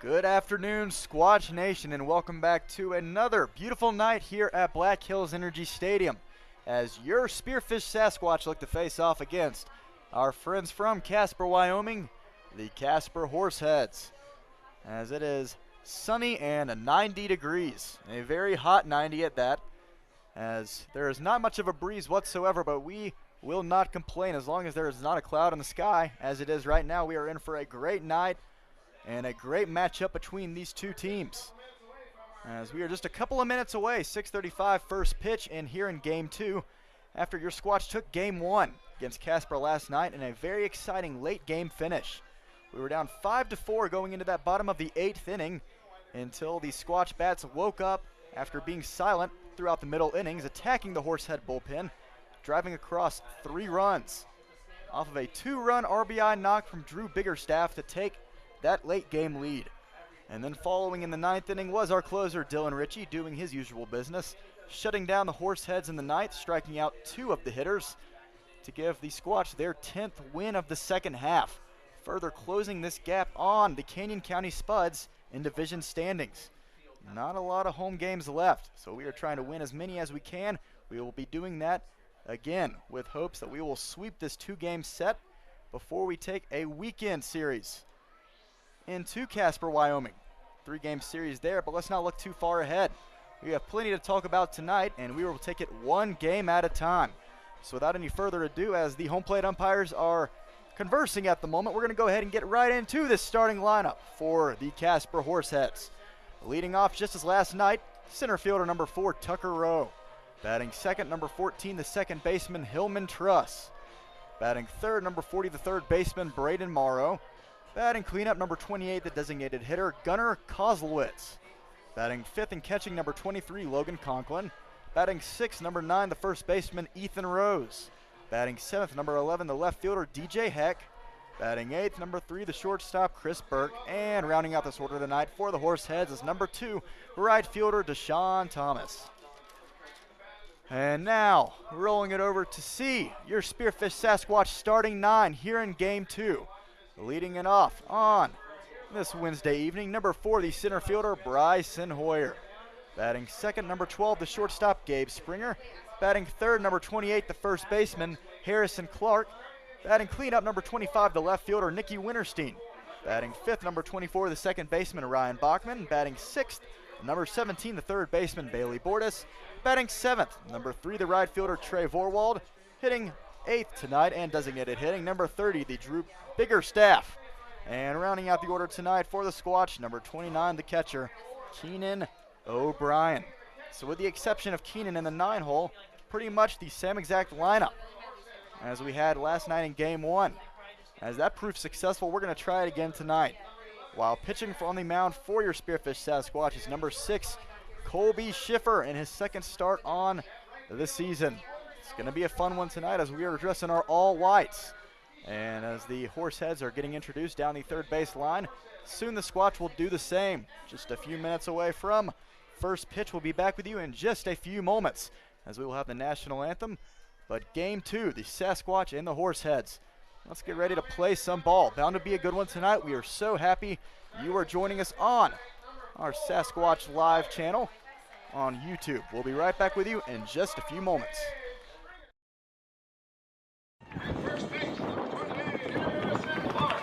Good afternoon, Squatch Nation, and welcome back to another beautiful night here at Black Hills Energy Stadium as your Spearfish Sasquatch look to face off against our friends from Casper, Wyoming, the Casper Horseheads. As it is sunny and 90 degrees, a very hot 90 at that, as there is not much of a breeze whatsoever, but we will not complain as long as there is not a cloud in the sky. As it is right now, we are in for a great night and a great matchup between these two teams. As we are just a couple of minutes away, 6:35 first pitch, and here in game two, after your Squatch took game one against Casper last night in a very exciting late game finish. We were down 5-4 going into that bottom of the 8th inning until the Squatch bats woke up after being silent throughout the middle innings, attacking the Horsehead bullpen, driving across 3 runs off of a 2-run RBI knock from Drew Biggerstaff to take that late game lead. And then following in the 9th inning was our closer Dylan Ritchie doing his usual business, shutting down the Horseheads in the 9th, striking out 2 of the hitters to give the Squatch their 10th win of the second half, further closing this gap on the Canyon County Spuds in division standings. Not a lot of home games left, so we are trying to win as many as we can. We will be doing that again with hopes that we will sweep this 2-game set before we take a weekend series into Casper, Wyoming. 3-game series there, but let's not look too far ahead. We have plenty to talk about tonight, and we will take it one game at a time. So without any further ado, as the home plate umpires are conversing at the moment, we're going to go ahead and get right into this starting lineup for the Casper Horseheads. Leading off just as last night, center fielder number 4, Tucker Rowe. Batting second, number 14, the second baseman, Hillman Truss. Batting third, number 40, the third baseman, Braden Morrow. Batting cleanup, number 28, the designated hitter, Gunnar Kozlowitz. Batting fifth and catching, number 23, Logan Conklin. Batting sixth, number 9, the first baseman, Ethan Rose. Batting seventh, number 11, the left fielder, DJ Heck. Batting eighth, number 3, the shortstop, Chris Burke. And rounding out this order tonight for the Horseheads is number 2, right fielder, Deshaun Thomas. And now, rolling it over to see your Spearfish Sasquatch starting 9 here in game 2. Leading it off on this Wednesday evening, number 4, the center fielder, Bryson Hoyer. Batting second, number 12, the shortstop, Gabe Springer. Batting third, number 28, the first baseman, Harrison Clark. Batting cleanup, number 25, the left fielder, Nicky Winterstein. Batting fifth, number 24, the second baseman, Ryan Bachman. Batting sixth, number 17, the third baseman, Bailey Bordas. Batting seventh, number 3, the right fielder, Trey Vorwald. Hitting 8th tonight and designated hitting, number 30, the Drew Biggerstaff. And rounding out the order tonight for the Squatch, number 29, the catcher, Keenan O'Brien. So with the exception of Keenan in the 9-hole, pretty much the same exact lineup as we had last night in game 1. As that proved successful, we're going to try it again tonight. While pitching on the mound for your Spearfish Sasquatch is number 6, Colby Schiffer, in his second start on the season. It's going to be a fun one tonight as we are dressing our all whites. And as the Horseheads are getting introduced down the third base line, soon the Squatch will do the same. Just a few minutes away from first pitch. We'll be back with you in just a few moments as we will have the national anthem. But game 2, the Sasquatch and the Horseheads. Let's get ready to play some ball. Bound to be a good one tonight. We are so happy you are joining us on our Sasquatch Live channel on YouTube. We'll be right back with you in just a few moments. First base, number 28, Harrison Clark.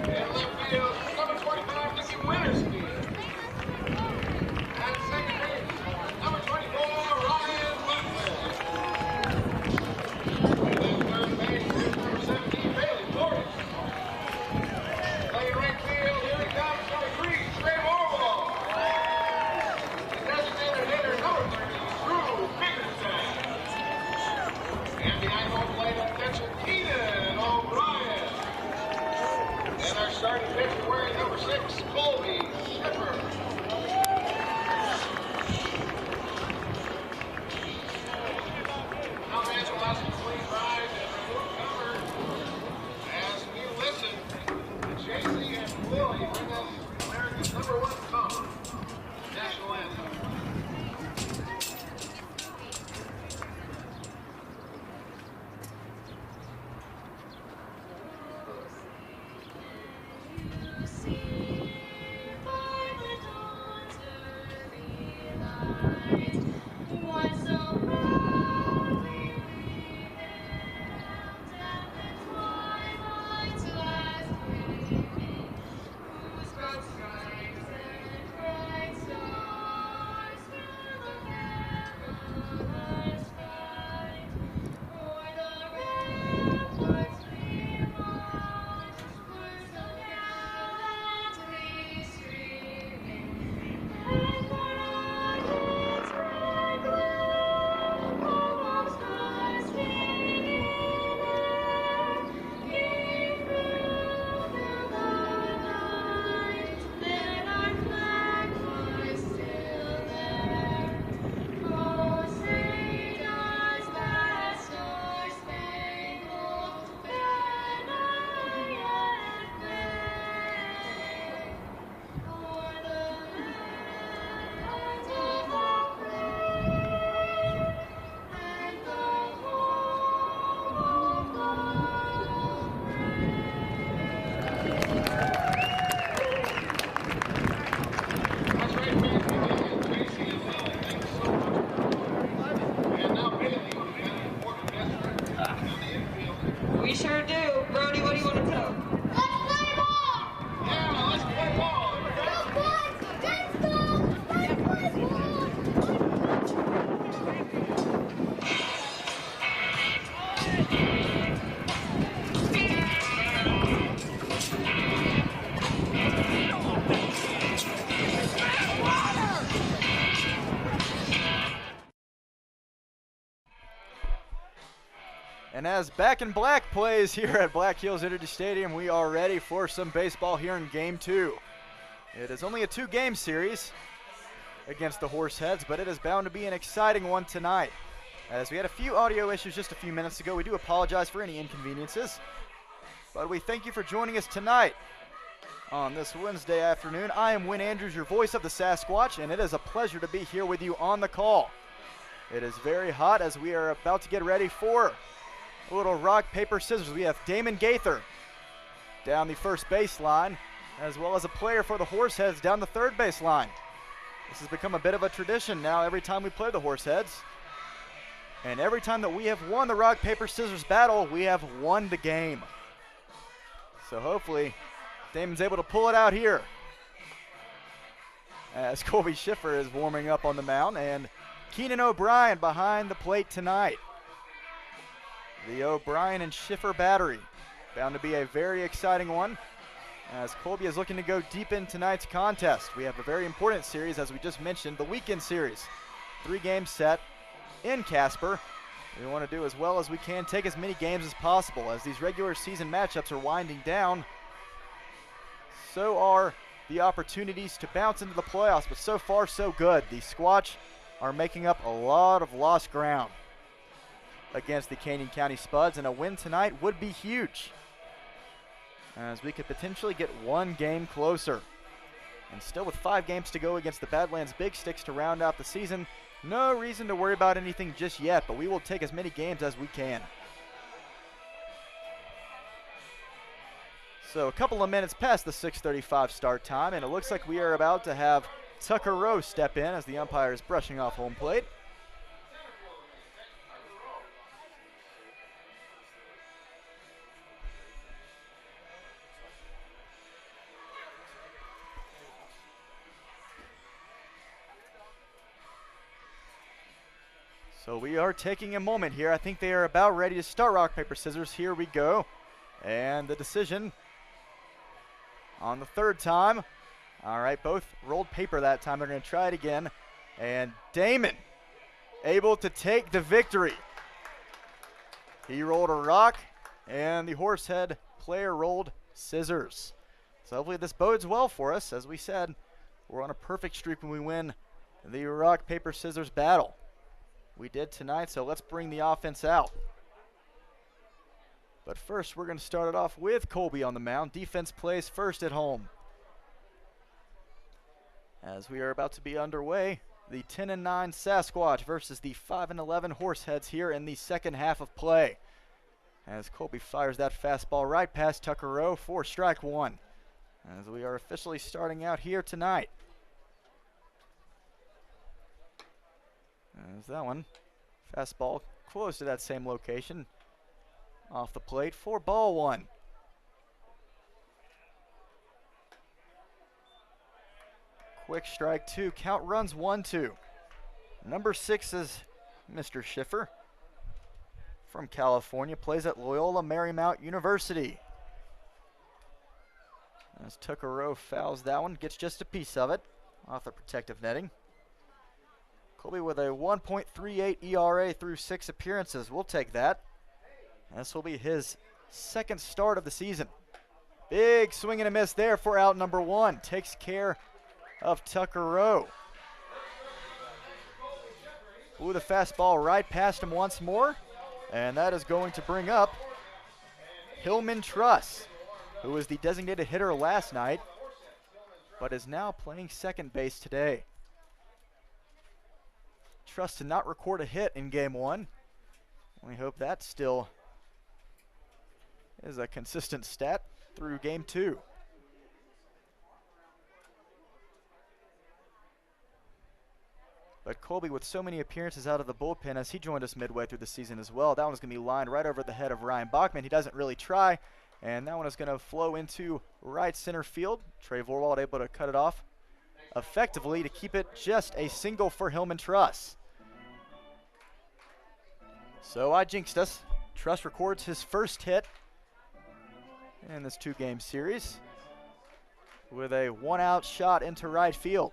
In left field, number 25, Nicky Winterstein. And second base, number 24, Ryan Butler. And then third base, number 17, Bailey Bordas. Playing right field, here he comes, number 3, Trey Orwell. The designated hitter, number 30, Drew Biggerstaff. And behind home plate, catcher Keenan O'Brien. And our starting pitcher wearing number 6, Colby Schiffer. Now fans will ask you to please rise and remove cover as we listen to JC and Willie bring us America's #1 song, national anthem. See We sure do. Brody, what do you want to tell? Let's play ball! Yeah, let's play ball. Go, boys! Let's go! Let's play ball! And as Back in Black plays here at Black Hills Energy Stadium, we are ready for some baseball here in Game 2. It is only a 2-game series against the Horseheads, but it is bound to be an exciting one tonight. As we had a few audio issues just a few minutes ago, we do apologize for any inconveniences. But we thank you for joining us tonight on this Wednesday afternoon. I am Win Andrews, your voice of the Sasquatch, and it is a pleasure to be here with you on the call. It is very hot as we are about to get ready for a little rock, paper, scissors. We have Damon Gaither down the first baseline, as well as a player for the Horseheads down the third baseline. This has become a bit of a tradition now every time we play the Horseheads. And every time that we have won the rock, paper, scissors battle, we have won the game. So hopefully Damon's able to pull it out here as Colby Schiffer is warming up on the mound, and Keenan O'Brien behind the plate tonight. The O'Brien and Schiffer battery bound to be a very exciting one as Colby is looking to go deep in tonight's contest. We have a very important series, as we just mentioned, the weekend series. 3-game set in Casper. We want to do as well as we can, take as many games as possible. As these regular season matchups are winding down, so are the opportunities to bounce into the playoffs, but so far so good. The Squatch are making up a lot of lost ground against the Canyon County Spuds, and a win tonight would be huge, as we could potentially get one game closer. And still with 5 games to go against the Badlands Big Sticks to round out the season, no reason to worry about anything just yet, but we will take as many games as we can. So a couple of minutes past the 6:35 start time, and it looks like we are about to have Tucker Rowe step in as the umpire is brushing off home plate. So we are taking a moment here. I think they are about ready to start rock, paper, scissors. Here we go. And the decision on the third time. All right, both rolled paper that time. They're going to try it again. And Damon able to take the victory. He rolled a rock, and the Horsehead player rolled scissors. So hopefully this bodes well for us. As we said, we're on a perfect streak when we win the rock, paper, scissors battle. We did tonight, so let's bring the offense out. But first, we're going to start it off with Colby on the mound. Defense plays first at home. As we are about to be underway, the 10-9 Sasquatch versus the 5-11 Horseheads here in the second half of play. As Colby fires that fastball right past Tucker Rowe for strike 1. As we are officially starting out here tonight. There's that one. Fastball close to that same location. Off the plate for ball 1. Quick strike 2. Count runs 1-2. Number 6 is Mr. Schiffer from California. Plays at Loyola Marymount University. As Tucker Rowe fouls that one. Gets just a piece of it off the protective netting. Colby with a 1.38 ERA through 6 appearances. We'll take that. This will be his second start of the season. Big swing and a miss there for out number 1. Takes care of Tucker Rowe. Blew the fastball right past him once more. And that is going to bring up Hillman Truss, who was the designated hitter last night, but is now playing second base today. Truss to not record a hit in game 1. We hope that still is a consistent stat through game 2. But Colby, with so many appearances out of the bullpen as he joined us midway through the season as well, that one's going to be lined right over the head of Ryan Bachman. He doesn't really try, and that one is going to flow into right center field. Trey Vorwald able to cut it off effectively to keep it just a single for Hillman Truss. So I jinxed us. Truss records his first hit in this 2-game series with a 1-out shot into right field,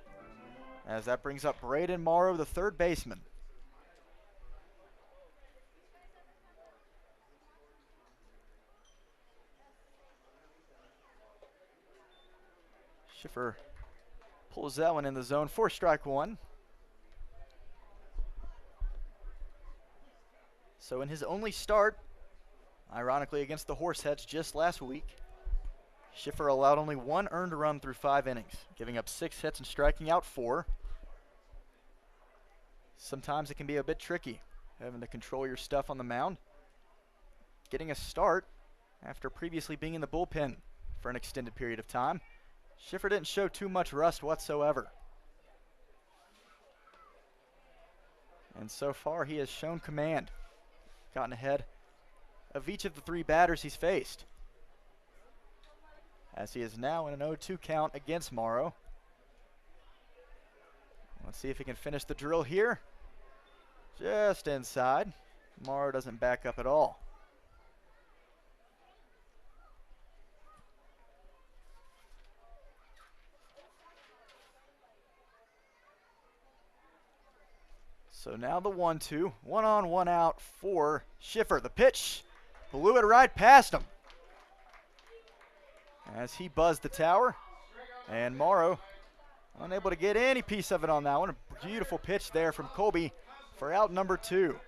as that brings up Braden Morrow, the third baseman. Schiffer pulls that one in the zone for strike one. So in his only start, ironically against the Horseheads just last week, Schiffer allowed only 1 earned run through 5 innings, giving up 6 hits and striking out 4. Sometimes it can be a bit tricky, having to control your stuff on the mound. Getting a start after previously being in the bullpen for an extended period of time, Schiffer didn't show too much rust whatsoever. And so far he has shown command, gotten ahead of each of the 3 batters he's faced, as he is now in an 0-2 count against Morrow. Let's see if he can finish the drill here. Just inside. Morrow doesn't back up at all. So now the 1-2, 1 on, 1 out for Schiffer. The pitch blew it right past him as he buzzed the tower, and Morrow unable to get any piece of it on that one. A beautiful pitch there from Colby for out number 2.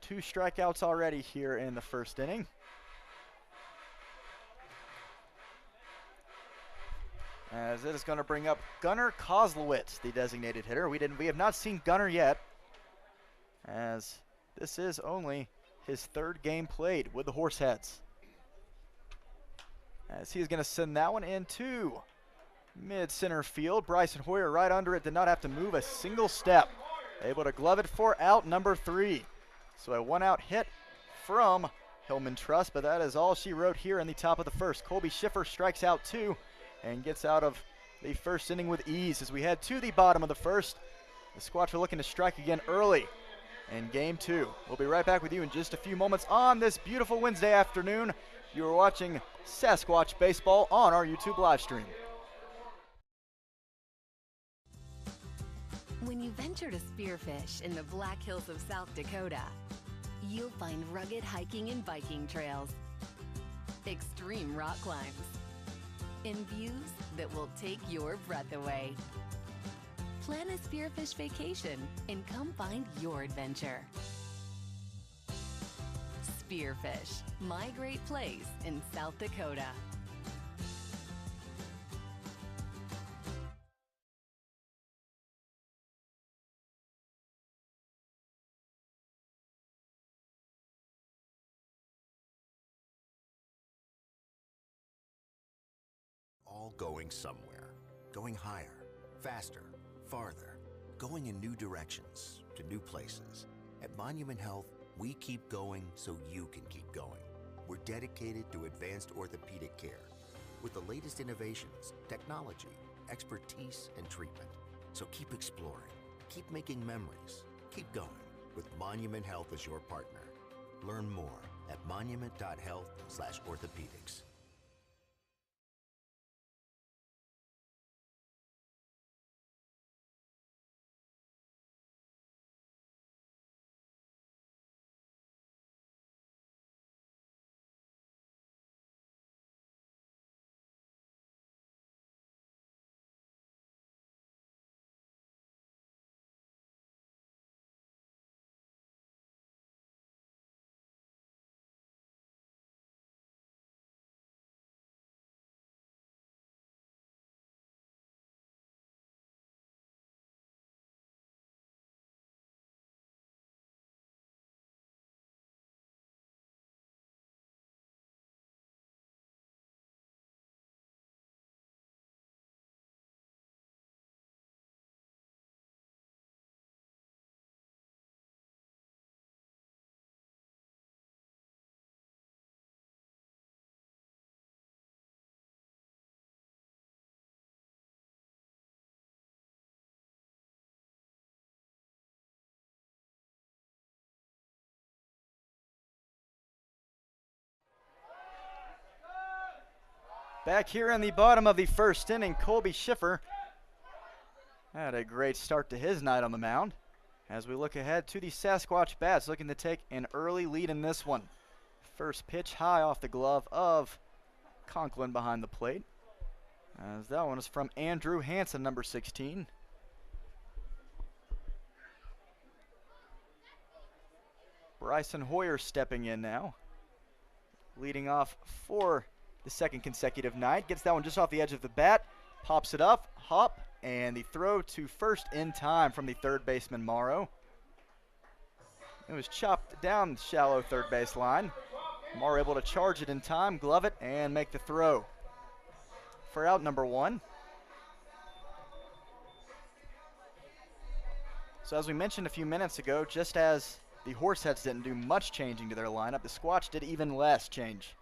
2 strikeouts already here in the first inning. As it is going to bring up Gunnar Kozlowitz, the designated hitter. We have not seen Gunnar yet, as this is only his 3rd game played with the Horseheads. As he is going to send that one into mid-center field. Bryson Hoyer right under it, did not have to move a single step. Able to glove it for out number 3. So a 1-out hit from Hillman Truss, but that is all she wrote here in the top of the first. Colby Schiffer strikes out 2 and gets out of the first inning with ease. As we head to the bottom of the first, the Squatch are looking to strike again early in game 2. We'll be right back with you in just a few moments on this beautiful Wednesday afternoon. You are watching Sasquatch Baseball on our YouTube live stream. When you venture to spearfish in the Black Hills of South Dakota, you'll find rugged hiking and biking trails, extreme rock climbs, and views that will take your breath away. Plan a spearfish vacation and come find your adventure. Spearfish, my great place in South Dakota. All going somewhere, going higher, faster, farther, going in new directions, to new places. At Monument Health, we keep going so you can keep going. We're dedicated to advanced orthopedic care with the latest innovations, technology, expertise, and treatment. So keep exploring, keep making memories, keep going with Monument Health as your partner. Learn more at monument.health/orthopedics. Back here in the bottom of the first inning, Colby Schiffer had a great start to his night on the mound. As we look ahead to the Sasquatch bats, looking to take an early lead in this one. First pitch high off the glove of Conklin behind the plate. As that one is from Andrew Hansen, number 16. Bryson Hoyer stepping in now. Leading off for the second consecutive night. Gets that one just off the edge of the bat. Pops it up, hop, and the throw to first in time from the third baseman Morrow. It was chopped down the shallow third base line. Morrow able to charge it in time, glove it, and make the throw for out number 1. So as we mentioned a few minutes ago, just as the Horseheads didn't do much changing to their lineup, the Squatch did even less change.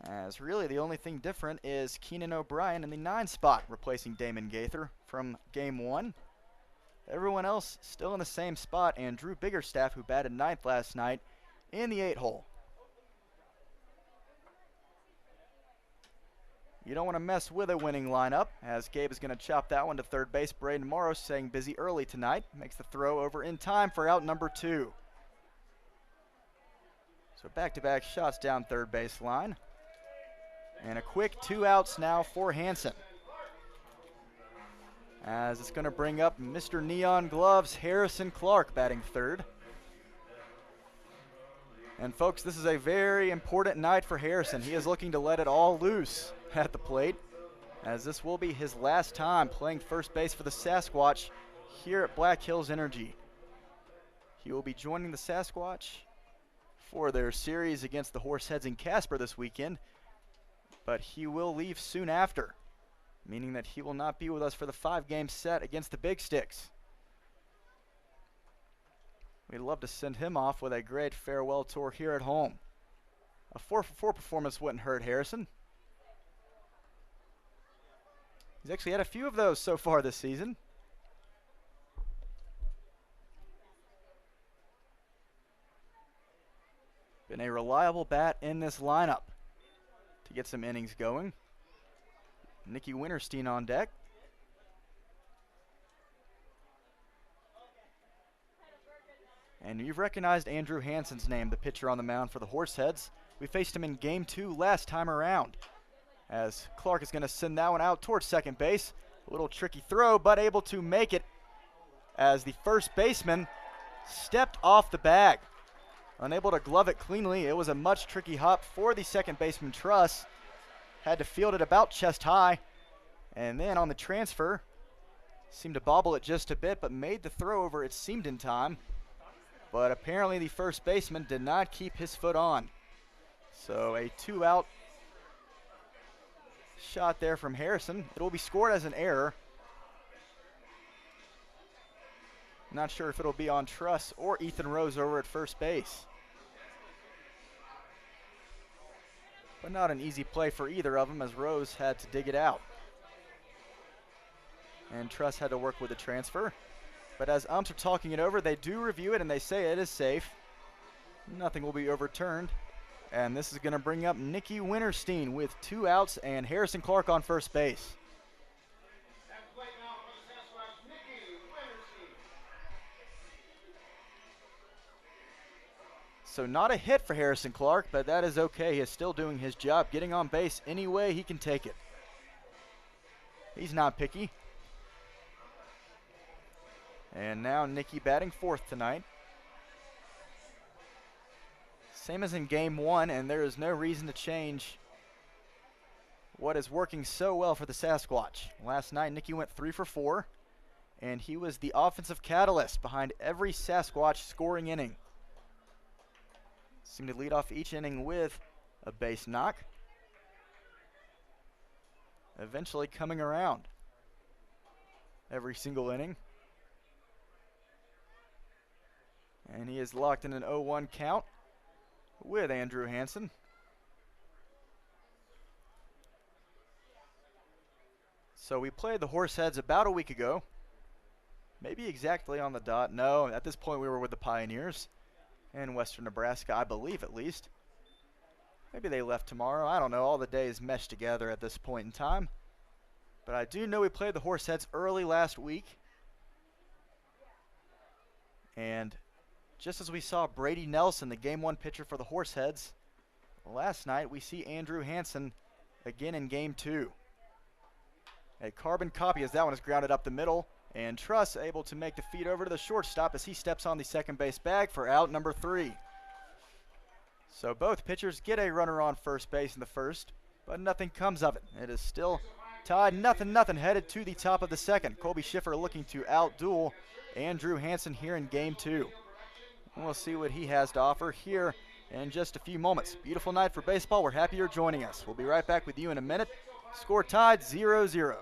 As really the only thing different is Keenan O'Brien in the 9 spot, replacing Damon Gaither from game 1. Everyone else still in the same spot, and Drew Biggerstaff, who batted 9th last night, in the 8 hole. You don't want to mess with a winning lineup, as Gabe is going to chop that one to third base. Braden Morrow staying busy early tonight. Makes the throw over in time for out number 2. So back-to-back shots down third base line. And a quick 2 outs now for Hansen. As it's going to bring up Mr. Neon Gloves, Harrison Clark, batting third. And folks, this is a very important night for Harrison. He is looking to let it all loose at the plate, as this will be his last time playing first base for the Sasquatch here at Black Hills Energy. He will be joining the Sasquatch for their series against the Horseheads in Casper this weekend, but he will leave soon after, meaning that he will not be with us for the 5-game set against the Big Sticks. We'd love to send him off with a great farewell tour here at home. A 4-for-4 performance wouldn't hurt Harrison. He's actually had a few of those so far this season. Been a reliable bat in this lineup to get some innings going. Nicky Winterstein on deck. And you've recognized Andrew Hansen's name, the pitcher on the mound for the Horseheads. We faced him in game 2 last time around. As Clark is going to send that one out towards second base. A little tricky throw, but able to make it as the first baseman stepped off the bag. Unable to glove it cleanly. It was a much tricky hop for the second baseman Truss. Had to field it about chest high. And then on the transfer, seemed to bobble it just a bit, but made the throw over, it seemed, in time. But apparently the first baseman did not keep his foot on. So a 2-out shot there from Harrison. It will be scored as an error. Not sure if it'll be on Truss or Ethan Rose over at first base. But not an easy play for either of them, as Rose had to dig it out. And Truss had to work with the transfer. But as umps are talking it over, they do review it and they say it is safe. Nothing will be overturned. And this is going to bring up Nicky Winterstein with 2 outs and Harrison Clark on first base. So not a hit for Harrison Clark, but that is okay. He is still doing his job, getting on base any way he can take it. He's not picky. And now Nicky batting fourth tonight. Same as in game 1, and there is no reason to change what is working so well for the Sasquatch. Last night, Nicky went 3 for 4, and he was the offensive catalyst behind every Sasquatch scoring inning. Seemed to lead off each inning with a base knock, eventually coming around every single inning. And he is locked in an 0-1 count with Andrew Hansen. So we played the Horseheads about a week ago. Maybe exactly on the dot. No, at this point we were with the Pioneers in western Nebraska, I believe at least. Maybe they left tomorrow. I don't know. All the days mesh together at this point in time. But I do know we played the Horseheads early last week. And just as we saw Brady Nelson, the Game 1 pitcher for the Horseheads, last night we see Andrew Hansen again in Game 2. A carbon copy as that one is grounded up the middle. And Truss able to make the feed over to the shortstop as he steps on the second base bag for out number 3. So both pitchers get a runner on first base in the first, but nothing comes of it. It is still tied 0-0 headed to the top of the second. Colby Schiffer looking to outduel Andrew Hansen here in Game 2. And we'll see what he has to offer here in just a few moments. Beautiful night for baseball. We're happy you're joining us. We'll be right back with you in a minute. Score tied 0-0.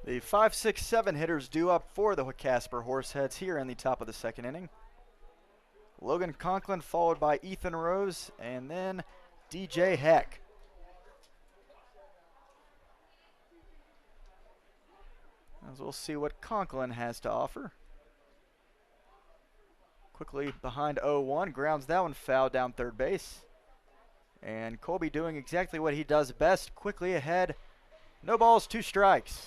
The 5, 6, 7 hitters due up for the Casper Horseheads here in the top of the second inning. Logan Conklin followed by Ethan Rose and then DJ Heck. As we'll see what Conklin has to offer. Quickly behind 0-1, grounds that one foul down third base. And Colby doing exactly what he does best, quickly ahead. No balls, 2 strikes.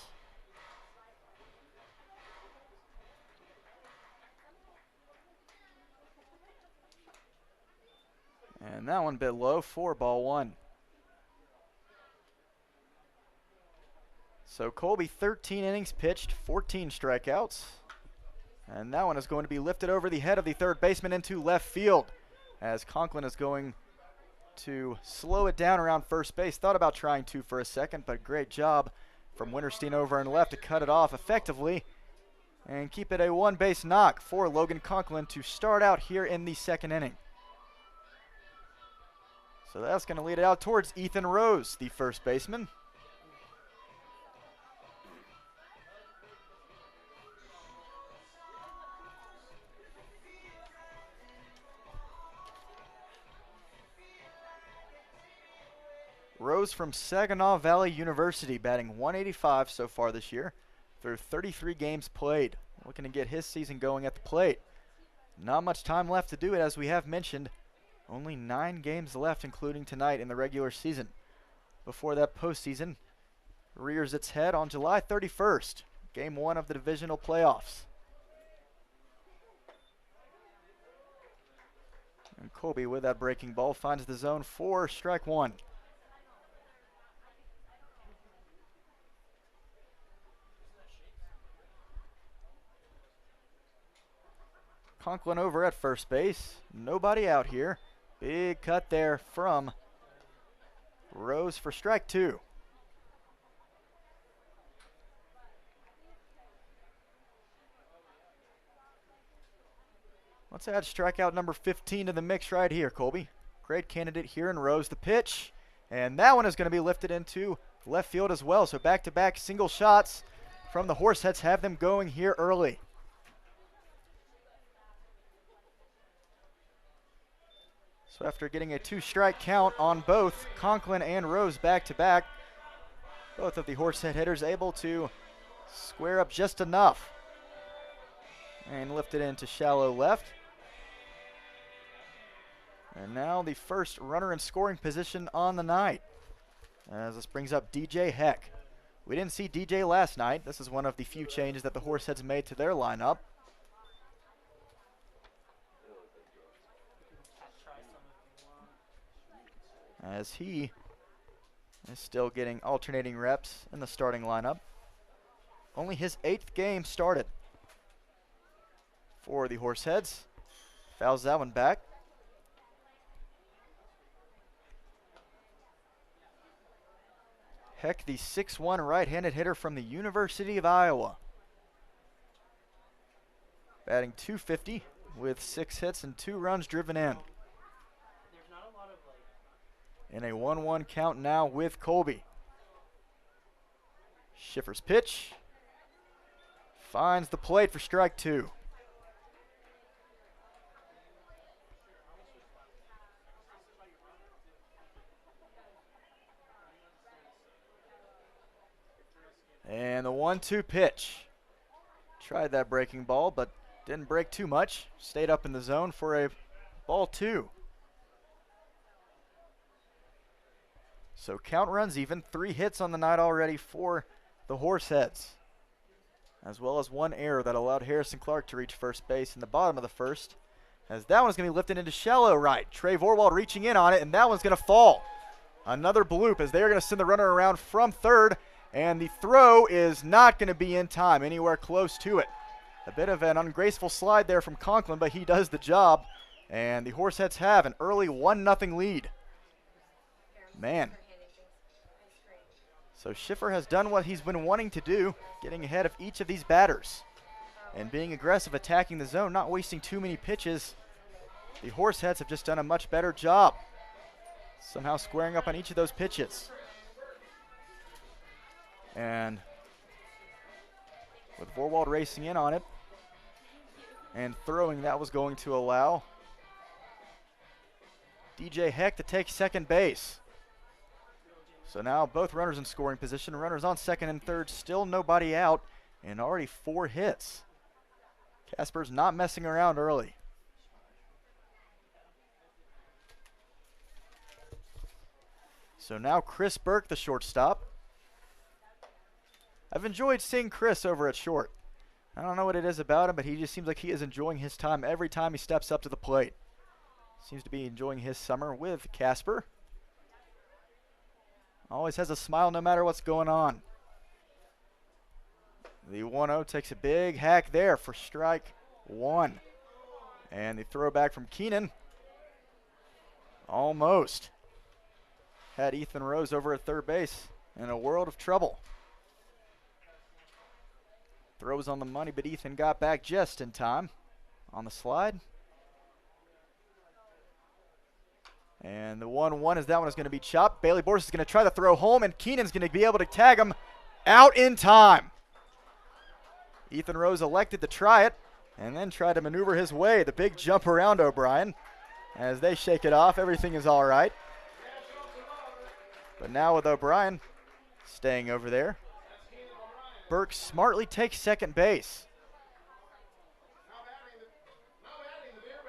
And that one bit low, 4-1. So Colby 13 innings pitched, 14 strikeouts. And that one is going to be lifted over the head of the third baseman into left field as Conklin is going to slow it down around first base. Thought about trying 2 for a second, but great job from Winterstein over and left to cut it off effectively and keep it a 1-base knock for Logan Conklin to start out here in the second inning. So that's going to lead it out towards Ethan Rose, the first baseman. Rose from Saginaw Valley University, batting .185 so far this year through 33 games played. Looking to get his season going at the plate. Not much time left to do it, as we have mentioned. Only 9 games left, including tonight in the regular season. Before that postseason rears its head on July 31st, Game 1 of the divisional playoffs. And Colby with that breaking ball finds the zone for strike 1. Conklin over at first base. Nobody out here. Big cut there from Rose for strike 2. Let's add strikeout number 15 to the mix right here, Colby. Great candidate here in Rose. The pitch, and that one is going to be lifted into left field as well. So back-to-back single shots from the Horseheads have them going here early. So after getting a 2-strike count on both Conklin and Rose back-to-back, both of the Horsehead hitters able to square up just enough and lift it into shallow left. And now the first runner in scoring position on the night, as this brings up DJ Heck. We didn't see DJ last night. This is one of the few changes that the Horseheads made to their lineup. As he is still getting alternating reps in the starting lineup. Only his 8th game started for the Horseheads. Fouls that one back. Heck, the 6'1" right-handed hitter from the University of Iowa. Batting .250 with 6 hits and 2 runs driven in. In a 1-1 count now with Colby. Schiffer's pitch. Finds the plate for strike 2. And the 1-2 pitch. Tried that breaking ball, but didn't break too much. Stayed up in the zone for a ball 2. So count runs even. 3 hits on the night already for the Horseheads, as well as 1 error that allowed Harrison Clark to reach first base in the bottom of the first, as that one's going to be lifted into shallow right. Trey Vorwald reaching in on it, and that one's going to fall. Another bloop, as they're going to send the runner around from third, and the throw is not going to be in time, anywhere close to it. A bit of an ungraceful slide there from Conklin, but he does the job, and the Horseheads have an early 1-0 lead. Man. So Schiffer has done what he's been wanting to do, getting ahead of each of these batters and being aggressive, attacking the zone, not wasting too many pitches. The Horseheads have just done a much better job, somehow squaring up on each of those pitches. And with Vorwald racing in on it and throwing, that was going to allow DJ Heck to take second base. So now both runners in scoring position, runners on second and third, still nobody out, and already 4 hits. Casper's not messing around early. So now Chris Burke, the shortstop. I've enjoyed seeing Chris over at short. I don't know what it is about him, but he just seems like he is enjoying his time every time he steps up to the plate. Seems to be enjoying his summer with Casper. Always has a smile no matter what's going on. The 1-0 takes a big hack there for strike 1. And the throwback from Keenan almost had Ethan Rose over at third base in a world of trouble. Throws on the money, but Ethan got back just in time on the slide. And the 1-1 is that one is going to be chopped. Bailey Borges is going to try to throw home, and Keenan's going to be able to tag him out in time. Ethan Rose elected to try it and then tried to maneuver his way. The big jump around O'Brien. As they shake it off, everything is all right. But now with O'Brien staying over there, Burke smartly takes second base.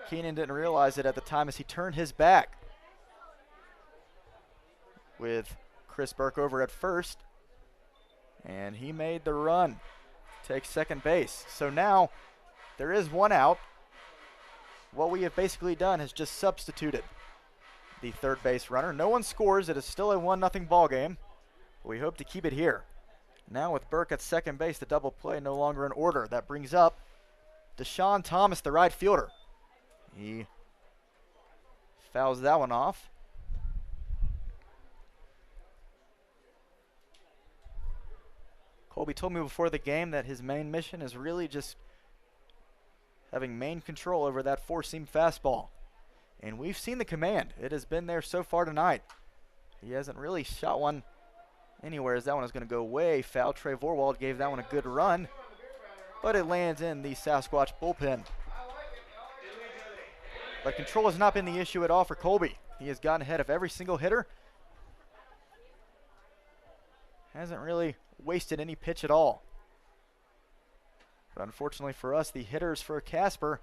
Keenan didn't realize it at the time as he turned his back, with Chris Burke over at first, and he made the run, takes second base. So now there is 1 out. What we have basically done is just substituted the third base runner. No one scores. It is still a 1-0 ball game. We hope to keep it here. Now with Burke at second base, the double play no longer in order. That brings up Deshaun Thomas, the right fielder. He fouls that one off. Colby told me before the game that his main mission is really just having main control over that 4-seam fastball. And we've seen the command. It has been there so far tonight. He hasn't really shot one anywhere, as that one is going to go way foul. Trey Vorwald gave that one a good run, but it lands in the Sasquatch bullpen. But control has not been the issue at all for Colby. He has gotten ahead of every single hitter. Hasn't really wasted any pitch at all. But unfortunately for us, the hitters for Casper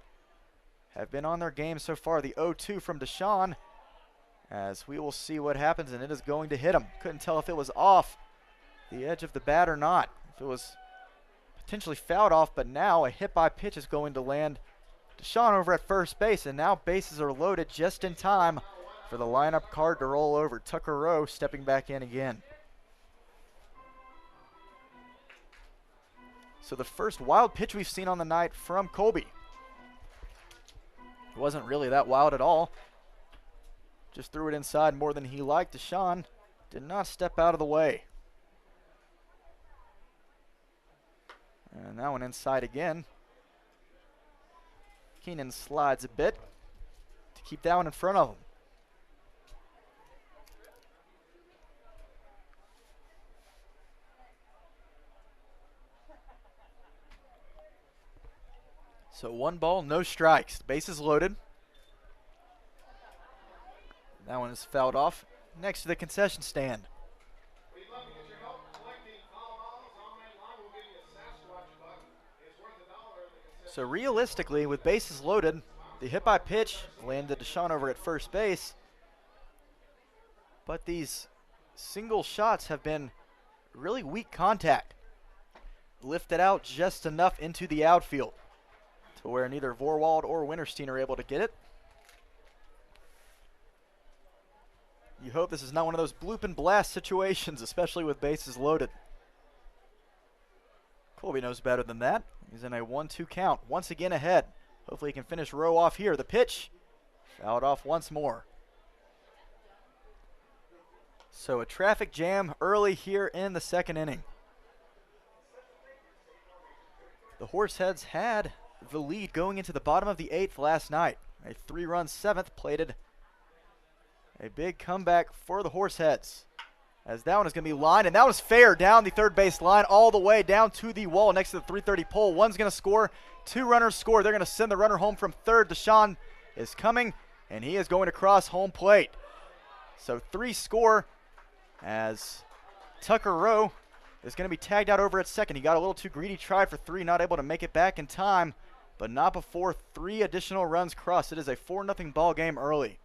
have been on their game so far. The 0-2 from Deshaun, as we will see what happens, and it is going to hit him. Couldn't tell if it was off the edge of the bat or not. If it was potentially fouled off, but now a hit by pitch is going to land Deshaun over at first base, and now bases are loaded just in time for the lineup card to roll over. Tucker Rowe stepping back in again. So the first wild pitch we've seen on the night from Colby. It wasn't really that wild at all. Just threw it inside more than he liked. Deshaun did not step out of the way. And that one inside again. Keenan slides a bit to keep that one in front of him. So 1 ball, no strikes. Bases loaded. That one is fouled off next to the concession stand. We'd love to get your help collecting foul balls. Online line will give you a Sasquatch buck. It's worth $1 in the concession. So realistically, with bases loaded, the hit by pitch landed Deshaun over at first base. But these single shots have been really weak contact. Lifted out just enough into the outfield to where neither Vorwald or Winterstein are able to get it. You hope this is not one of those bloop and blast situations, especially with bases loaded. Colby knows better than that. He's in a 1-2 count, once again ahead. Hopefully he can finish Rowe off here. The pitch, fouled off once more. So a traffic jam early here in the second inning. The Horseheads had the lead going into the bottom of the 8th last night. A 3-run 7th plated. A big comeback for the Horseheads, as that one is going to be lined, and that was fair down the third base line all the way down to the wall next to the 330 pole. One's going to score. 2 runners score. They're going to send the runner home from third. Deshaun is coming, and he is going to cross home plate. So 3 score as Tucker Rowe is going to be tagged out over at second. He got a little too greedy, tried for 3, not able to make it back in time, but not before 3 additional runs crossed. It is a 4-0 ball game early.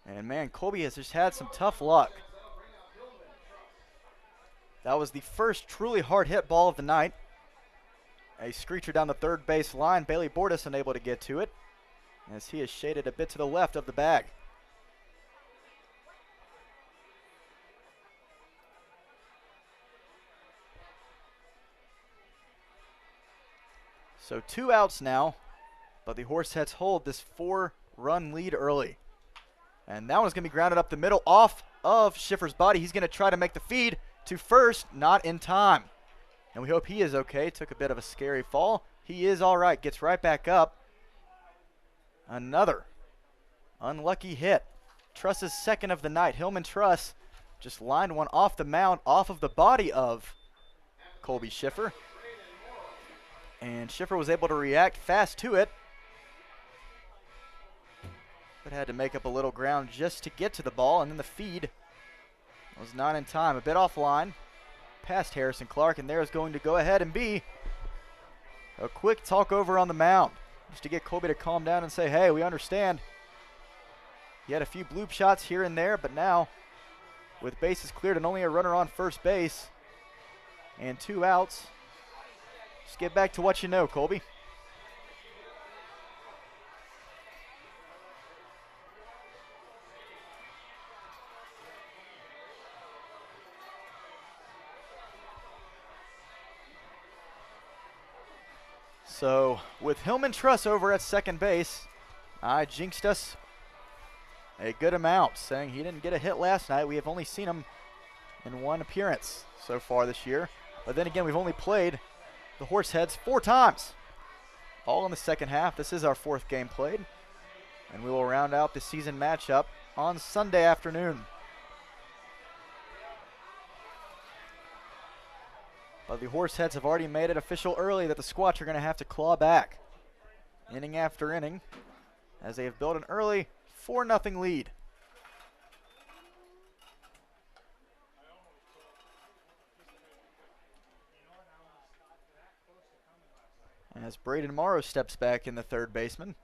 And man, Colby has just had some tough luck. That was the first truly hard hit ball of the night. A screecher down the third base line. Bailey Bordas unable to get to it, as he is shaded a bit to the left of the bag. So 2 outs now, but the Horseheads hold this 4-run lead early. And that one's going to be grounded up the middle off of Schiffer's body. He's going to try to make the feed to first, not in time. And we hope he is okay. Took a bit of a scary fall. He is all right. Gets right back up. Another unlucky hit. Truss's second of the night. Hillman Truss just lined one off the mound, off of the body of Colby Schiffer. And Schiffer was able to react fast to it, but had to make up a little ground just to get to the ball, and then the feed was not in time. A bit offline past Harrison Clark, and there is going to go ahead and be a quick talk over on the mound, just to get Colby to calm down and say, hey, we understand. He had a few bloop shots here and there, but now with bases cleared and only a runner on first base and 2 outs, just get back to what you know, Colby. So with Hillman Truss over at second base, I jinxed us a good amount, saying he didn't get a hit last night. We have only seen him in 1 appearance so far this year. But then again, we've only played the Horseheads 4 times, all in the second half. This is our 4th game played, and we will round out the season matchup on Sunday afternoon. But the Horseheads have already made it official early that the Squatch are going to have to claw back inning after inning as they have built an early 4-0 lead. As Braden Morrow steps back in the third baseman.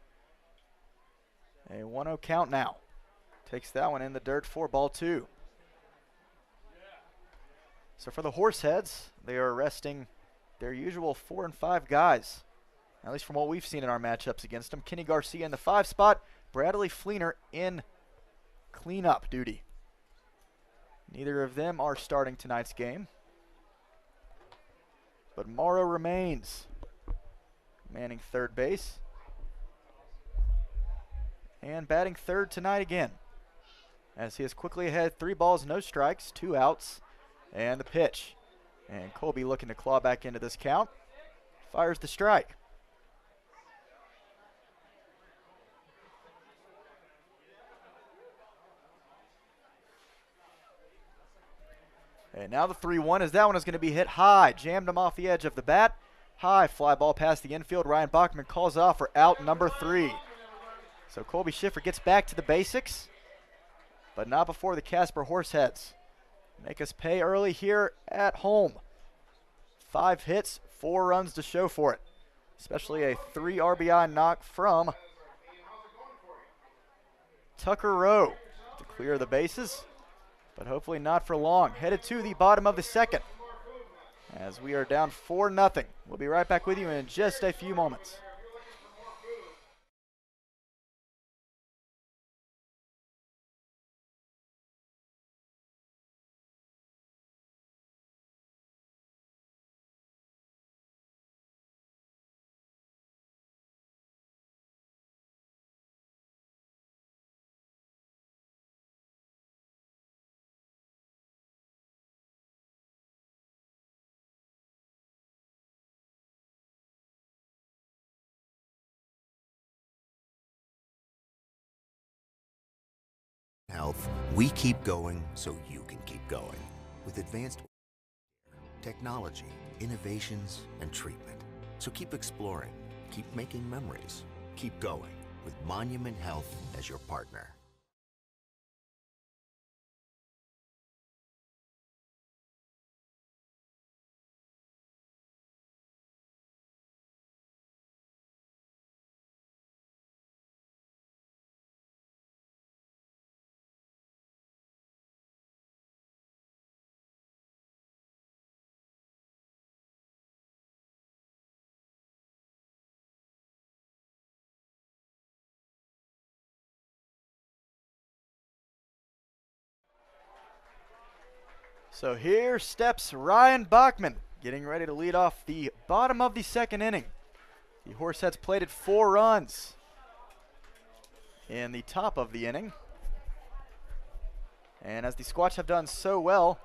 A 1-0 count now. Takes that one in the dirt for ball 2. So for the Horseheads, they are resting their usual 4 and 5 guys, at least from what we've seen in our matchups against them. Kenny Garcia in the 5 spot, Bradley Fleener in cleanup duty. Neither of them are starting tonight's game, but Morrow remains manning third base and batting third tonight again, as he is quickly ahead. 3 balls, no strikes, 2 outs, and the pitch. And Colby looking to claw back into this count. Fires the strike. And now the 3-1, as that one is going to be hit high. Jammed him off the edge of the bat. High fly ball past the infield. Ryan Bachman calls off for out number 3. So Colby Schiffer gets back to the basics, but not before the Casper Horseheads make us pay early here at home. 5 hits, 4 runs to show for it, especially a 3 RBI knock from Tucker Rowe to clear the bases, but hopefully not for long. Headed to the bottom of the second, as we are down 4-0. We'll be right back with you in just a few moments. Health, we keep going so you can keep going. With advanced technology, innovations, and treatment. So keep exploring, keep making memories, keep going with Monument Health as your partner. So here steps Ryan Bachman, getting ready to lead off the bottom of the second inning. The Horseheads plated 4 runs in the top of the inning. And as the Squatch have done so well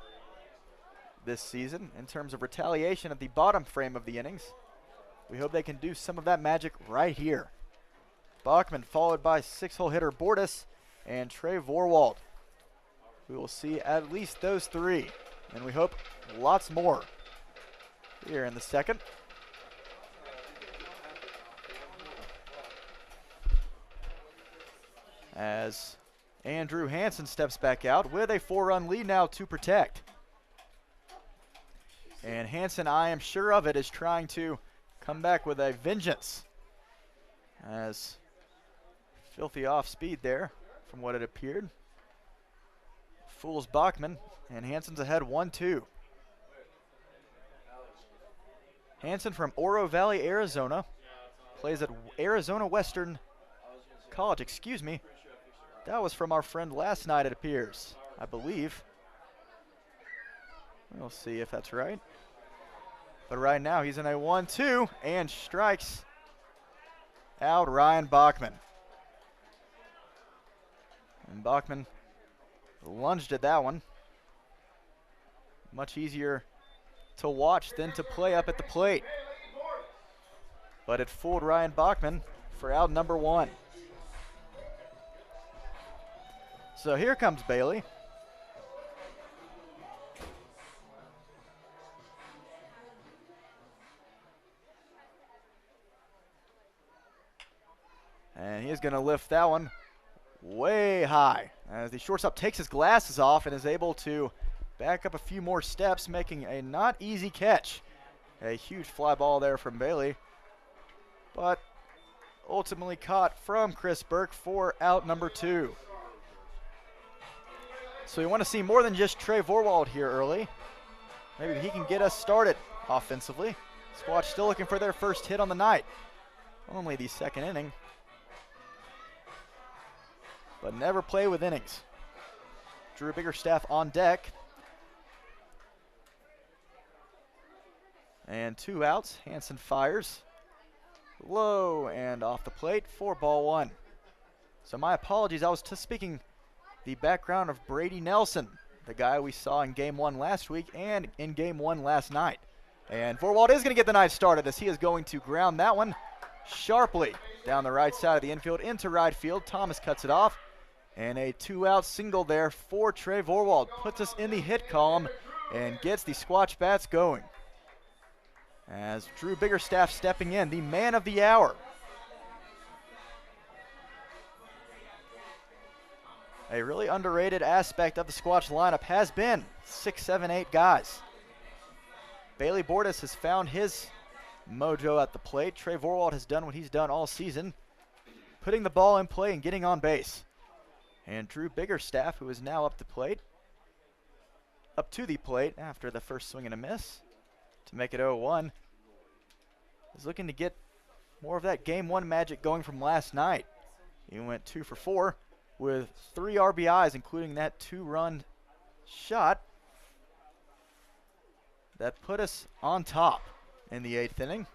this season in terms of retaliation at the bottom frame of the innings, we hope they can do some of that magic right here. Bachman followed by 6-hole hitter Bordas and Trey Vorwald. We will see at least those 3, and we hope lots more here in the second. As Andrew Hansen steps back out with a 4-run lead now to protect. And Hansen, I am sure of it, is trying to come back with a vengeance, as filthy off speed there from what it appeared fools Bachman, and Hansen's ahead 1-2. Hansen from Oro Valley, Arizona, plays at Arizona Western College. Excuse me, that was from our friend last night, it appears, I believe. We'll see if that's right. But right now he's in a 1-2 and strikes out Ryan Bachman. And Bachman lunged at that one. Much easier to watch than to play up at the plate. But it fooled Ryan Bachman for out number 1. So here comes Bailey. And he is going to lift that one way high as the shortstop takes his glasses off and is able to back up a few more steps, making a not easy catch. A huge fly ball there from Bailey, but ultimately caught from Chris Burke for out number 2. So we want to see more than just Trey Vorwald here early. Maybe he can get us started offensively. Squatch still looking for their first hit on the night. Only the second inning, but never play with innings. Drew Biggerstaff on deck. And 2 outs. Hansen fires. Low and off the plate for ball 1. So my apologies. I was speaking the background of Brady Nelson, the guy we saw in game 1 last week and in game 1 last night. And Vorwald is going to get the night started as he is going to ground that one sharply down the right side of the infield into right field. Thomas cuts it off. And a 2-out single there for Trey Vorwald. Puts us in the hit column and gets the Squatch bats going. As Drew Biggerstaff stepping in, the man of the hour. A really underrated aspect of the Squatch lineup has been 6, 7, 8 guys. Bailey Bordas has found his mojo at the plate. Trey Vorwald has done what he's done all season, putting the ball in play and getting on base. And Drew Biggerstaff, who is now up to the plate after the first swing and a miss to make it 0-1, is looking to get more of that game 1 magic going from last night. He went 2 for 4 with 3 RBIs, including that 2-run shot that put us on top in the 8th inning.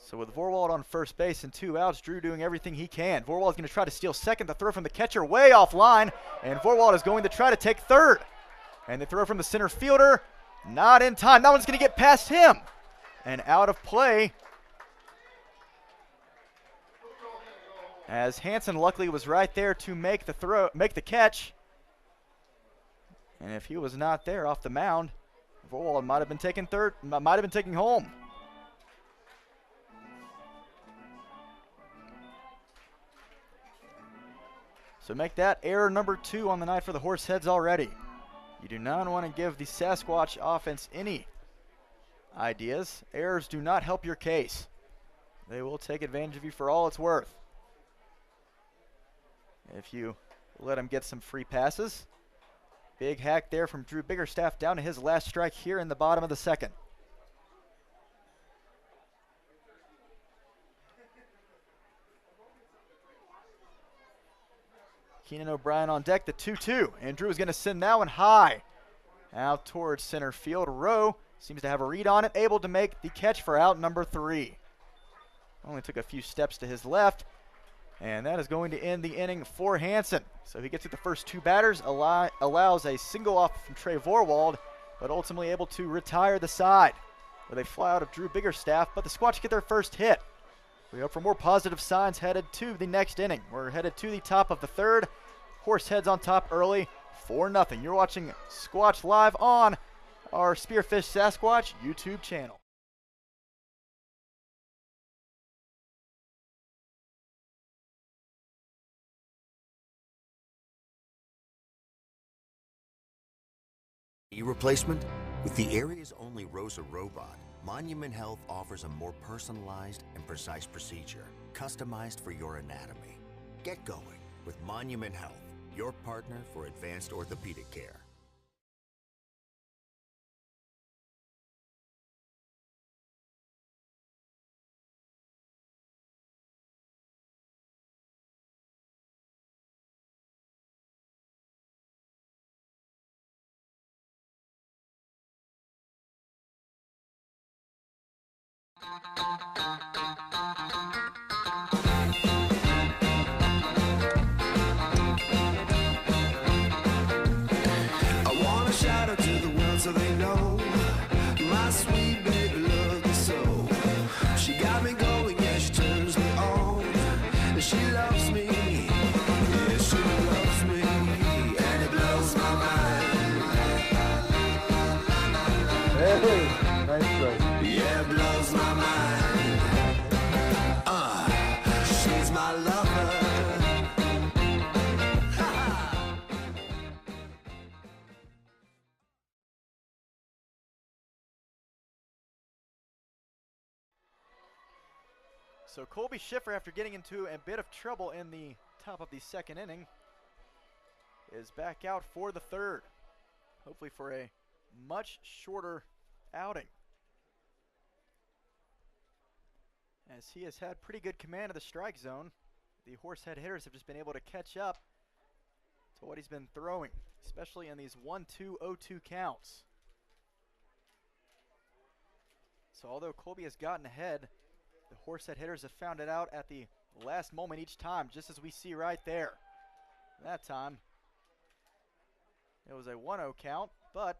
So with Vorwald on first base and 2 outs, Drew doing everything he can. Vorwald's going to try to steal second. The throw from the catcher way offline, and Vorwald is going to try to take third. And the throw from the center fielder, not in time. That one's going to get past him and out of play. As Hansen luckily was right there to make the catch. And if he was not there off the mound, Vorwald might have been taking home. So make that error number 2 on the night for the Horseheads already. You do not want to give the Sasquatch offense any ideas. Errors do not help your case. They will take advantage of you for all it's worth. If you let them get some free passes. Big hack there from Drew Biggerstaff down to his last strike here in the bottom of the 2nd. Keenan O'Brien on deck, the 2-2. And Drew is going to send that one high out towards center field. Rowe seems to have a read on it, able to make the catch for out number 3. Only took a few steps to his left, and that is going to end the inning for Hansen. So he gets to the first 2 batters, allows a single off from Trey Vorwald, but ultimately able to retire the side with a fly out of Drew Biggerstaff, but the Squatch get their first hit. We hope for more positive signs headed to the next inning. We're headed to the top of the 3rd. Horseheads on top early, 4-0. You're watching Squatch live on our Spearfish Sasquatch YouTube channel. Knee replacement? With the area's only ROSA robot, Monument Health offers a more personalized and precise procedure, customized for your anatomy. Get going with Monument Health, your partner for advanced orthopedic care. I wanna shout out to the world so they know my sweet baby loves me so. She got me going, yeah, she turns me on. And she loves me, yeah, she loves me, and it blows my mind. Hey, nice So Colby Schiffer, after getting into a bit of trouble in the top of the second inning, is back out for the third. Hopefully for a much shorter outing, as he has had pretty good command of the strike zone. The Horsehead hitters have just been able to catch up to what he's been throwing, especially in these 1-2, 0-2 counts. So although Colby has gotten ahead, the Horsehead hitters have found it out at the last moment each time, just as we see right there. That time, it was a 1-0 count, but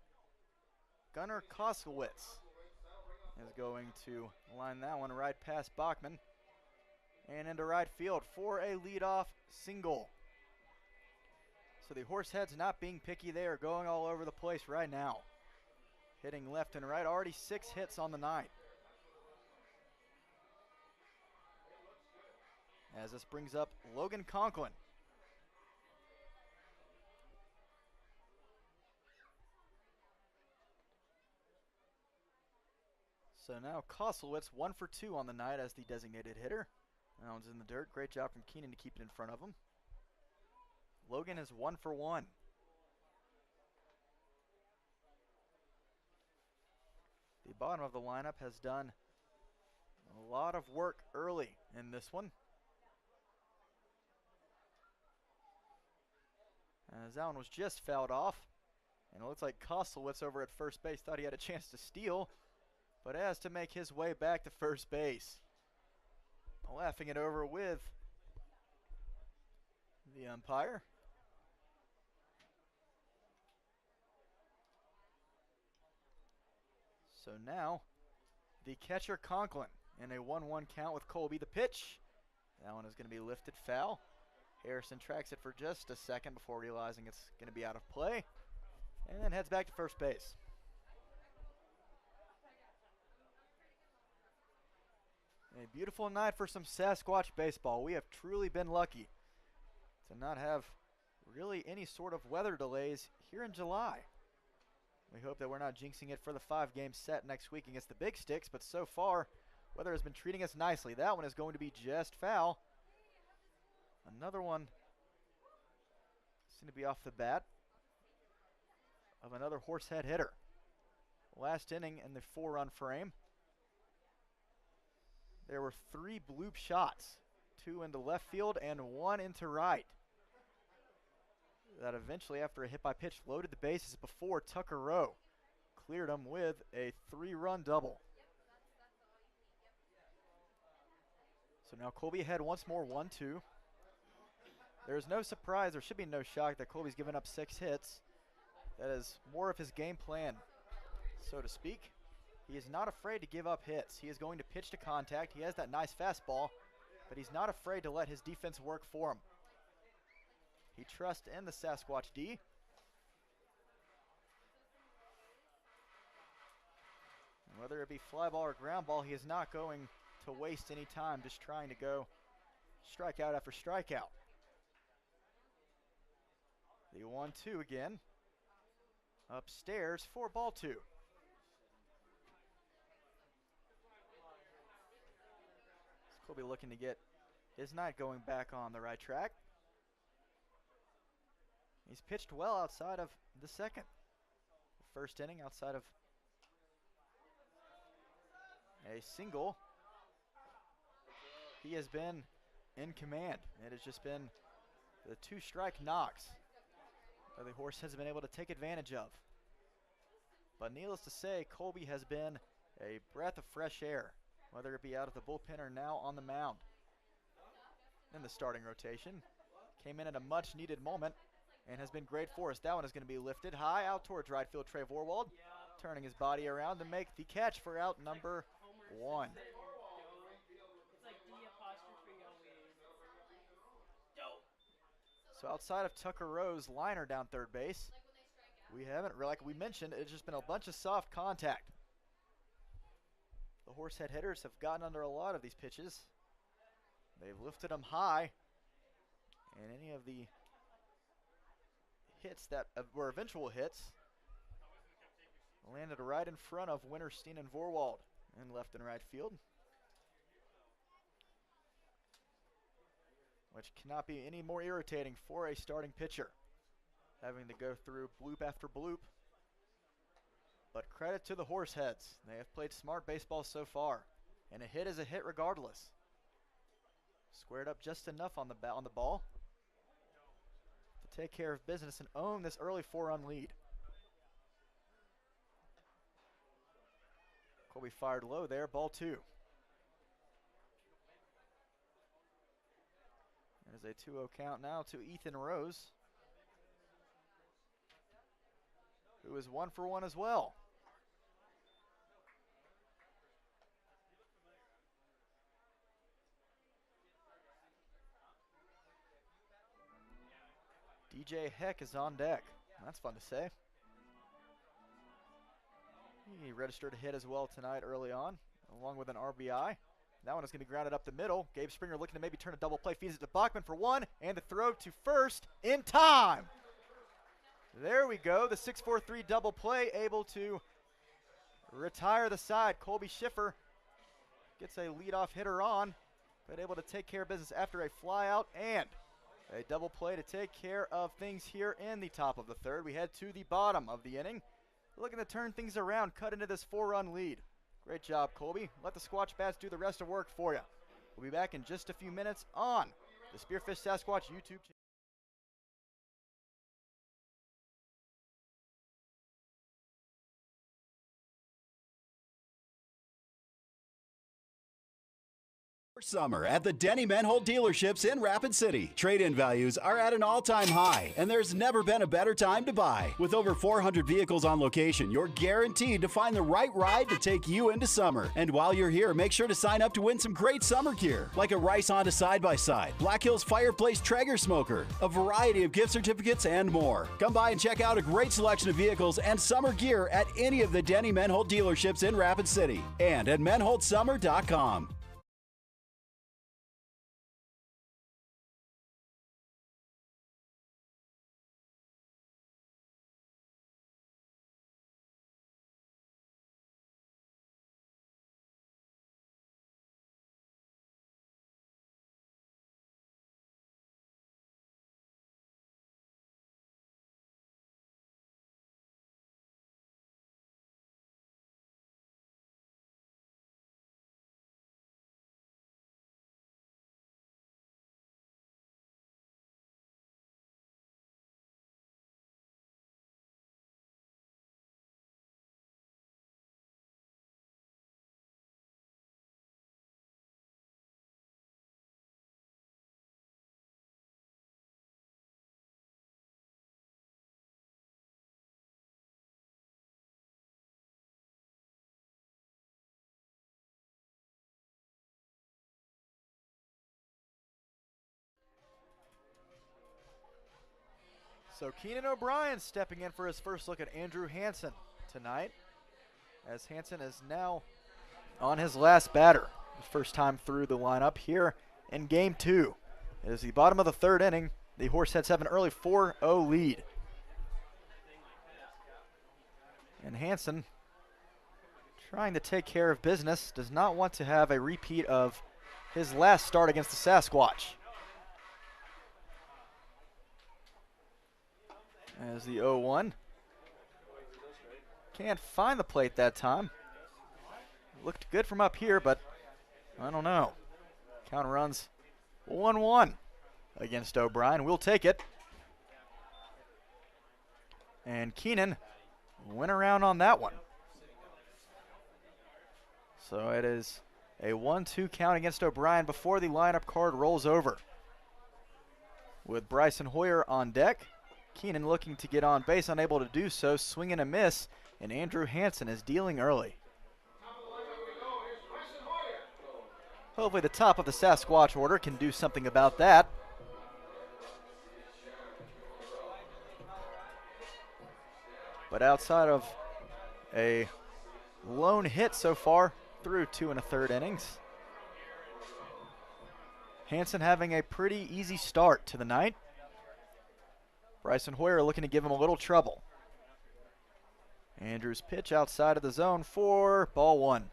Gunnar Koslowitz is going to line that one right past Bachman and into right field for a leadoff single. So the Horseheads not being picky, they are going all over the place right now. Hitting left and right, already 6 hits on the night. As this brings up Logan Conklin. So now Koslowitz 1 for 2 on the night as the designated hitter. That one's in the dirt. Great job from Keenan to keep it in front of him. Logan is 1 for 1. The bottom of the lineup has done a lot of work early in this one, as that one was just fouled off. And it looks like Koslowitz over at first base thought he had a chance to steal, but has to make his way back to first base. Laughing it over with the umpire. So now the catcher Conklin in a 1-1 count with Colby. The pitch, that one is going to be lifted foul. Harrison tracks it for just a second before realizing it's going to be out of play, and then heads back to first base. A beautiful night for some Sasquatch baseball. We have truly been lucky to not have really any sort of weather delays here in July. We hope that we're not jinxing it for the 5-game set next week against the Big Sticks, but so far, weather has been treating us nicely. That one is going to be just foul. Another one seems to be off the bat of another Horsehead hitter. Last inning in the 4-run frame, there were 3 bloop shots, 2 into left field and 1 into right. That eventually, after a hit by pitch, loaded the bases before Tucker Rowe cleared them with a 3-run double. So now Colby ahead once more, 1-2. There's no surprise, there should be no shock that Colby's given up 6 hits. That is more of his game plan, so to speak. He is not afraid to give up hits. He is going to pitch to contact. He has that nice fastball, but he's not afraid to let his defense work for him. He trusts in the Sasquatch D. And whether it be fly ball or ground ball, he is not going to waste any time just trying to go strikeout after strikeout. The 1-2 again. Upstairs for ball 2. Colby looking to get his night going back on the right track. He's pitched well outside of the second. The first inning, outside of a single, he has been in command. It has just been the 2-strike knocks that the Horseheads have been able to take advantage of. But needless to say, Colby has been a breath of fresh air, whether it be out of the bullpen or now on the mound. In the starting rotation, came in at a much needed moment and has been great for us. That one is going to be lifted high out towards right field. Trey Vorwald turning his body around to make the catch for out number 1. So outside of Tucker Rowe's liner down third base, we haven't, like we mentioned, it's just been a bunch of soft contact. The Horsehead hitters have gotten under a lot of these pitches. They've lifted them high, and any of the hits that were eventual hits landed right in front of Winterstein and Vorwald in left and right field. which cannot be any more irritating for a starting pitcher, having to go through bloop after bloop. But credit to the Horseheads. They have played smart baseball so far, and a hit is a hit regardless. Squared up just enough on the ball to take care of business and own this early 4-run lead. Colby fired low there, ball 2. There's a 2-0 count now to Ethan Rose, who is 1 for 1 as well. DJ Heck is on deck. That's fun to say. He registered a hit as well tonight early on, along with an RBI. That one is going to be grounded up the middle. Gabe Springer looking to maybe turn a double play. Feeds it to Bachman for 1, and the throw to first in time. There we go. The 6-4-3 double play, able to retire the side. Colby Schiffer gets a leadoff hitter on, but able to take care of business after a fly out and a double play to take care of things here in the top of the third. We head to the bottom of the inning, looking to turn things around, cut into this 4-run lead. Great job, Colby. Let the Squatch Bats do the rest of work for you. We'll be back in just a few minutes on the Spearfish Sasquatch YouTube channel. Summer at the Denny Menhold dealerships in Rapid City. Trade-in values are at an all-time high, and there's never been a better time to buy. With over 400 vehicles on location, you're guaranteed to find the right ride to take you into summer. And while you're here, make sure to sign up to win some great summer gear, like a Rice Honda side-by-side, Black Hills Fireplace Traeger smoker, a variety of gift certificates, and more. Come by and check out a great selection of vehicles and summer gear at any of the Denny Menhold dealerships in Rapid City and at menholdsummer.com. So Keenan O'Brien stepping in for his first look at Andrew Hansen tonight, as Hansen is now on his last batter. The first time through the lineup here in Game 2. It is the bottom of the third inning. The Horseheads have an early 4-0 lead. And Hansen, trying to take care of business, does not want to have a repeat of his last start against the Sasquatch. As the 0-1. Can't find the plate that time. Looked good from up here, but I don't know. Count runs 1-1 against O'Brien. We'll take it. And Keenan went around on that one. So it is a 1-2 count against O'Brien before the lineup card rolls over. With Bryson Hoyer on deck, Keenan looking to get on base, unable to do so, swing and a miss, and Andrew Hansen is dealing early. Hopefully the top of the Sasquatch order can do something about that. But outside of a lone hit so far through 2 1/3 innings, Hansen having a pretty easy start to the night. Bryson Hoyer looking to give him a little trouble. Andrew's pitch outside of the zone for ball 1.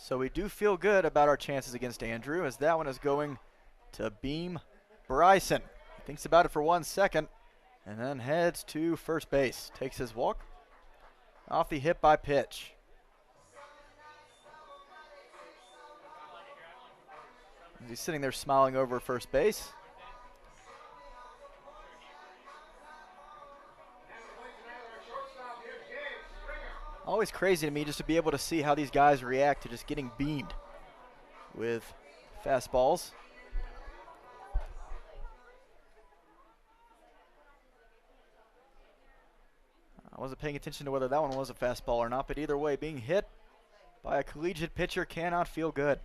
So we do feel good about our chances against Andrew, as that one is going to beam Bryson. He thinks about it for 1 second and then heads to first base. Takes his walk off the hit by pitch. He's sitting there smiling over first base. Always crazy to me just to be able to see how these guys react to just getting beamed with fastballs. I wasn't paying attention to whether that one was a fastball or not, but either way, being hit by a collegiate pitcher cannot feel good.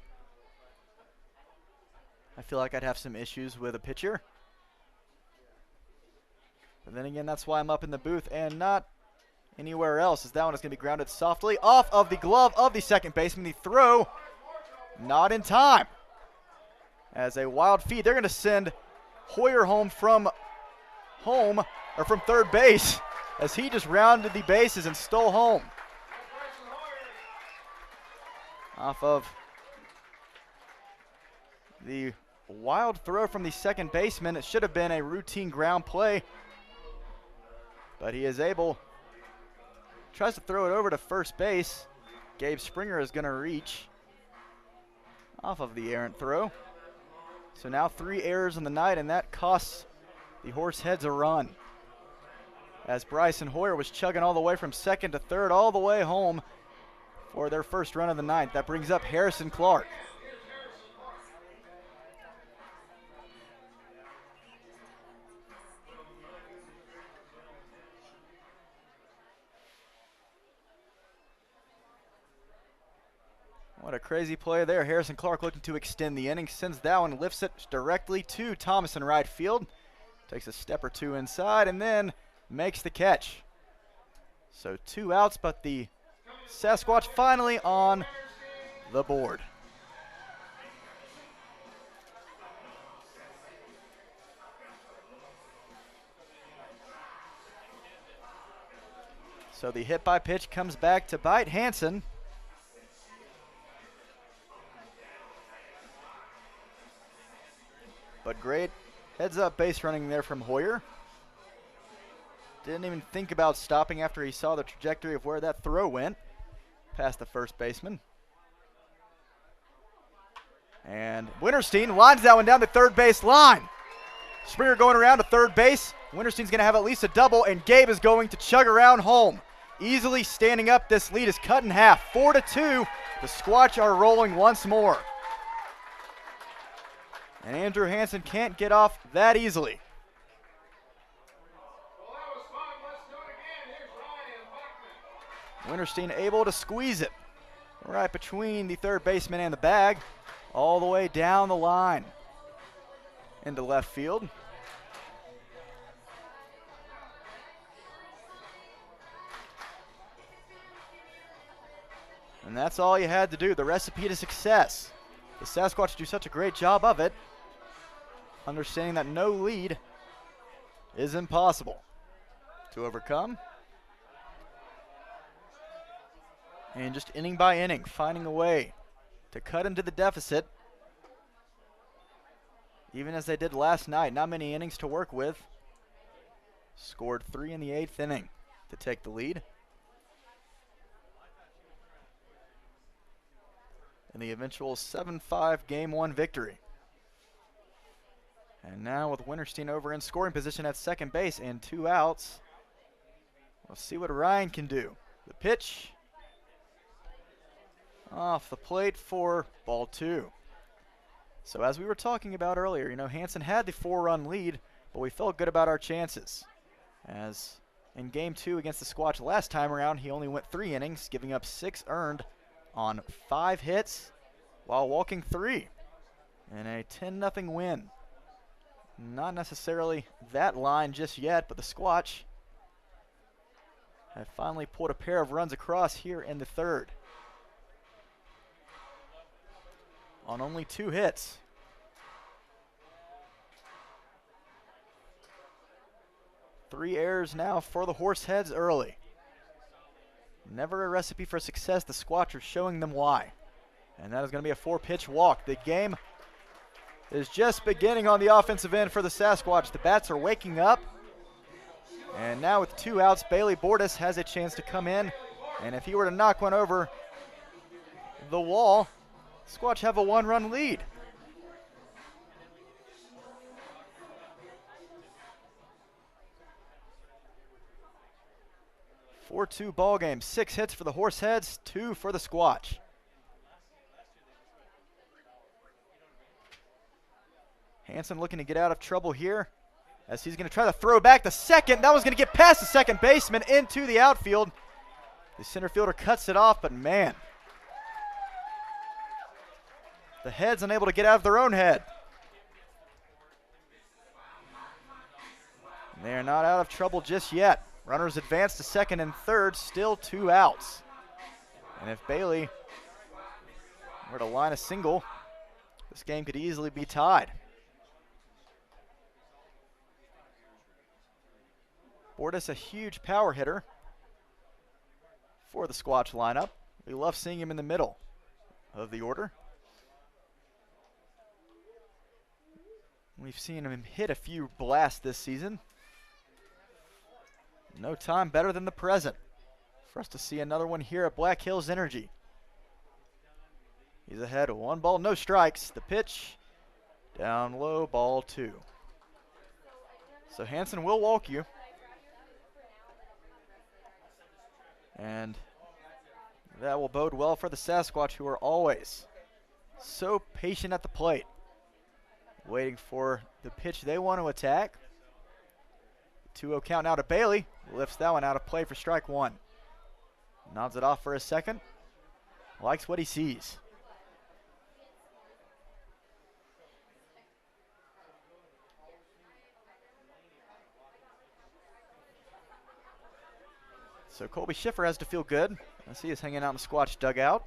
I feel like I'd have some issues with a pitcher. But then again, that's why I'm up in the booth and not anywhere else, as that one is going to be grounded softly off of the glove of the second baseman. The throw not in time. As a wild feed, they're going to send Hoyer from third base, as he just rounded the bases and stole home. Off of the wild throw from the second baseman. It should have been a routine ground play, but he is able, tries to throw it over to first base. Gabe Springer is going to reach off of the errant throw. So now 3 errors in the night, and that costs the Horseheads a run, as Bryson Hoyer was chugging all the way from second to third, all the way home for their first run of the ninth. That brings up Harrison Clark. What a crazy play there. Harrison Clark looking to extend the inning, sends that one, lifts it directly to Thomas in right field. Takes a step or two inside and then makes the catch. So 2 outs, but the Sasquatch finally on the board. So the hit by pitch comes back to bite Hansen. But great heads up base running there from Hoyer. Didn't even think about stopping after he saw the trajectory of where that throw went past the first baseman. And Winterstein lines that one down the third base line. Springer going around to third base. Winterstein's going to have at least a double, and Gabe is going to chug around home. Easily standing up, this lead is cut in half. 4-2, the Squatch are rolling once more. And Andrew Hansen can't get off that easily. Winterstein able to squeeze it right between the third baseman and the bag, all the way down the line into left field. And that's all you had to do, the recipe to success. The Sasquatch do such a great job of it, understanding that no lead is impossible to overcome. And just inning by inning, finding a way to cut into the deficit, even as they did last night. Not many innings to work with. Scored 3 in the 8th inning to take the lead. In the eventual 7-5 Game 1 victory. And now with Winterstein over in scoring position at second base and 2 outs, we'll see what Ryan can do. The pitch off the plate for ball 2. So as we were talking about earlier, Hansen had the 4-run lead, but we felt good about our chances. As in Game 2 against the Squatch last time around, he only went 3 innings, giving up 6 earned on 5 hits while walking 3 in a 10-0 win. Not necessarily that line just yet, but the Squatch have finally pulled a pair of runs across here in the 3rd. On only 2 hits. Three errors now for the Horseheads early. Never a recipe for success. The Squatch are showing them why. And that is going to be a 4-pitch walk. The game is just beginning on the offensive end for the Sasquatch. The bats are waking up. And now with 2 outs, Bailey Bordas has a chance to come in. And if he were to knock one over the wall, Squatch have a 1-run lead. "4-2 ball game. 6 hits for the Horseheads, 2 for the Squatch. Hansen looking to get out of trouble here as he's going to try to throw back the second. That was going to get past the second baseman into the outfield. The center fielder cuts it off, but man, the Heads unable to get out of their own head. They are not out of trouble just yet. Runners advance to second and third, still 2 outs. And if Bailey were to line a single, this game could easily be tied. Bordas, a huge power hitter for the Squatch lineup. We love seeing him in the middle of the order. We've seen him hit a few blasts this season. No time better than the present for us to see another one here at Black Hills Energy. He's ahead, 1 ball, no strikes. The pitch, down low, ball 2. So Hansen will walk you. And that will bode well for the Sasquatch, who are always so patient at the plate, waiting for the pitch they want to attack. 2-0 count now to Bailey. Lifts that one out of play for strike 1. Nods it off for a second. Likes what he sees. So Colby Schiffer has to feel good. I see he's hanging out in the Squatch dugout.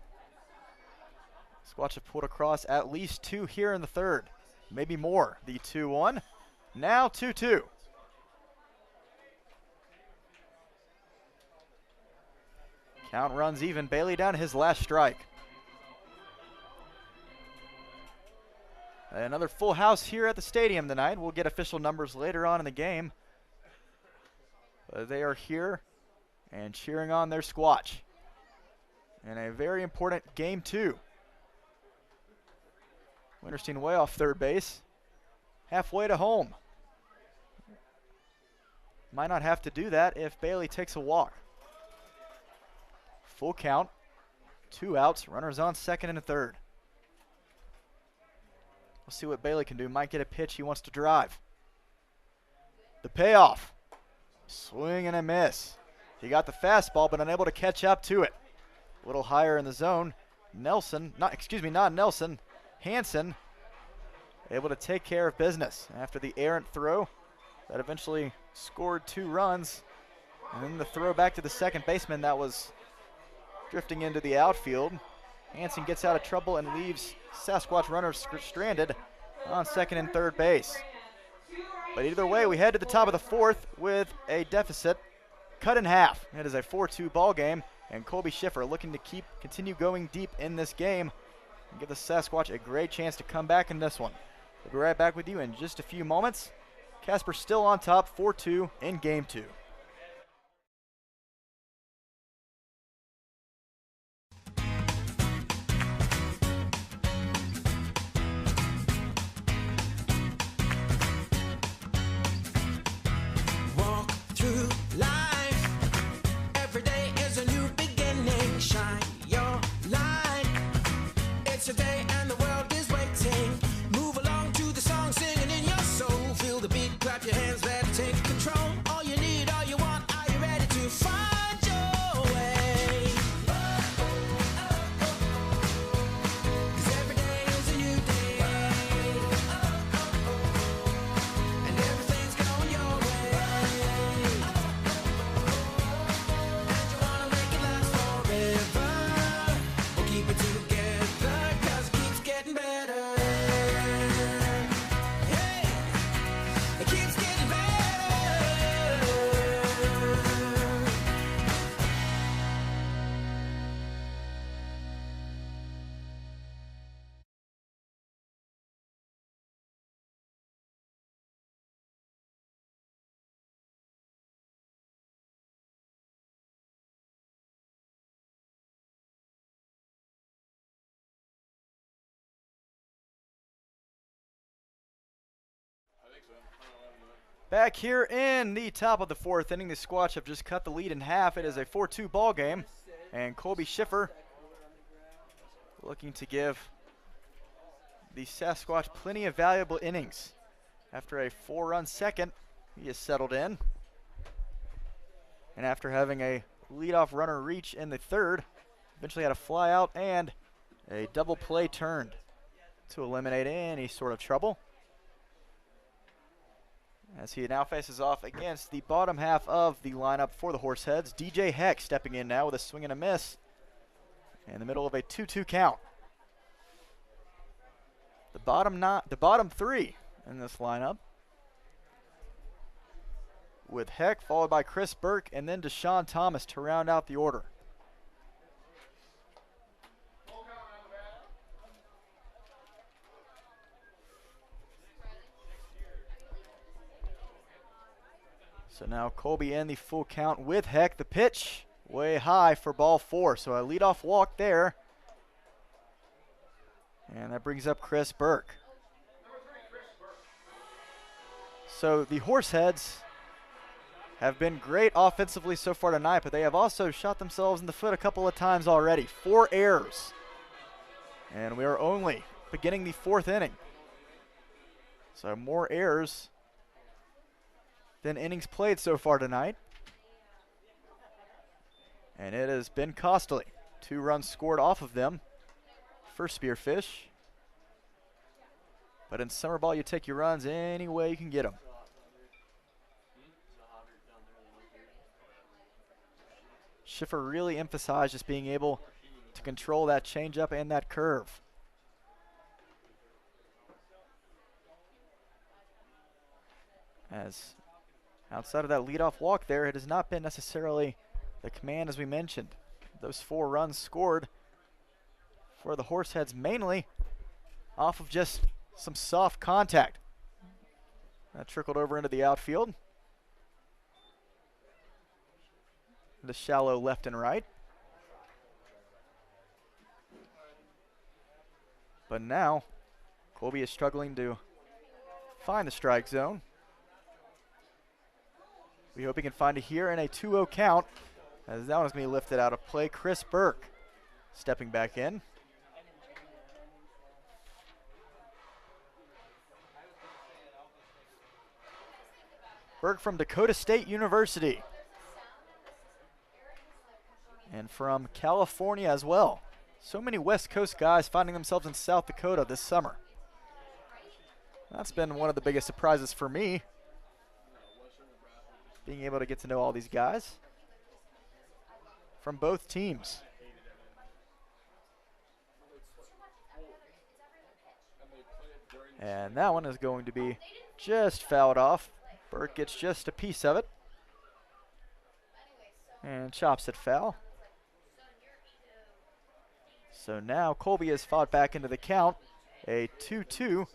Squatch have pulled across at least 2 here in the third. Maybe more. The 2-1. Now 2-2. Count runs even. Bailey down to his last strike. Another full house here at the stadium tonight. We'll get official numbers later on in the game. They are here and cheering on their Squatch in a very important game 2. Winterstein way off third base, halfway to home. Might not have to do that if Bailey takes a walk. Full count, 2 outs, runners on second and a third. We'll see what Bailey can do. Might get a pitch he wants to drive. The payoff, swing and a miss. He got the fastball, but unable to catch up to it. A little higher in the zone. Hansen able to take care of business after the errant throw that eventually scored 2 runs. And then the throw back to the second baseman that was drifting into the outfield. Hansen gets out of trouble and leaves Sasquatch runners stranded on second and third base. But either way, we head to the top of the 4th with a deficit cut in half. It is a 4-2 ball game, and Colby Schiffer looking to continue going deep in this game and give the Sasquatch a great chance to come back in this one. We'll be right back with you in just a few moments. Casper still on top, 4-2 in game 2. Walk through life. Every day is a new beginning. Shine your light. It's a day and the world is waiting. Move along to the song, singing in your soul. Feel the beat, clap your hands, let's take control. All you need, all Back here in the top of the fourth inning, the Squatch have just cut the lead in half. It is a 4-2 ball game, and Colby Schiffer looking to give the Sasquatch plenty of valuable innings. After a 4-run second, he is settled in. And after having a leadoff runner reach in the third, eventually had a fly out and a double play turned to eliminate any sort of trouble. As he now faces off against the bottom half of the lineup for the Horseheads. DJ Heck stepping in now with a swing and a miss in the middle of a 2-2 count. The bottom three in this lineup, with Heck followed by Chris Burke and then Deshaun Thomas to round out the order. So now Colby in the full count with Heck. The pitch way high for ball 4. So a leadoff walk there. And that brings up Chris Burke. So the Horseheads have been great offensively so far tonight, but they have also shot themselves in the foot a couple of times already. 4 errors. And we are only beginning the 4th inning. So more errors than innings played so far tonight. And it has been costly. 2 runs scored off of them for Spearfish. But in summer ball, you take your runs any way you can get them. Schiffer really emphasized just being able to control that changeup and that curve. As outside of that leadoff walk there, it has not been necessarily the command as we mentioned. Those 4 runs scored for the Horseheads mainly off of just some soft contact. That trickled over into the outfield. The shallow left and right. But now, Colby is struggling to find the strike zone. We hope he can find it here in a 2-0 count, as that one's going to be lifted out of play. Chris Burke stepping back in. Burke from Dakota State University. And from California as well. So many West Coast guys finding themselves in South Dakota this summer. That's been one of the biggest surprises for me, being able to get to know all these guys from both teams. And that one is going to be just fouled off. Burke gets just a piece of it and chops it foul. So now Colby has fought back into the count, a 2-2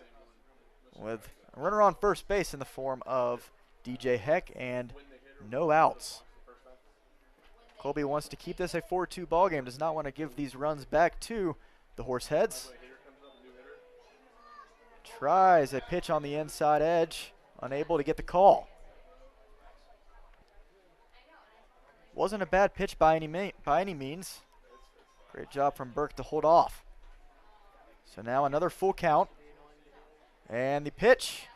with a runner on first base in the form of DJ Heck and no outs. Colby wants to keep this a 4-2 ball game, does not want to give these runs back to the Horseheads. Tries a pitch on the inside edge, unable to get the call. Wasn't a bad pitch by any means. Great job from Burke to hold off. So now another full count. And the pitch.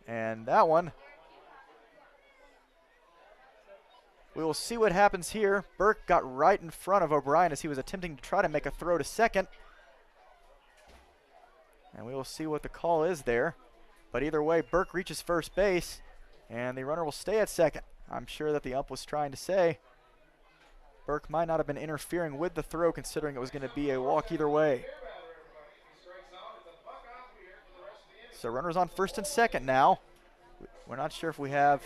And that one. We will see what happens here. Burke got right in front of O'Brien as he was attempting to try to make a throw to second. And we will see what the call is there. But either way, Burke reaches first base, and the runner will stay at second. I'm sure that the ump was trying to say Burke might not have been interfering with the throw, considering it was going to be a walk either way. So runners on first and second now. We're not sure if we have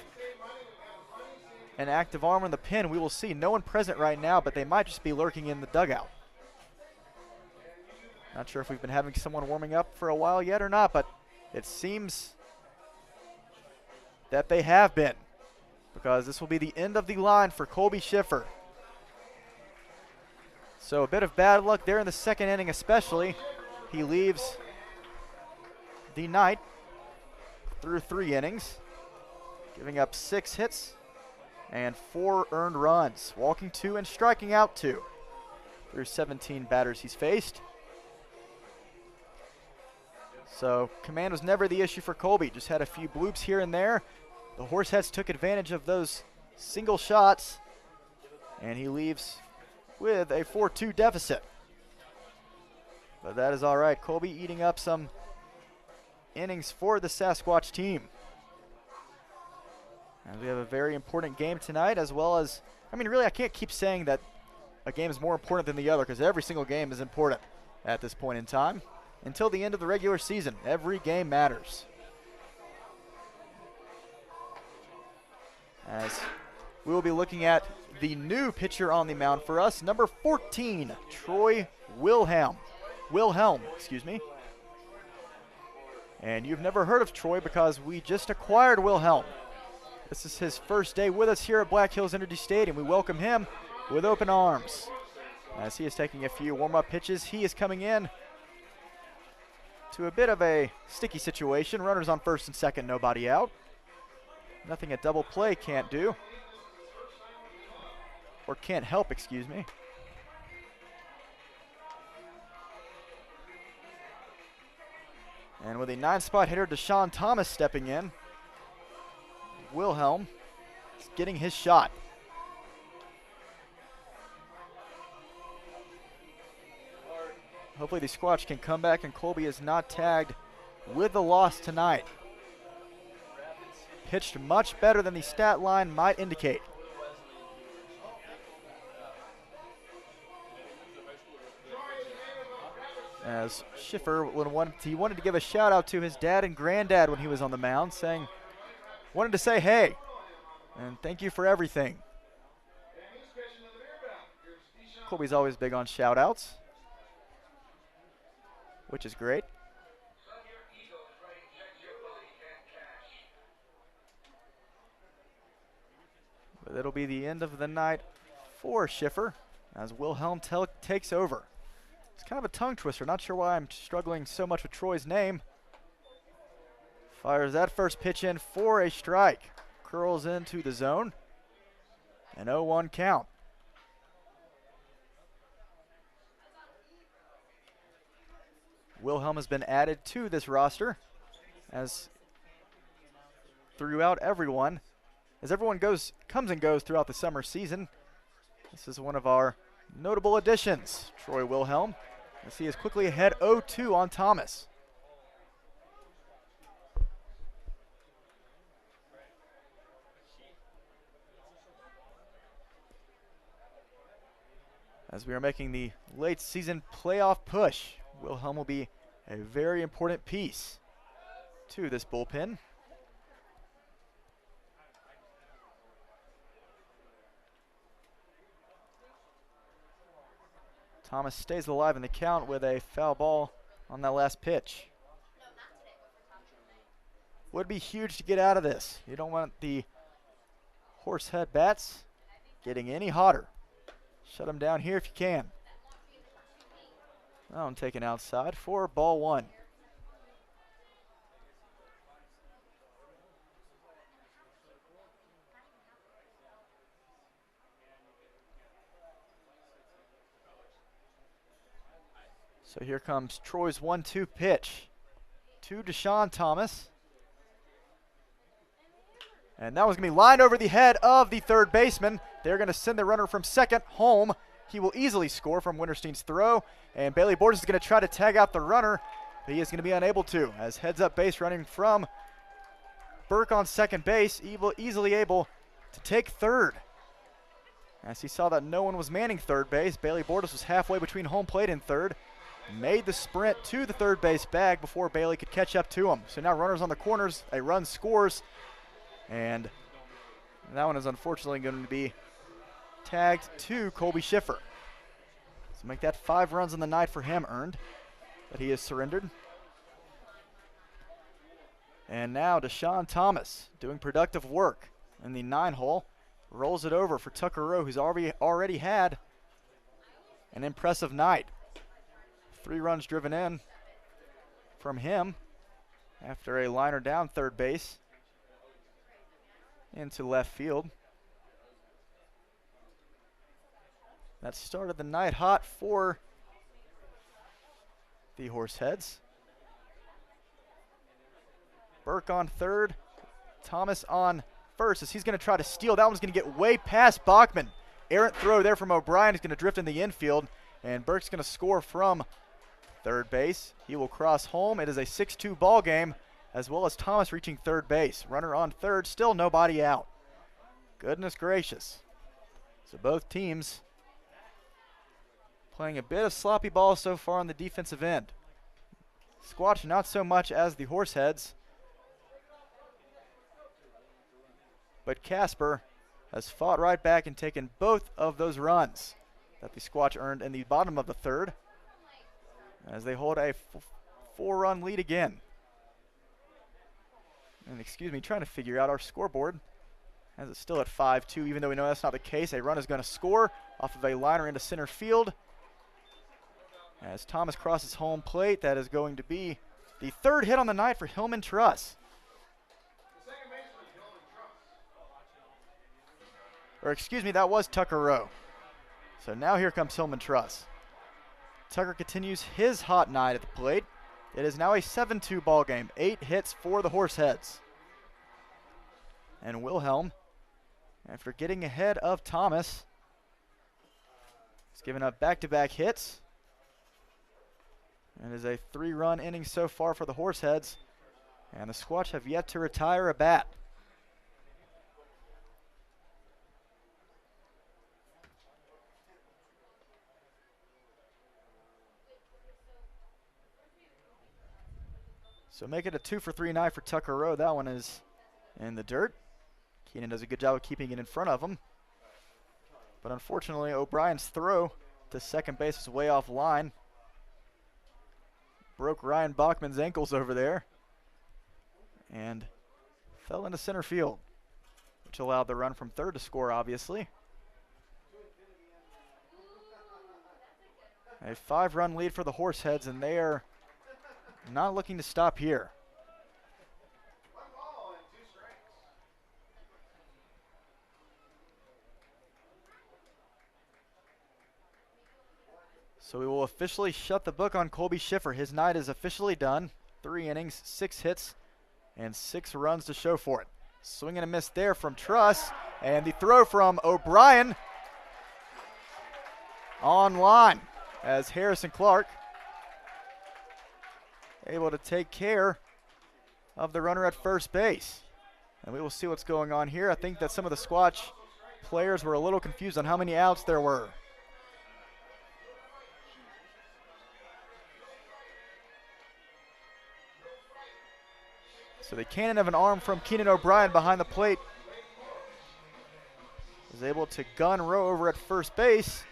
an active arm in the pin. We will see. No one present right now, but they might just be lurking in the dugout. Not sure if we've been having someone warming up for a while yet or not, but it seems that they have been, because this will be the end of the line for Colby Schiffer. So a bit of bad luck there in the second inning especially. He leaves the night through 3 innings. giving up 6 hits and 4 earned runs, walking 2 and striking out 2 through 17 batters he's faced. So command was never the issue for Colby, just had a few bloops here and there. The Horseheads took advantage of those single shots, and he leaves with a 4-2 deficit. But that is all right. Colby eating up some innings for the Sasquatch team. And we have a very important game tonight, as well as, I mean, really, I can't keep saying that a game is more important than the other, because every single game is important at this point in time. Until the end of the regular season, every game matters. As we will be looking at the new pitcher on the mound for us, number 14, Troy Wilhelm, excuse me. And you've never heard of Troy because we just acquired Wilhelm. This is his first day with us here at Black Hills Energy Stadium. We welcome him with open arms. As he is taking a few warm-up pitches, he is coming in to a bit of a sticky situation. Runners on first and second, nobody out. Nothing a double play can't do. Or can't help, excuse me. And with a 9-spot hitter, Deshaun Thomas stepping in. Wilhelm is getting his shot. Hopefully the Squatch can come back and Colby is not tagged with the loss tonight. Pitched much better than the stat line might indicate. As Schiffer wanted to give a shout out to his dad and granddad when he was on the mound, wanted to say hey and thank you for everything. Colby's always big on shout outs, which is great. But it'll be the end of the night for Schiffer as Wilhelm takes over. It's kind of a tongue twister. Not sure why I'm struggling so much with Troy's name. Fires that first pitch in for a strike. Curls into the zone. An 0-1 count. Wilhelm has been added to this roster as everyone comes and goes throughout the summer season. This is one of our notable additions, Troy Wilhelm, as he is quickly ahead 0-2 on Thomas. As we are making the late season playoff push, Wilhelm will be a very important piece to this bullpen. Thomas stays alive in the count with a foul ball on that last pitch. Would be huge to get out of this. You don't want the Horsehead bats getting any hotter. Shut them down here if you can. Now I'm taken outside for ball 1. So here comes Troy's 1-2 pitch to Deshaun Thomas. And that was going to be lined over the head of the third baseman. They're going to send the runner from second home. He will easily score from Winterstein's throw. And Bailey Borges is going to try to tag out the runner. But he is going to be unable to, as heads up base running from Burke on second base, easily able to take third. As he saw that no one was manning third base, Bailey Borges was halfway between home plate and third. Made the sprint to the third base bag before Bailey could catch up to him. So now runners on the corners, a run scores. And that one is unfortunately going to be tagged to Colby Schiffer. So make that 5 runs in the night for him earned, but he has surrendered. And now Deshaun Thomas doing productive work in the 9-hole. Rolls it over for Tucker Rowe, who's already had an impressive night. 3 runs driven in from him after a liner down third base. into left field. That started the night hot for the Horseheads. Burke on third, Thomas on first as he's going to try to steal. That one's going to get way past Bachman. Errant throw there from O'Brien. He's going to drift in the infield, and Burke's going to score from third base. He will cross home. It is a 6-2 ball game, as well as Thomas reaching third base. Runner on third, still nobody out. Goodness gracious. So both teams playing a bit of sloppy ball so far on the defensive end. Squatch not so much as the Horseheads, but Casper has fought right back and taken both of those runs that the Squatch earned in the bottom of the third as they hold a 4-run lead again. And excuse me, trying to figure out our scoreboard. As it's still at 5-2, even though we know that's not the case. A run is going to score off of a liner into center field. As Thomas crosses home plate, that is going to be the third hit on the night for Hillman Truss. Or excuse me, that was Tucker Rowe. So now here comes Hillman Truss. Tucker continues his hot night at the plate. It is now a 7-2 ball game. 8 hits for the Horseheads. And Wilhelm, after getting ahead of Thomas, has given up back-to-back hits. It is a 3-run inning so far for the Horseheads, and the Squatch have yet to retire a bat. So make it a 2-for-3 night for Tucker Rowe. That one is in the dirt. Keenan does a good job of keeping it in front of him. But unfortunately, O'Brien's throw to second base is way off line. Broke Ryan Bachman's ankles over there and fell into center field, which allowed the run from third to score, obviously. A 5-run lead for the Horseheads, and they are not looking to stop here. So we will officially shut the book on Colby Schiffer. His night is officially done. 3 innings, 6 hits, and 6 runs to show for it. Swing and a miss there from Truss, and the throw from O'Brien on line as Harrison Clark able to take care of the runner at first base. And we will see what's going on here. I think that some of the Squatch players were a little confused on how many outs there were. So the cannon of an arm from Keenan O'Brien behind the plate was able to gun Rowe over at first base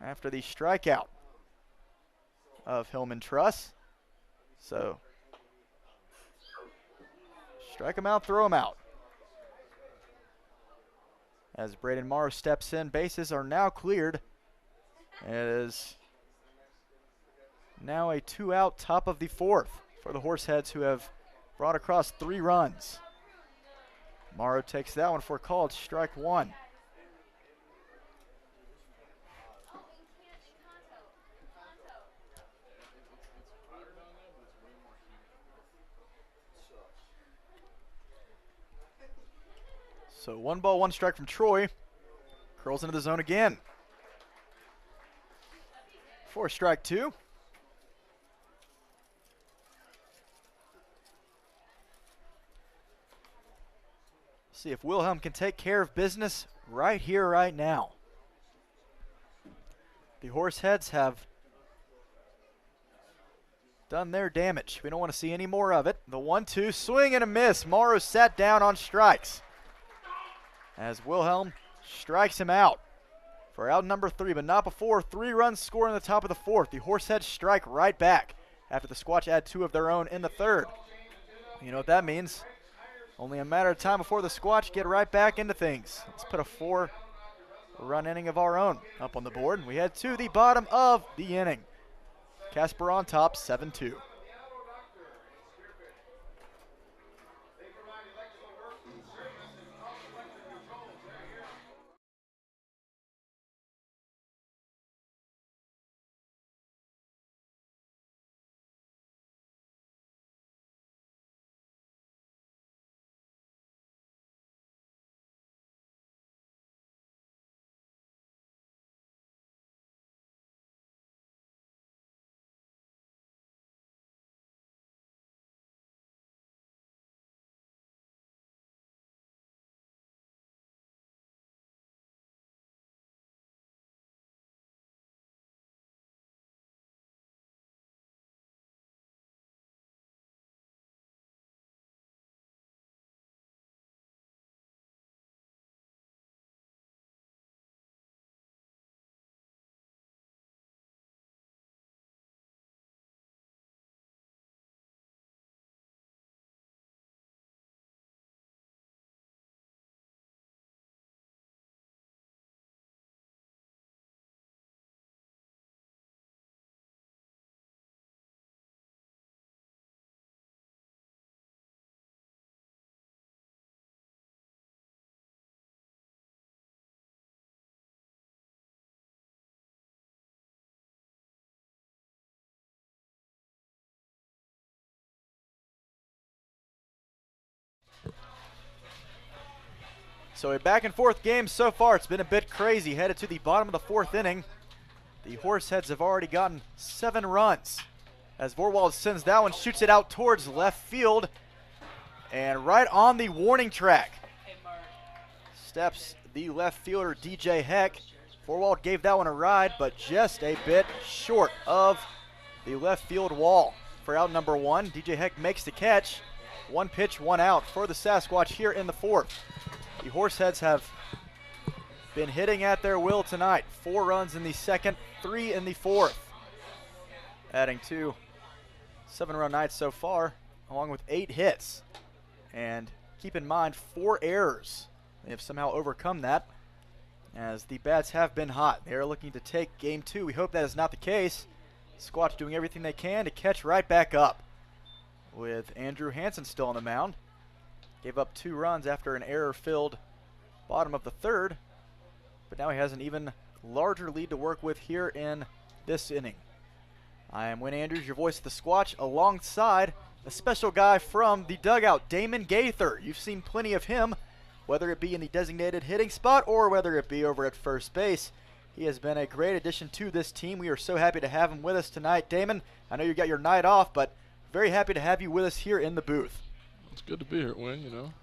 after the strikeout of Hillman Truss. So strike him out, throw him out. As Braden Morrow steps in, bases are now cleared. It is now a 2-out top of the 4th for the Horseheads, who have brought across 3 runs. Morrow takes that one for a call. It's strike 1. So 1 ball, 1 strike from Troy. Curls into the zone again. For strike 2. See if Wilhelm can take care of business right here, right now. The Horseheads have done their damage. We don't want to see any more of it. The 1-2, swing and a miss. Morrow sat down on strikes as Wilhelm strikes him out for out number 3, but not before 3 runs score in the top of the 4th. The Horseheads strike right back after the Squatch add 2 of their own in the 3rd. You know what that means? Only a matter of time before the Squatch get right back into things. Let's put a 4-run inning of our own up on the board. And we head to the bottom of the inning. Casper on top, 7-2. So a back and forth game so far. It's been a bit crazy. Headed to the bottom of the 4th inning. The Horseheads have already gotten 7 runs. As Vorwald sends that one, shoots it out towards left field. And right on the warning track steps the left fielder, DJ Heck. Vorwald gave that one a ride, but just a bit short of the left field wall. For out number 1, DJ Heck makes the catch. 1 pitch, 1 out for the Sasquatch here in the 4th. The Horseheads have been hitting at their will tonight. 4 runs in the 2nd, 3 in the 4th. Adding 2 7-run nights so far, along with 8 hits. And keep in mind, 4 errors. They have somehow overcome that, as the bats have been hot. They are looking to take game 2. We hope that is not the case. Squatch doing everything they can to catch right back up, with Andrew Hansen still on the mound. Gave up 2 runs after an error-filled bottom of the 3rd, but now he has an even larger lead to work with here in this inning. I am Win Andrews, your voice of the Squatch, alongside a special guy from the dugout, Damon Gaither. You've seen plenty of him, whether it be in the designated hitting spot or whether it be over at first base. He has been a great addition to this team. We are so happy to have him with us tonight. Damon, I know you got your night off, but very happy to have you with us here in the booth. It's good to be here, Win, you know.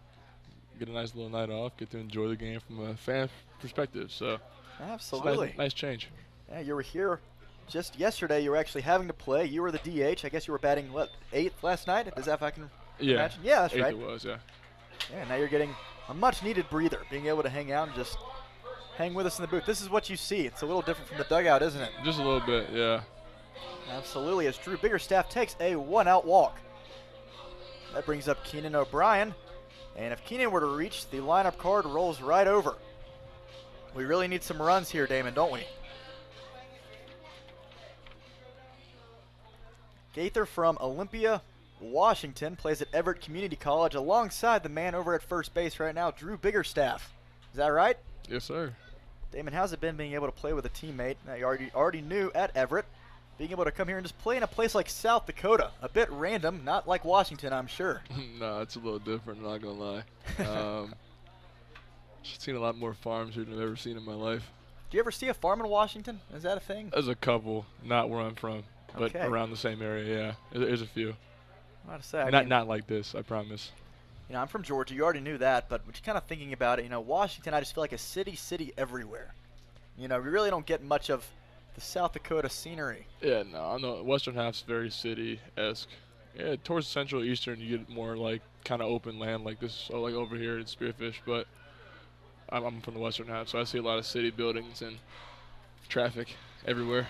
Get a nice little night off, get to enjoy the game from a fan perspective. So absolutely. It's nice change. Yeah, you were here just yesterday. You were actually having to play. You were the DH. I guess you were batting, what, 8th last night? Is that if I can imagine? Yeah, that's 8th right. It was, yeah. Yeah, now you're getting a much-needed breather, being able to hang out and just hang with us in the booth. This is what you see. It's a little different from the dugout, isn't it? Just a little bit, yeah. Absolutely, as Drew Biggerstaff takes a 1-out walk. That brings up Keenan O'Brien. And if Keenan were to reach, the lineup card rolls right over. We really need some runs here, Damon, don't we? Gaither from Olympia, Washington, plays at Everett Community College alongside the man over at first base right now, Drew Biggerstaff. Is that right? Yes, sir. Damon, how's it been being able to play with a teammate that you already knew at Everett? Being able to come here and just play in a place like South Dakota. A bit random, not like Washington, I'm sure. No, it's a little different, not going to lie. Seen a lot more farms here than I've ever seen in my life. Do you ever see a farm in Washington? Is that a thing? There's a couple, not where I'm from, but Okay. around the same area, yeah. There's a few. I want to say, Not like this, I promise. You know, I'm from Georgia. You already knew that, but just kind of thinking about it, you know, Washington, I just feel like a city everywhere. You know, we really don't get much of the South Dakota scenery. Yeah, no, I know western half's very city-esque. Yeah, towards central eastern, you get more like kind of open land like this, so like over here in Spearfish. But I'm from the western half, so I see a lot of city buildings and traffic everywhere.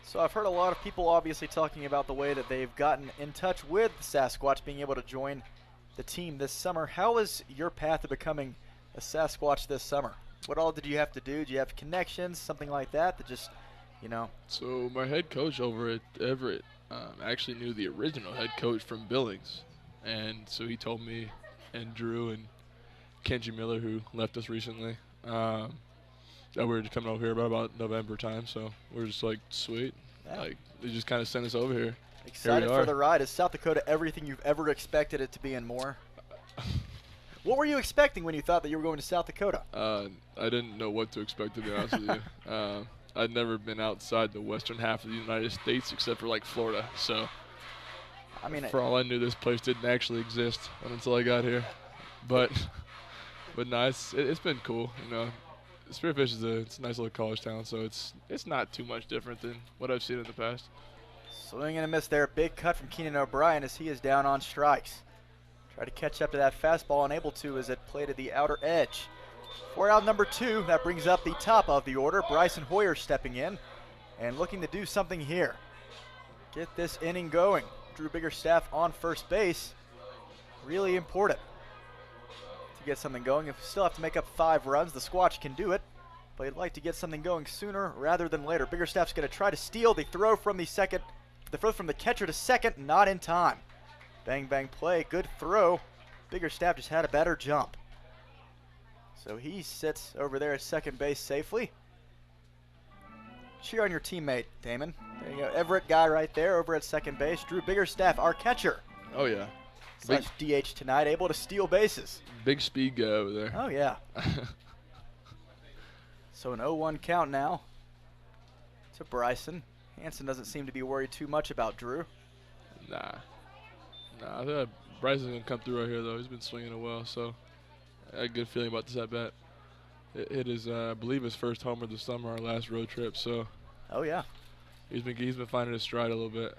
So I've heard a lot of people obviously talking about the way that they've gotten in touch with the Sasquatch, being able to join the team this summer. How was your path to becoming a Sasquatch this summer? What all did you have to do? Did you have connections, something like that just, you know? So my head coach over at Everett actually knew the original head coach from Billings. And so he told me and Drew and Kenji Miller, who left us recently, that we were just coming over here about November time. So we're just like, sweet. Yeah. Like, they just kind of sent us over here. Excited for the ride. Is South Dakota everything you've ever expected it to be and more? What were you expecting when you thought that you were going to South Dakota? I didn't know what to expect, to be honest with you. I'd never been outside the western half of the United States except for like Florida. So, I mean, for all I knew, this place didn't actually exist until I got here. But no, it's been cool. You know, Spearfish it's a nice little college town, so it's not too much different than what I've seen in the past. Swing and a miss there. Big cut from Keenan O'Brien as he is down on strikes. Try to catch up to that fastball, unable to as it played at the outer edge. For out number 2, that brings up the top of the order. Bryson Hoyer stepping in and looking to do something here. Get this inning going. Drew Biggerstaff on first base. Really important to get something going. If we still have to make up 5 runs, the Squatch can do it. But you'd like to get something going sooner rather than later. Biggerstaff's going to try to steal the throw from the throw from the catcher to second, not in time. Bang, bang play, good throw. Biggerstaff just had a better jump. So he sits over there at second base safely. Cheer on your teammate, Damon. There you go, Everett guy right there over at second base. Drew Biggerstaff, our catcher. Oh, yeah. slash DH tonight, able to steal bases. Big speed guy over there. Oh, yeah. So an 0-1 count now to Bryson. Hanson doesn't seem to be worried too much about Drew. Nah, I thought Bryson's going to come through right here, though. He's been swinging it well, so I had a good feeling about this at-bat. It is, I believe, his first homer of the summer, our last road trip, so. Oh, yeah. He's been finding his stride a little bit.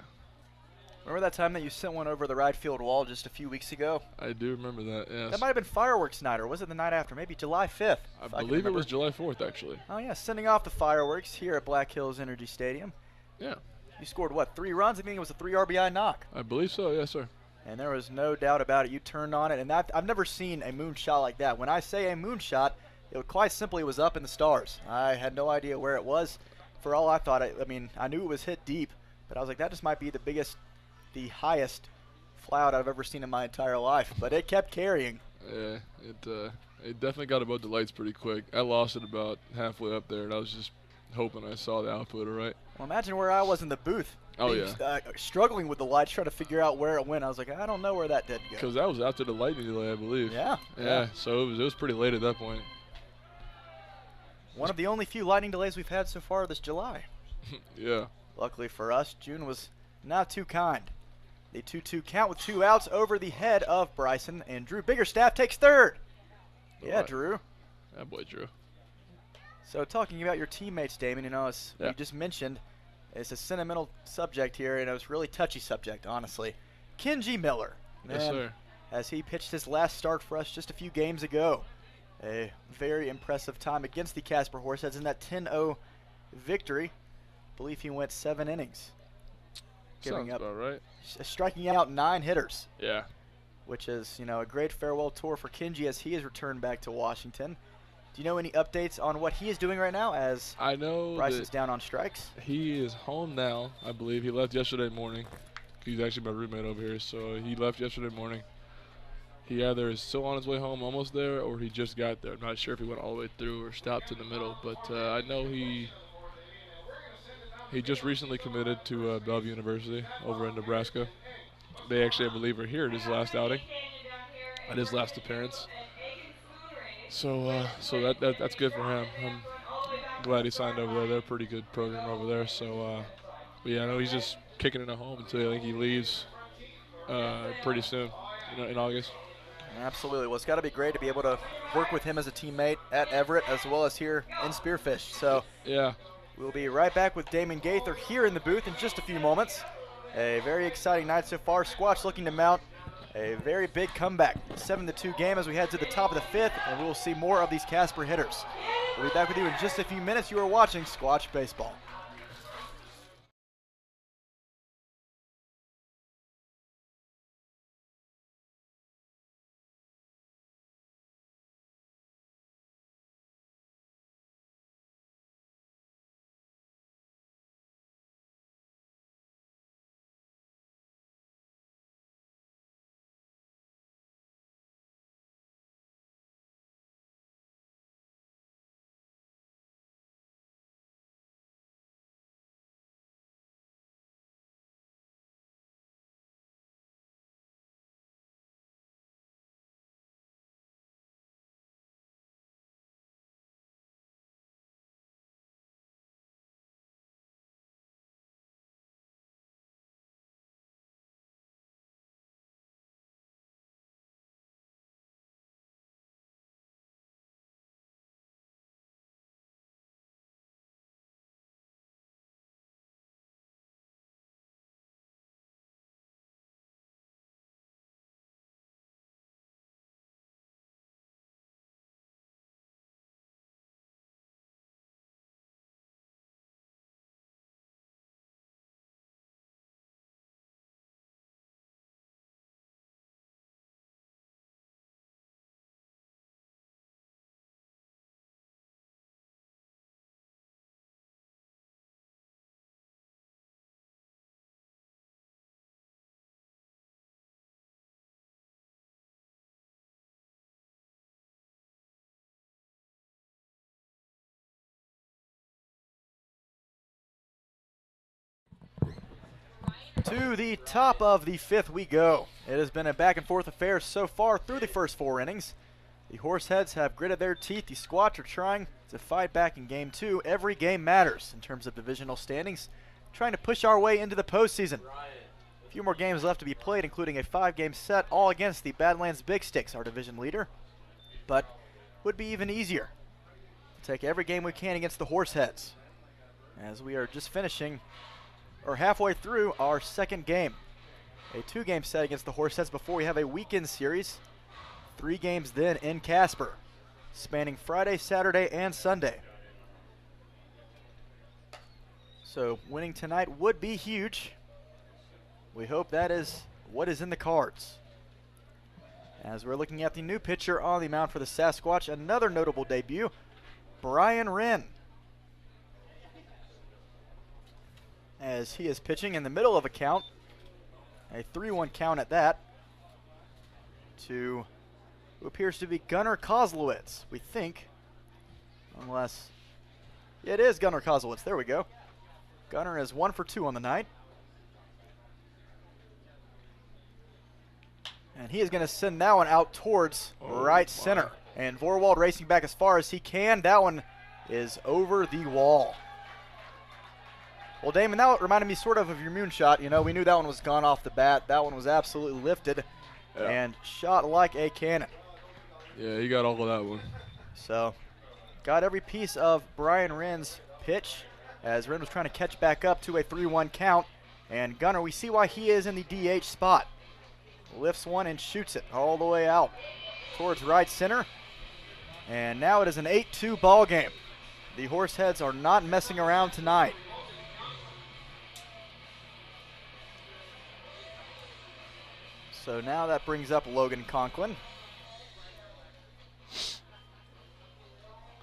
Remember that time that you sent one over the right field wall just a few weeks ago? I do remember that, yes. That might have been fireworks night, or was it the night after? Maybe July 5th. I believe it was July 4th, actually. Oh, yeah, sending off the fireworks here at Black Hills Energy Stadium. Yeah. You scored, what, 3 runs? I think it was a 3 RBI knock. I believe so, yes, sir. And there was no doubt about it. You turned on it, and that I've never seen a moonshot like that. When I say a moonshot, it quite simply was up in the stars. I had no idea where it was. For all I thought, I mean, I knew it was hit deep, but I was like, that just might be the highest fly out I've ever seen in my entire life. But it kept carrying. Yeah, it definitely got above the lights pretty quick. I lost it about halfway up there, and I was just hoping I saw the output all right. Well, imagine where I was in the booth. Oh, yeah. Struggling with the lights, trying to figure out where it went. I was like, I don't know where that did go. Because that was after the lightning delay, I believe. Yeah. Yeah, so it was pretty late at that point. One of the only few lightning delays we've had so far this July. Yeah. Luckily for us, June was not too kind. The 2-2 count with 2 outs over the head of Bryson, and Drew Biggerstaff takes third. Yeah, Right. Drew. That boy, Drew. So talking about your teammates, Damon, you know, as you just mentioned, it's a sentimental subject here, and it was a really touchy subject, honestly. Kenji Miller. Yes, sir. As he pitched his last start for us just a few games ago. A very impressive time against the Casper Horseheads in that 10-0 victory. I believe he went 7 innings. Sounds about right. Striking out 9 hitters. Yeah. Which is, you know, a great farewell tour for Kenji as he has returned back to Washington. Do you know any updates on what he is doing right now as I know Bryson's down on strikes? He is home now, I believe. He left yesterday morning. He's actually my roommate over here, so he left yesterday morning. He either is still on his way home, almost there, or he just got there. I'm not sure if he went all the way through or stopped in the middle, but I know he just recently committed to Bellevue University over in Nebraska. They actually, I believe, are here at his last outing, at his last appearance. So that's good for him. I'm glad he signed over there. They're a pretty good program over there. So, but yeah, I know he's just kicking it at home until I think he leaves pretty soon, in August. Absolutely. Well, it's got to be great to be able to work with him as a teammate at Everett as well as here in Spearfish. So yeah, we'll be right back with Damon Gaither here in the booth in just a few moments. A very exciting night so far. Squatch looking to mount a very big comeback. 7-2 game as we head to the top of the 5th, and we will see more of these Casper hitters. We'll be back with you in just a few minutes. You are watching Squatch Baseball. To the top of the 5th we go. It has been a back and forth affair so far through the first 4 innings. The Horseheads have gritted their teeth. The Squatch are trying to fight back in Game 2. Every game matters in terms of divisional standings. Trying to push our way into the postseason. A few more games left to be played, including a 5-game set, all against the Badlands Big Sticks, our division leader. But would be even easier to take every game we can against the Horseheads, as we are just finishing, or halfway through, our 2nd game. A 2-game set against the Horseheads before we have a weekend series. 3 games then in Casper, spanning Friday, Saturday, and Sunday. So winning tonight would be huge. We hope that is what is in the cards. As we're looking at the new pitcher on the mound for the Sasquatch, another notable debut, Brian Wren. As he is pitching in the middle of a count, a 3-1 count at that, to who appears to be Gunnar Kozlowitz, we think. Unless, it is Gunnar Kozlowitz, there we go. Gunnar is 1 for 2 on the night. And he is going to send that one out towards right center. And Vorwald racing back as far as he can. That one is over the wall. Well, Damon, that reminded me sort of your moonshot. You know, we knew that one was gone off the bat. That one was absolutely lifted and shot like a cannon. Yeah, he got all of that one. So, got every piece of Brian Wren's pitch as Wren was trying to catch back up to a 3-1 count. And Gunnar, we see why he is in the DH spot. Lifts one and shoots it all the way out towards right center. And now it is an 8-2 ball game. The Horseheads are not messing around tonight. So now that brings up Logan Conklin.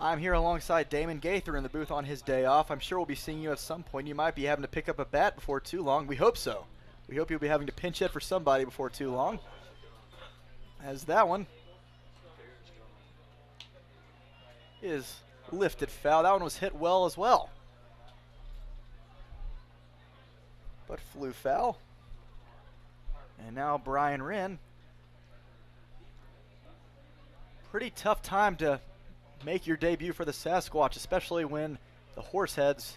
I'm here alongside Damon Gaither in the booth on his day off. I'm sure we'll be seeing you at some point. You might be having to pick up a bat before too long. We hope so. We hope you'll be having to pinch hit for somebody before too long. As that one is lifted foul. That one was hit well as well, but flew foul. And now Brian Wren. Pretty tough time to make your debut for the Sasquatch, especially when the Horseheads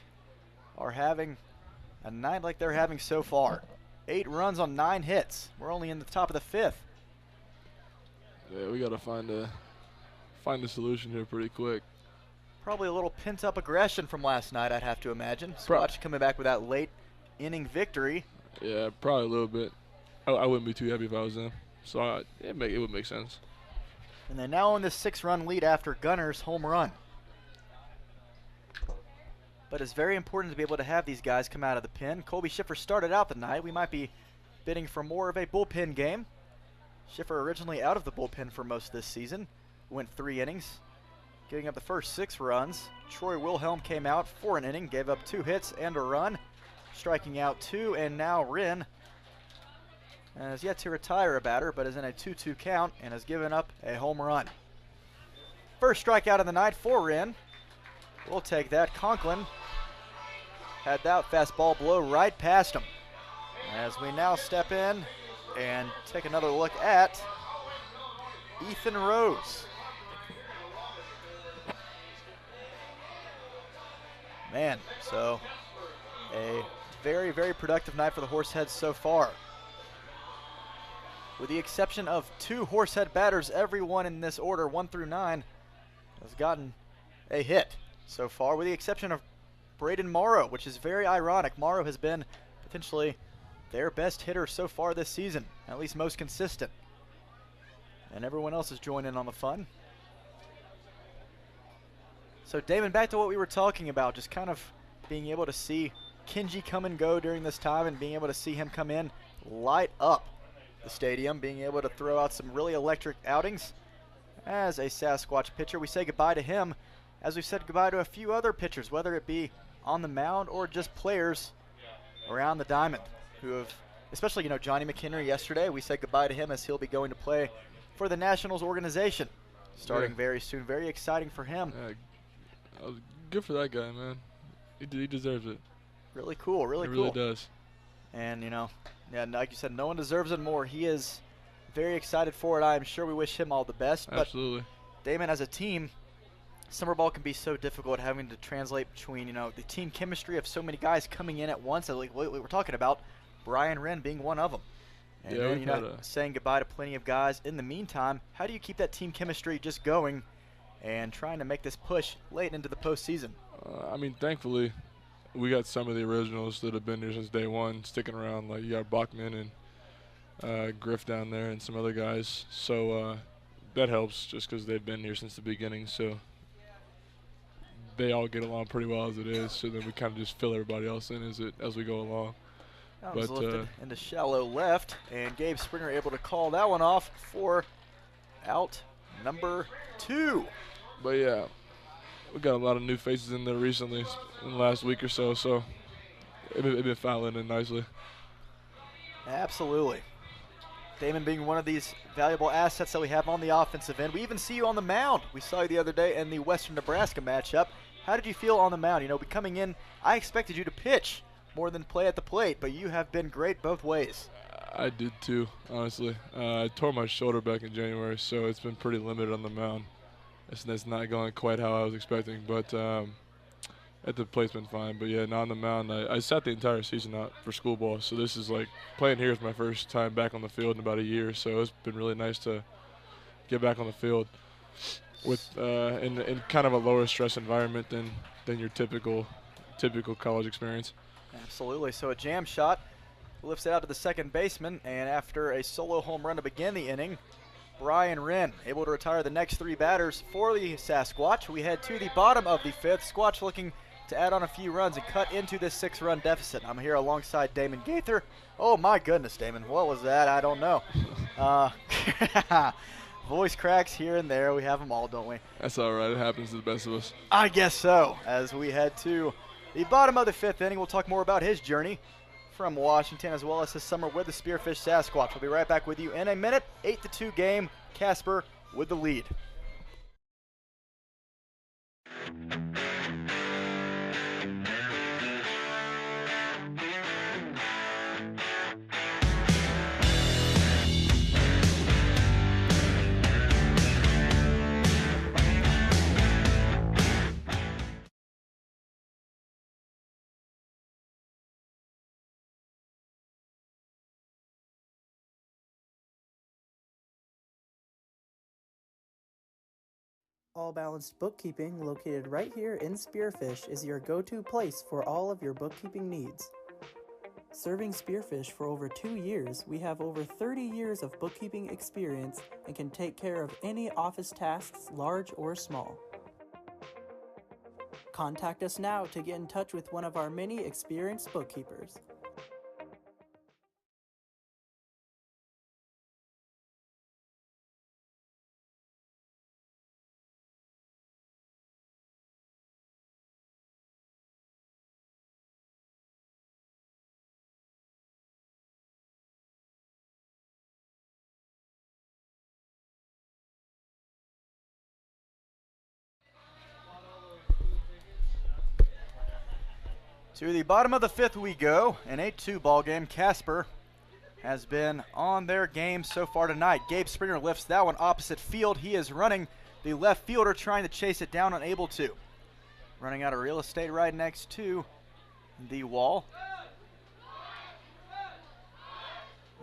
are having a night like they're having so far. 8 runs on 9 hits. We're only in the top of the 5th. Yeah, we got to find a solution here pretty quick. Probably a little pent-up aggression from last night, I'd have to imagine. Squatch coming back with that late inning victory. Yeah, probably a little bit. I wouldn't be too happy if I was them. So it would make sense. And they're now on this 6-run lead after Gunnar's home run. But it's very important to be able to have these guys come out of the pen. Colby Schiffer started out the night. We might be bidding for more of a bullpen game. Schiffer originally out of the bullpen for most of this season. Went 3 innings, giving up the first 6 runs. Troy Wilhelm came out for an inning, gave up 2 hits and a run, striking out 2, and now Wren has yet to retire a batter, but is in a 2-2 count and has given up a home run. First strikeout of the night for Wren. We'll take that. Conklin had that fastball blow right past him. As we now step in and take another look at Ethan Rose. Man, so a very, very productive night for the Horseheads so far. With the exception of 2 Horsehead batters, everyone in this order, 1 through 9, has gotten a hit so far, with the exception of Braden Morrow, which is very ironic. Morrow has been potentially their best hitter so far this season, at least most consistent. And everyone else has joined in on the fun. So Damon, back to what we were talking about, just kind of being able to see Kenji come and go during this time and being able to see him come in, light up the stadium, being able to throw out some really electric outings. As a Sasquatch pitcher, we say goodbye to him as we've said goodbye to a few other pitchers, whether it be on the mound or just players around the diamond who have, especially, you know, Johnny McHenry yesterday. We said goodbye to him as he'll be going to play for the Nationals organization starting very soon. Very exciting for him. Good for that guy, man. He deserves it. Really cool, really cool. cool. He really does. And, you know, yeah, like you said, no one deserves it more. He is very excited for it. I'm sure we wish him all the best. Absolutely. But, Damon, as a team, summer ball can be so difficult having to translate between, you know, the team chemistry of so many guys coming in at once. Like what we're talking about, Brian Wren being one of them. And Yeah, then, you know, saying goodbye to plenty of guys. In the meantime, how do you keep that team chemistry just going and trying to make this push late into the postseason? I mean, thankfully, we got some of the originals that have been here since day one sticking around. Like, you got Bachman and Griff down there and some other guys. So that helps just because they've been here since the beginning. So they all get along pretty well as it is. So then we kind of just fill everybody else in as we go along. That was lifted into shallow left, and Gabe Springer able to call that one off for out number 2. But yeah, we got a lot of new faces in there recently in the last week or so, so it's been filing in nicely. Absolutely. Damon being one of these valuable assets that we have on the offensive end. We even see you on the mound. We saw you the other day in the Western Nebraska matchup. How did you feel on the mound? You know, coming in, I expected you to pitch more than play at the plate, but you have been great both ways. I did too, honestly. I tore my shoulder back in January, so it's been pretty limited on the mound. It's not going quite how I was expecting, but at the plate's been fine. But yeah, not on the mound. I sat the entire season out for school ball, so this is like playing here is my first time back on the field in about a year, so it's been really nice to get back on the field with in kind of a lower stress environment than your typical college experience. Absolutely. So a jam shot lifts it out to the second baseman, and after a solo home run to begin the inning, Brian Wren able to retire the next 3 batters for the Sasquatch. We head to the bottom of the 5th. Squatch looking to add on a few runs and cut into this 6-run deficit. I'm here alongside Damon Gaither. Oh my goodness, Damon, what was that? I don't know. Voice cracks here and there. We have them all, don't we? That's all right. It happens to the best of us. I guess so. As we head to the bottom of the 5th inning, we'll talk more about his journey from Washington as well as his summer with the Spearfish Sasquatch. We'll be right back with you in a minute. 8-2 game. Casper with the lead. All Balanced Bookkeeping, located right here in Spearfish, is your go-to place for all of your bookkeeping needs. Serving Spearfish for over 2 years, we have over 30 years of bookkeeping experience and can take care of any office tasks, large or small. Contact us now to get in touch with one of our many experienced bookkeepers. To the bottom of the 5th we go. An 8-2 ball game. Casper has been on their game so far tonight. Gabe Springer lifts that one opposite field. He is running the left fielder, trying to chase it down, unable to. Running out of real estate right next to the wall.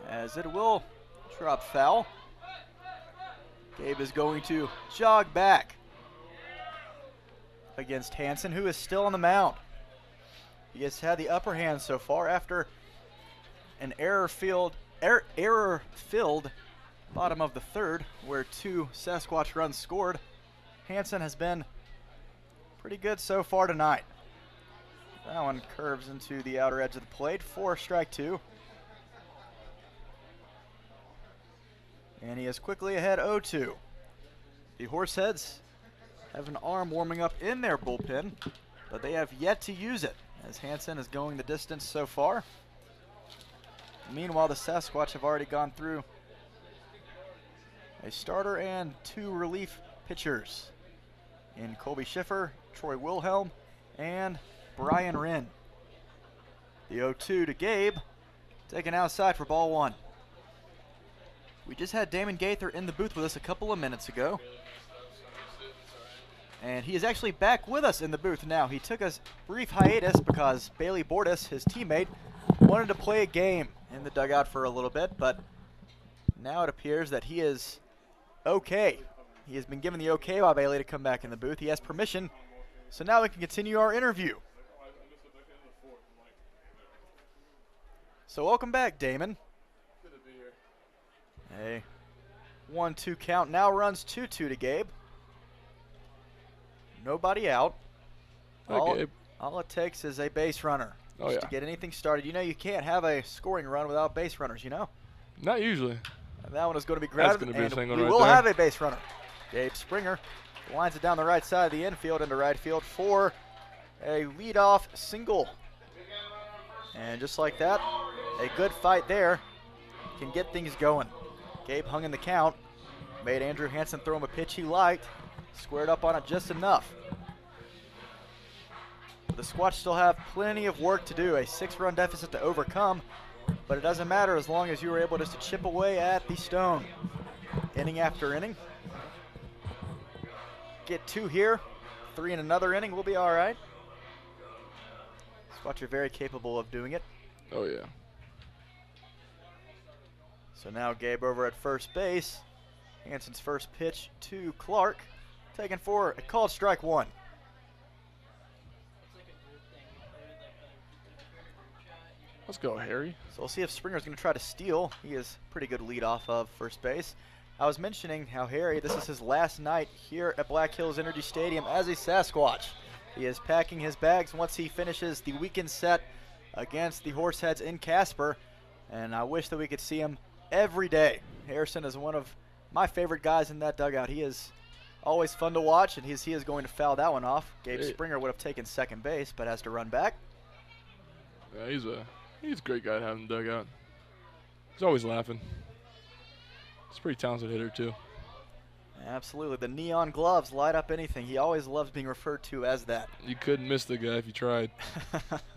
As it will drop foul. Gabe is going to jog back against Hansen, who is still on the mound. He has had the upper hand so far after an error-filled bottom of the 3rd, where 2 Sasquatch runs scored. Hansen has been pretty good so far tonight. That one curves into the outer edge of the plate for strike 2. And he is quickly ahead 0-2. The Horseheads have an arm warming up in their bullpen, but they have yet to use it, as Hansen is going the distance so far. Meanwhile, the Sasquatch have already gone through a starter and 2 relief pitchers in Colby Schiffer, Troy Wilhelm, and Brian Wren. The 0-2 to Gabe Taken outside for ball 1. We just had Damon Gaither in the booth with us a couple of minutes ago. And he is actually back with us in the booth now. He took a brief hiatus because Bailey Bordas, his teammate, wanted to play a game in the dugout for a little bit, but now it appears that he is okay. He has been given the okay by Bailey to come back in the booth. He has permission, so now we can continue our interview. So welcome back, Damon. Good to be A here. 1-2 count now runs 2-2 to Gabe. Nobody out. Hi, Gabe. All it takes is a base runner Oh, to get anything started. You know you can't have a scoring run without base runners, you know? Not usually. And that one is going to be That's grounded, gonna be a and single we right will there. have a base runner. Gabe Springer lines it down the right side of the infield into right field for a leadoff single. And just like that, a good fight there can get things going. Gabe hung in the count, made Andrew Hansen throw him a pitch he liked, squared up on it just enough. The Squatch still have plenty of work to do, a 6-run deficit to overcome, but it doesn't matter as long as you were able just to chip away at the stone. Inning after inning. Get 2 here, 3 in another inning, we'll be all right. Squatch are very capable of doing it. Oh, yeah. So now Gabe over at first base. Hansen's first pitch to Clark, taken for a called strike 1. Let's go, Harry. So we'll see if Springer's going to try to steal. He is pretty good lead off of first base. I was mentioning how Harry, this is his last night here at Black Hills Energy Stadium as a Sasquatch. He is packing his bags once he finishes the weekend set against the Horseheads in Casper, and I wish that we could see him every day. Harrison is one of my favorite guys in that dugout. He is always fun to watch, and he is going to foul that one off. Gabe Springer would have taken second base, but has to run back. Yeah, he's a great guy to have in the dugout. He's always laughing. He's a pretty talented hitter, too. Absolutely. The neon gloves light up anything. He always loves being referred to as that. You couldn't miss the guy if you tried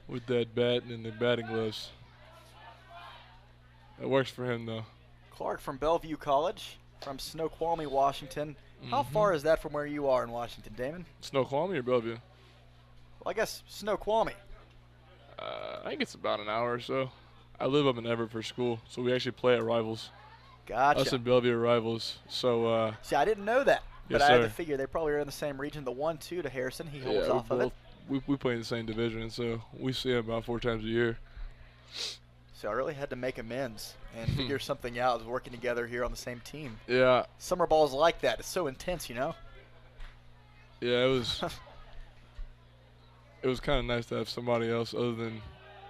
with that bat and the batting gloves. That works for him, though. Clark from Bellevue College, from Snoqualmie, Washington. How far is that from where you are in Washington, Damon? Snoqualmie or Bellevue? Well, I guess Snoqualmie. I think it's about an hour or so. I live up in Everett for school, so we actually play at rivals. Gotcha. Us and Bellevue are rivals. So, see, I didn't know that, but yes, I had to sir. figure they probably are in the same region. The 1-2 to Harrison, he holds yeah, off of it. we play in the same division, so we see him about 4 times a year. So I really had to make amends and figure something out as working together here on the same team. Yeah. Summer ball's like that. It's so intense, you know? Yeah, it was it was kind of nice to have somebody else other than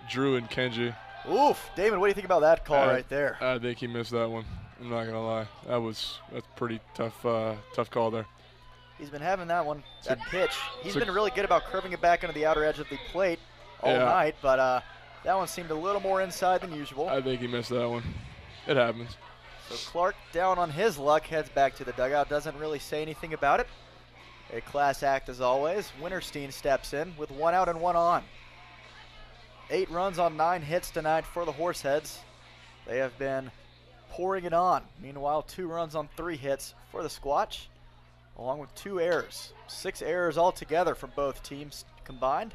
Drew and Kenji. Oof. Damon, what do you think about that call right there? I think he missed that one. I'm not gonna lie. That's pretty tough call there. He's been having that one, that pitch. He's been really good about curving it back into the outer edge of the plate all night, but that one seemed a little more inside than usual. I think he missed that one. It happens. So Clark, down on his luck, heads back to the dugout, doesn't really say anything about it. A class act as always. Winterstein steps in with 1 out and 1 on. 8 runs on 9 hits tonight for the Horseheads. They have been pouring it on. Meanwhile, 2 runs on 3 hits for the Squatch, along with 2 errors. 6 errors altogether from both teams combined.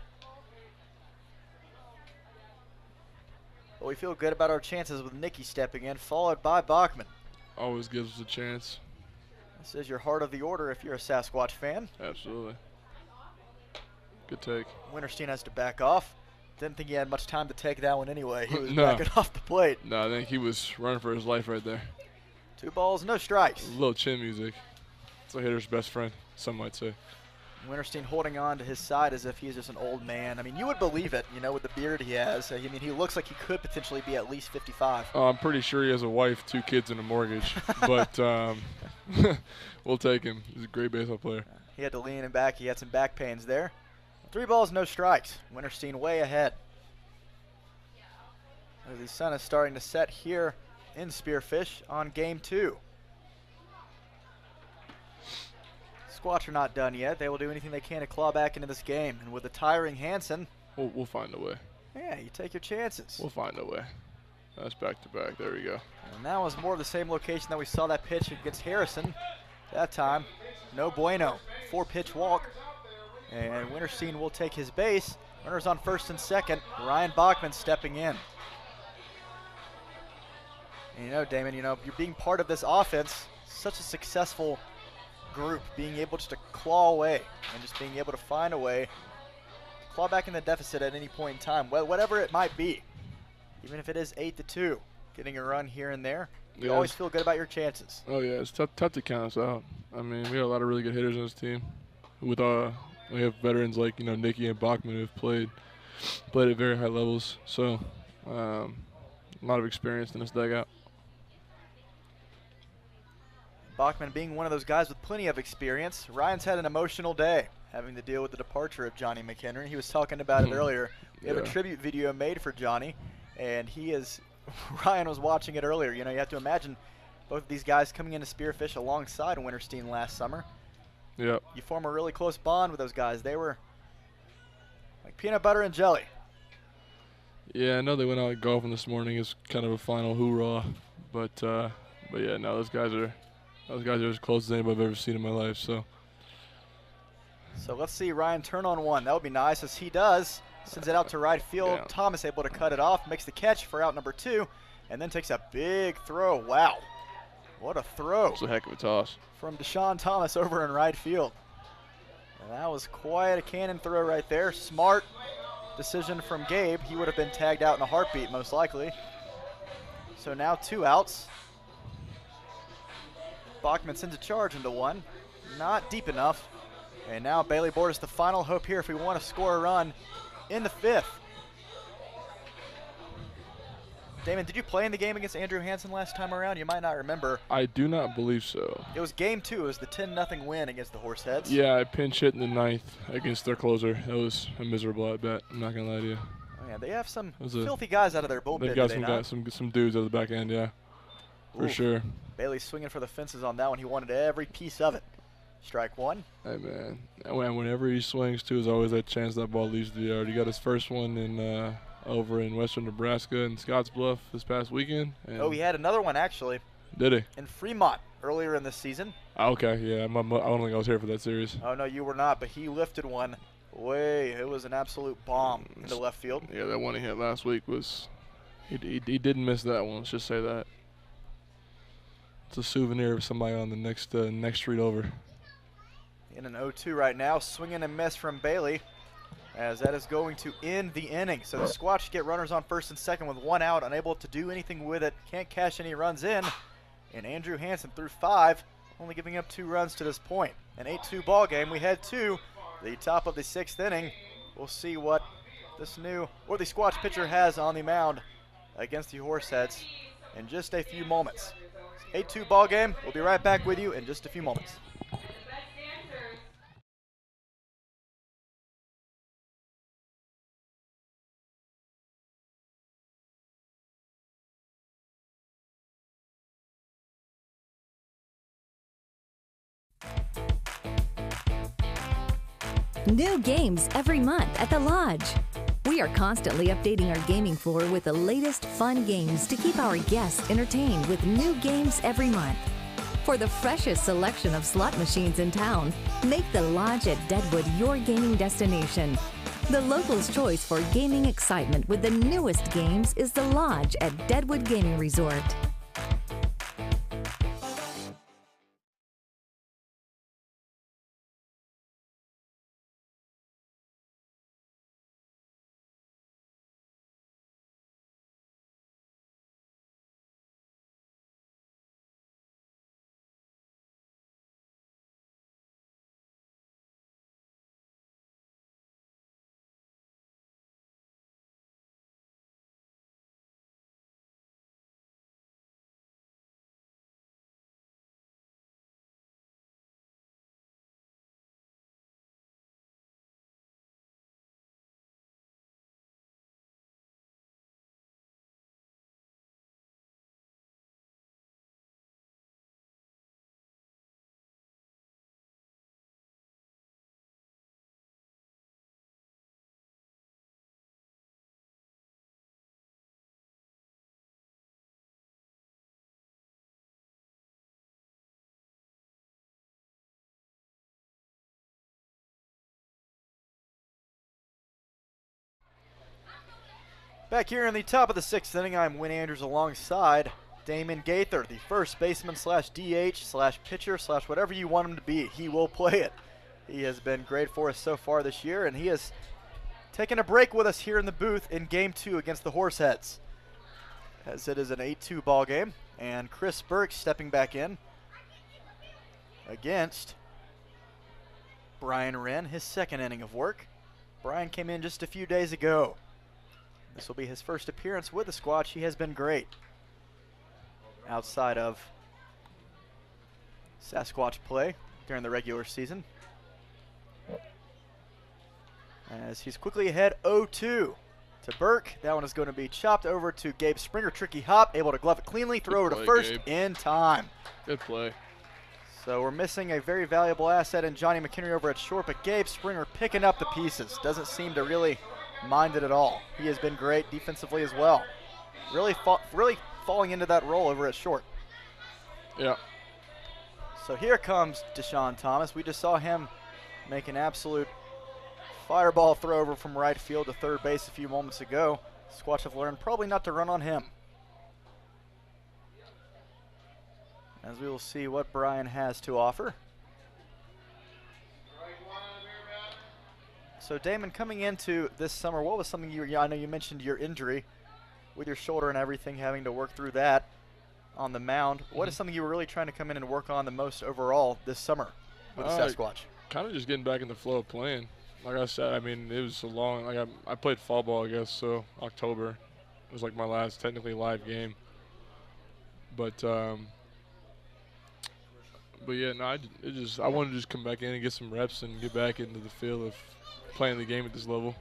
But we feel good about our chances with Nicky stepping in, followed by Bachman. Always gives us a chance. This is your heart of the order if you're a Sasquatch fan. Absolutely. Good take. Winterstein has to back off. Didn't think he had much time to take that one anyway. He was No. backing off the plate. No, I think he was running for his life right there. 2 balls, no strikes. A little chin music. It's a hitter's best friend, some might say. Winterstein holding on to his side as if he's just an old man. I mean, you would believe it, you know, with the beard he has. I mean, he looks like he could potentially be at least 55. Oh, I'm pretty sure he has a wife, 2 kids, and a mortgage. But we'll take him. He's a great baseball player. He had to lean him back. He had some back pains there. 3 balls, no strikes. Winterstein way ahead. As the sun is starting to set here in Spearfish on game 2. Squatch are not done yet. They will do anything they can to claw back into this game. And with the tiring Hansen, We'll find a way. yeah, you take your chances. We'll find a way. That's back-to-back. There we go. And that was more of the same location that we saw that pitch against Harrison. That time, no bueno. 4-pitch walk. And Winterstein will take his base. Runners on first and second. Ryan Bachman stepping in. And Damon, you're being part of this offense. Such a successful group, being able just to claw away and just being able to find a way to claw back in the deficit at any point in time, whatever it might be. Even if it is 8-2, getting a run here and there, you always feel good about your chances. Oh yeah, it's tough to count us out. I mean, we have a lot of really good hitters on this team. We have veterans like Nicky and Bachman who've played at very high levels. So a lot of experience in this dugout. Bachman being one of those guys with plenty of experience. Ryan's had an emotional day having to deal with the departure of Johnny McHenry. He was talking about it earlier. We have a tribute video made for Johnny, and Ryan was watching it earlier. You have to imagine both of these guys coming into Spearfish alongside Winterstein last summer. Yep. You form a really close bond with those guys. They were like peanut butter and jelly. Yeah, I know they went out golfing this morning as kind of a final hoorah, but yeah, no, those guys are as close as anybody I've ever seen in my life. So let's see Ryan turn on one. That would be nice, as he does. Sends it out to right field. Yeah. Thomas able to cut it off, makes the catch for out number 2, and then takes a big throw. Wow, what a throw! It's a heck of a toss from Deshaun Thomas over in right field. And that was quite a cannon throw right there. Smart decision from Gabe. He would have been tagged out in a heartbeat most likely. So now 2 outs. Bachman sends a charge into one. Not deep enough. And now Bailey Bordas, the final hope here if we want to score a run in the 5th. Damon, did you play in the game against Andrew Hansen last time around? You might not remember. I do not believe so. It was game 2. It was the 10-0 win against the Horseheads. Yeah, I pinch hit in the 9th against their closer. That was a miserable at bat. I'm not gonna lie to you. Oh, yeah, they have some filthy guys out of their bullpen. They've got some dudes at the back end, yeah, for sure. Bailey's swinging for the fences on that one. He wanted every piece of it. Strike 1. Hey man, whenever he swings too, there's always that chance that ball leaves the yard. He got his first one in over in western Nebraska in Scottsbluff this past weekend. He had another one actually. Did he? In Fremont earlier in the season. Okay, yeah, I don't think I was here for that series. Oh no, you were not, but he lifted one it was an absolute bomb into left field. Yeah, that one he hit last week was, he didn't miss that one, let's just say that. It's a souvenir of somebody on the next street over. In an 0-2 right now, swinging and miss from Bailey, as that is going to end the inning. So the Squatch get runners on first and second with 1 out, unable to do anything with it, can't cash any runs in. And Andrew Hansen threw 5, only giving up 2 runs to this point. An 8-2 ball game. We head to the top of the 6th inning. We'll see what the Squatch pitcher has on the mound against the Horseheads in just a few moments. 8-2 ball game. We'll be right back with you in just a few moments. New games every month at the Lodge. We are constantly updating our gaming floor with the latest fun games to keep our guests entertained with new games every month. For the freshest selection of slot machines in town, make the Lodge at Deadwood your gaming destination. The locals' choice for gaming excitement with the newest games is the Lodge at Deadwood Gaming Resort. Back here in the top of the 6th inning, I'm Win Andrews alongside Damon Gaither, the first baseman slash DH slash pitcher slash whatever you want him to be. He will play it. He has been great for us so far this year, and he has taken a break with us here in the booth in Game 2 against the Horseheads, as it is an 8-2 ball game, and Chris Burke stepping back in against Brian Wren, his 2nd inning of work. Brian came in just a few days ago. This will be his first appearance with the Squatch. He has been great outside of Sasquatch play during the regular season, as he's quickly ahead 0-2 to Burke. That one is going to be chopped over to Gabe Springer. Tricky hop, able to glove it cleanly, throw over to first in time. Good play. So we're missing a very valuable asset in Johnny McHenry over at short, but Gabe Springer picking up the pieces. Doesn't seem to really mind it at all. He has been great defensively as well. Really falling into that role over at short. Yeah. So here comes Deshaun Thomas. We just saw him make an absolute fireball throw over from right field to third base a few moments ago. Squatch have learned probably not to run on him, as we will see what Brian has to offer. So Damon, coming into this summer, what was something I know you mentioned your injury with your shoulder and everything, having to work through that on the mound. What is something you were really trying to come in and work on the most overall this summer with the Sasquatch? Kind of just getting back in the flow of playing. Like I said, I mean, it was so long. Like I played fall ball, I guess, so October was like my last technically live game. But yeah, no, I wanted to just come back in and get some reps and get back into the feel of playing the game at this level.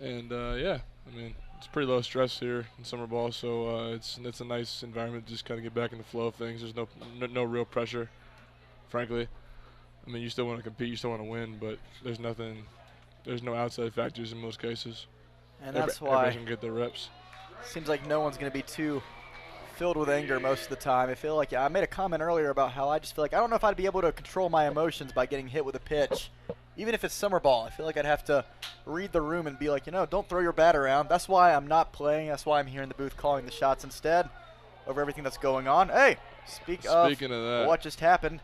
And yeah, I mean, it's pretty low stress here in summer ball, so it's a nice environment to just kind of get back in the flow of things. There's no real pressure, frankly. I mean, you still want to compete, you still want to win, but there's no outside factors in most cases. And that's why everybody can get their reps. Seems like no one's going to be too filled with anger most of the time. I feel like I made a comment earlier about how I just feel like I don't know if I'd be able to control my emotions by getting hit with a pitch. Even if it's summer ball, I feel like I'd have to read the room and be like, don't throw your bat around. That's why I'm not playing. That's why I'm here in the booth calling the shots instead over everything that's going on. Hey, speaking of that, what just happened,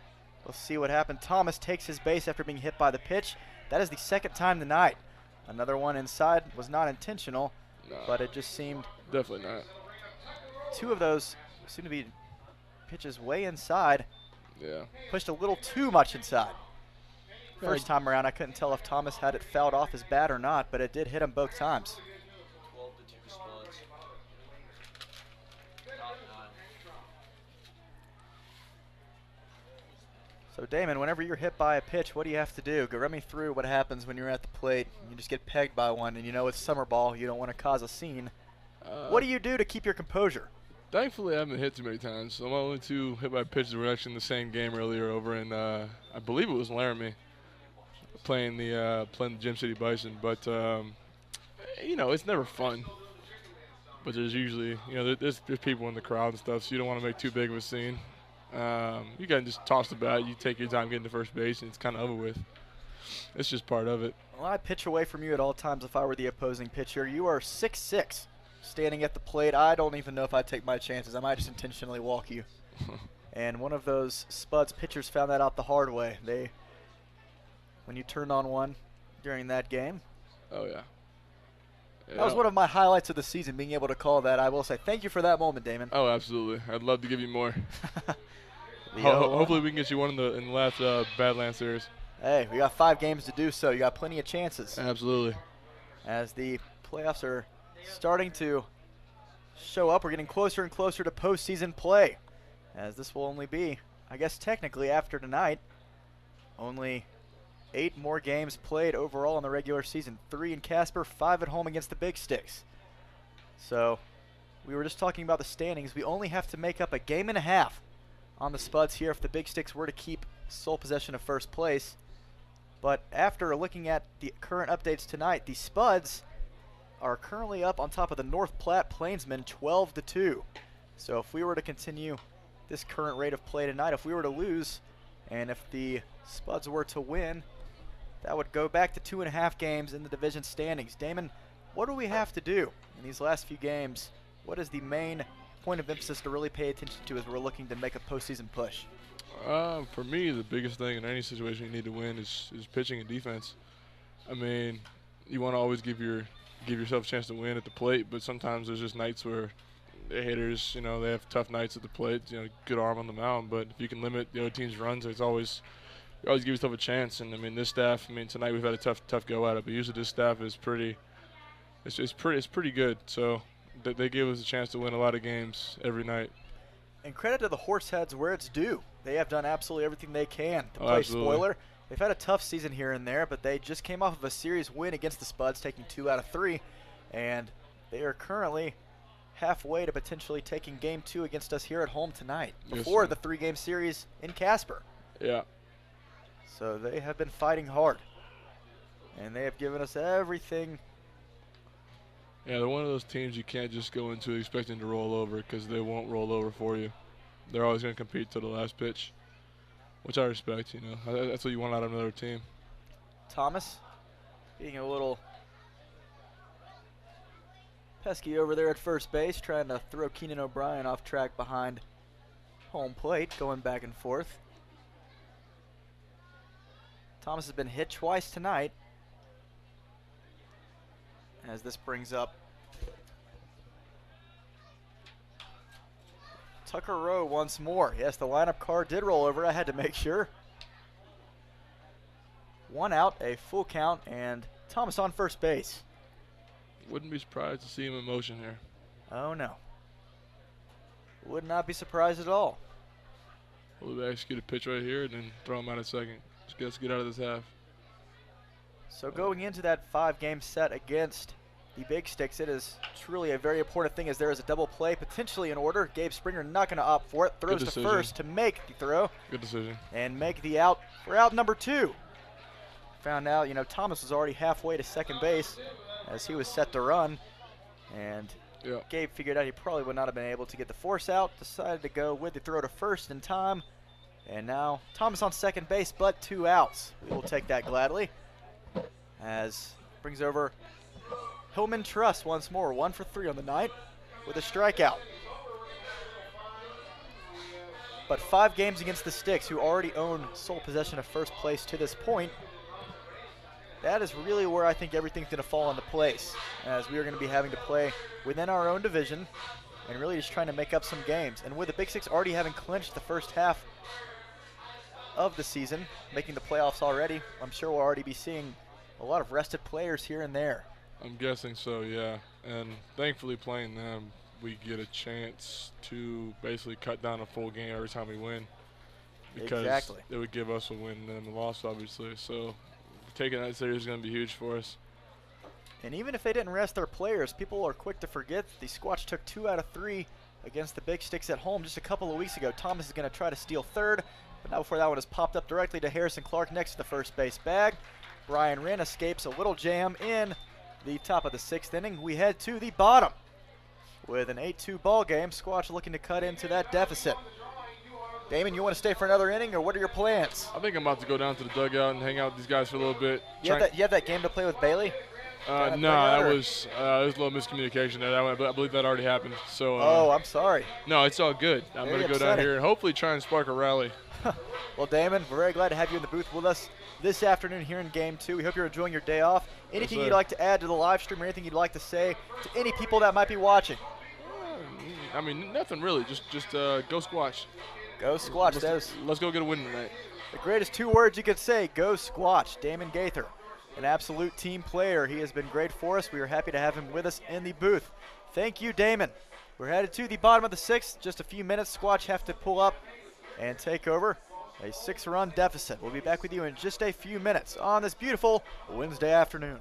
let's see what happened. Thomas takes his base after being hit by the pitch. That is the 2nd time tonight. Another one inside was not intentional, but it just seemed. Definitely not. 2 of those seem to be pitches way inside. Yeah. Pushed a little too much inside. First time around, I couldn't tell if Thomas had it fouled off his bat or not, but it did hit him both times. 12-2 splits. Top 9. So Damon, whenever you're hit by a pitch, what do you have to do? Go run me through what happens when you're at the plate. You just get pegged by one, and it's summer ball. You don't want to cause a scene. What do you do to keep your composure? Thankfully, I haven't hit too many times. So my only 2 hit by pitches were actually in the same game earlier over in, I believe it was Laramie, playing the Gym City Bison. But it's never fun. But there's usually, there's people in the crowd and stuff, so you don't want to make too big of a scene. You can just toss the bat. You take your time getting to first base, and it's kind of over with. It's just part of it. Well, I'd pitch away from you at all times if I were the opposing pitcher. You are 6'6", standing at the plate. I don't even know if I'd take my chances. I might just intentionally walk you. And one of those Spuds pitchers found that out the hard way. When you turned on one during that game. Oh, yeah. That was one of my highlights of the season, being able to call that. I will say thank you for that moment, Damon. Oh, absolutely. I'd love to give you more. Hopefully we can get you one in the last Badlands series. Hey, we got 5 games to do so. You got plenty of chances. Absolutely. As the playoffs are starting to show up, we're getting closer and closer to postseason play. As this will only be, I guess technically after tonight, only 8 more games played overall in the regular season. 3 in Casper, 5 at home against the Big Sticks. So we were just talking about the standings. We only have to make up a game and a half on the Spuds here if the Big Sticks were to keep sole possession of first place. But after looking at the current updates tonight, the Spuds are currently up on top of the North Platte Plainsmen 12-2. So if we were to continue this current rate of play tonight, if we were to lose, and if the Spuds were to win, that would go back to 2.5 games in the division standings. Damon, what do we have to do in these last few games? What is the main point of emphasis to really pay attention to as we're looking to make a postseason push? For me, the biggest thing in any situation you need to win is pitching and defense. I mean, you want to always give yourself a chance to win at the plate, but sometimes there's just nights where the hitters, they have tough nights at the plate. Good arm on the mound, but if you can limit the other team's runs, you always give yourself a chance. And I mean, this staff. I mean, tonight we've had a tough go at it, but usually this staff is pretty. It's pretty good. So they give us a chance to win a lot of games every night. And credit to the Horseheads where it's due. They have done absolutely everything they can to play absolutely. spoiler. They've had a tough season here and there, but they just came off of a series win against the Spuds, taking 2 out of 3, and they are currently halfway to potentially taking Game 2 against us here at home tonight before the 3-game series in Casper. Yeah. So they have been fighting hard, and they have given us everything. Yeah, they're one of those teams you can't just go into expecting to roll over, because they won't roll over for you. They're always going to compete to the last pitch, which I respect. That's what you want out of another team. Thomas being a little pesky over there at first base, trying to throw Keenan O'Brien off track behind home plate, going back and forth. Thomas has been hit twice tonight, as this brings up Tucker Rowe once more. Yes, the lineup card did roll over. I had to make sure. 1 out, a full count, and Thomas on first base. Wouldn't be surprised to see him in motion here. Oh, no. Would not be surprised at all. We'll execute a pitch right here and then throw him out at second. Let's get out of this half. So going into that 5-game set against the Big Sticks, it is truly a very important thing, as there is a double play potentially in order. Gabe Springer not going to opt for it. Throws to first to make the throw. Good decision. And make the out for out number 2. Found out, Thomas was already halfway to second base as he was set to run. And Gabe figured out he probably would not have been able to get the force out. Decided to go with the throw to first in time. And now Thomas on second base, but 2 outs. We will take that gladly. As brings over Hillman Truss once more, 1 for 3 on the night with a strikeout. But 5 games against the Sticks, who already own sole possession of first place to this point. That is really where I think everything's going to fall into place, as we are going to be having to play within our own division and really just trying to make up some games. And with the Big Six already having clinched the first half of the season, making the playoffs already, I'm sure we'll already be seeing a lot of rested players here and there. I'm guessing so, yeah. And thankfully playing them, we get a chance to basically cut down a full game every time we win. Because it would give us a win and a loss, obviously. So taking that series is going to be huge for us. And even if they didn't rest their players, people are quick to forget the Squatch took 2 out of 3 against the Big Sticks at home just a couple of weeks ago. Thomas is going to try to steal third, but not before that one is popped up directly to Harrison Clark next to the first base bag. Brian Wren escapes a little jam in the top of the 6th inning. We head to the bottom with an 8-2 ball game. Squatch looking to cut into that deficit. Damon, you want to stay for another inning, or what are your plans? I think I'm about to go down to the dugout and hang out with these guys for a little bit. You have that game to play with Bailey? No, that was a little miscommunication there. I believe that already happened. So. I'm sorry. No, it's all good. I'm going to go down here and hopefully try and spark a rally. Well, Damon, we're very glad to have you in the booth with us this afternoon here in Game 2. We hope you're enjoying your day off. Anything you'd like to add to the live stream, or anything you'd like to say to any people that might be watching? I mean, nothing really. Just go Squatch. Go Squatch. Let's go get a win tonight. The greatest 2 words you could say, go Squatch. Damon Gaither, an absolute team player. He has been great for us. We are happy to have him with us in the booth. Thank you, Damon. We're headed to the bottom of the 6th. Just a few minutes. Squatch have to pull up and take over a 6-run deficit. We'll be back with you in just a few minutes on this beautiful Wednesday afternoon.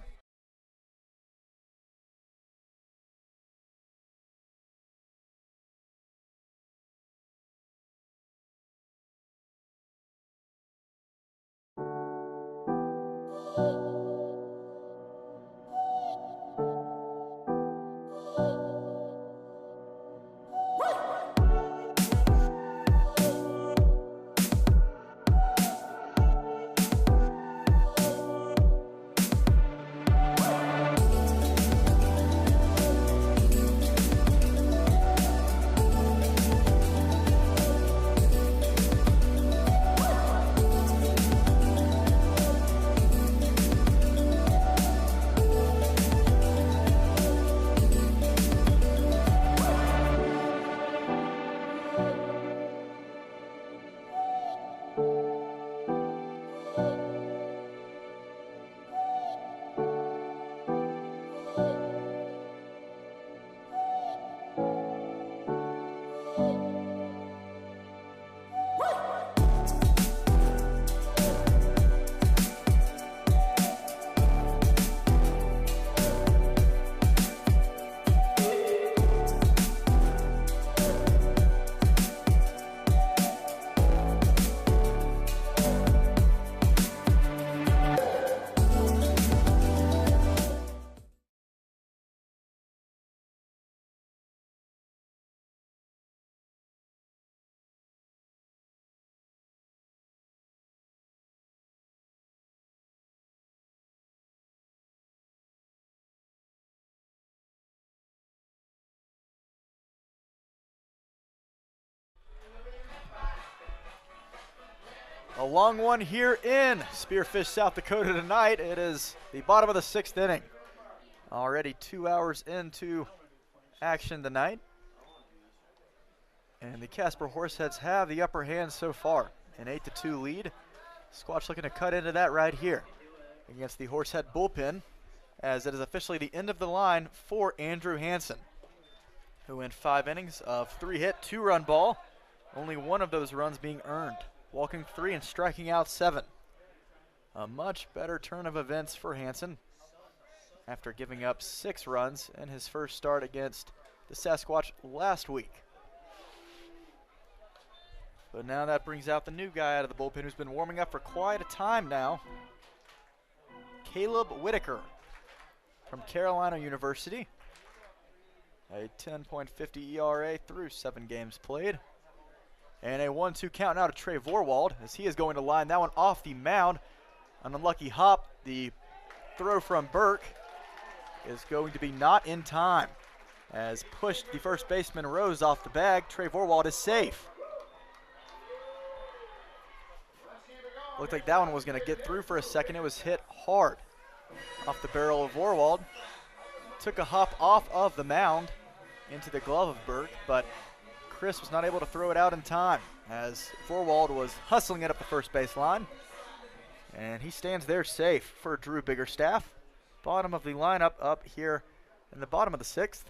A long one here in Spearfish, South Dakota tonight. It is the bottom of the 6th inning. Already 2 hours into action tonight. And the Casper Horseheads have the upper hand so far. An 8-2 lead. Squatch looking to cut into that right here against the Horsehead bullpen, as it is officially the end of the line for Andrew Hansen, who in 5 innings of 3 hit, 2-run ball, only 1 of those runs being earned, walking 3 and striking out 7. A much better turn of events for Hansen after giving up 6 runs in his first start against the Sasquatch last week. But now that brings out the new guy out of the bullpen who's been warming up for quite a time now. Caleb Whitaker from Carolina University. A 10.50 ERA through 7 games played. And a 1-2 count now to Trey Vorwald as he is going to line that one off the mound. An unlucky hop. The throw from Burke is going to be not in time. As pushed the first baseman Rose off the bag, Trey Vorwald is safe. Looked like that one was going to get through for a second. It was hit hard off the barrel of Vorwald. Took a hop off of the mound into the glove of Burke, but Chris was not able to throw it out in time as Vorwald was hustling it up the first base line. And he stands there safe for Drew Biggerstaff. Bottom of the lineup up here in the bottom of the 6th.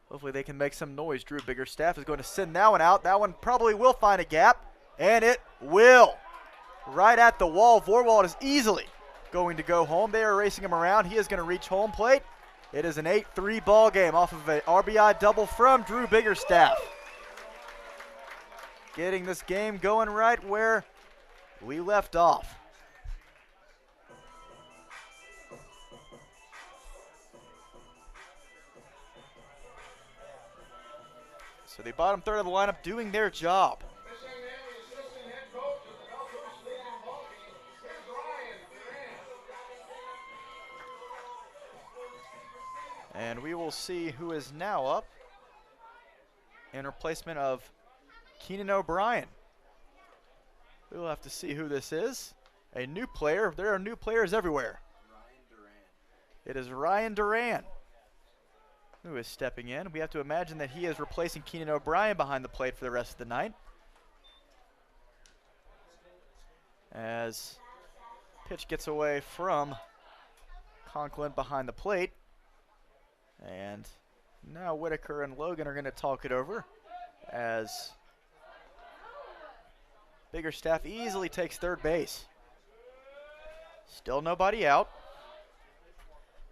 Hopefully they can make some noise. Drew Biggerstaff is going to send that one out. That one probably will find a gap, and it will. Right at the wall. Vorwald is easily going to go home. They are racing him around. He is going to reach home plate. It is an 8-3 ball game off of an RBI double from Drew Biggerstaff. Getting this game going right where we left off. So the bottom third of the lineup doing their job. And we will see who is now up in replacement of Keenan O'Brien. We'll have to see who this is. A new player. There are new players everywhere. It is Ryan Duran who is stepping in. We have to imagine that he is replacing Keenan O'Brien behind the plate for the rest of the night. As pitch gets away from Conklin behind the plate. And now Whitaker and Logan are going to talk it over as Biggerstaff easily takes third base. Still nobody out.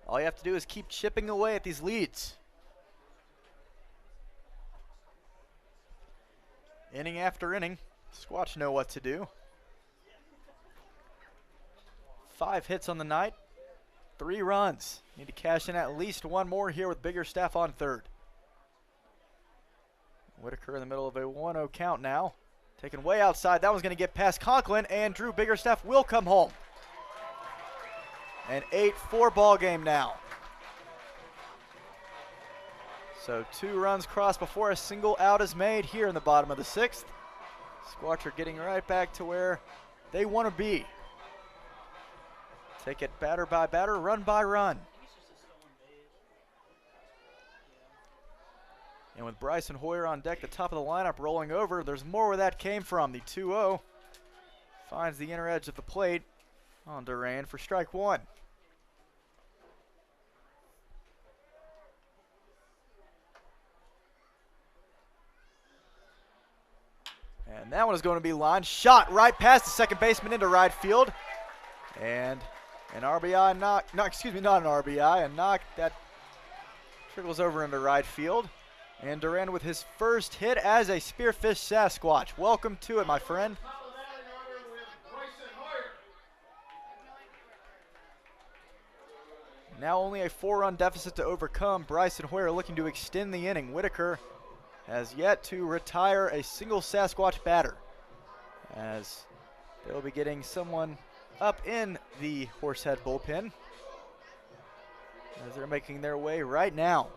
All you have to do is keep chipping away at these leads. Inning after inning, Squatch know what to do. 5 hits on the night. 3 runs. Need to cash in at least 1 more here with Biggerstaff on third. Whitaker in the middle of a 1-0 count now. Taken way outside. That one's going to get past Conklin, and Drew Biggerstaff will come home. An 8-4 ball game now. So 2 runs crossed before a single out is made here in the bottom of the 6th. Squatch are getting right back to where they want to be. Take it batter by batter, run by run. And with Bryson Hoyer on deck, the top of the lineup rolling over, there's more where that came from. The 2-0 finds the inner edge of the plate on Duran for strike 1. And that one is going to be lined. Shot right past the second baseman into right field. And an RBI knock, no, excuse me, not an RBI, a knock that trickles over into right field. And Duran with his first hit as a Spearfish Sasquatch. Welcome to it, my friend. Now only a 4-run deficit to overcome. Bryson Hoyer looking to extend the inning. Whitaker has yet to retire a single Sasquatch batter, as they'll be getting someone up in the Horsehead bullpen as they're making their way right now.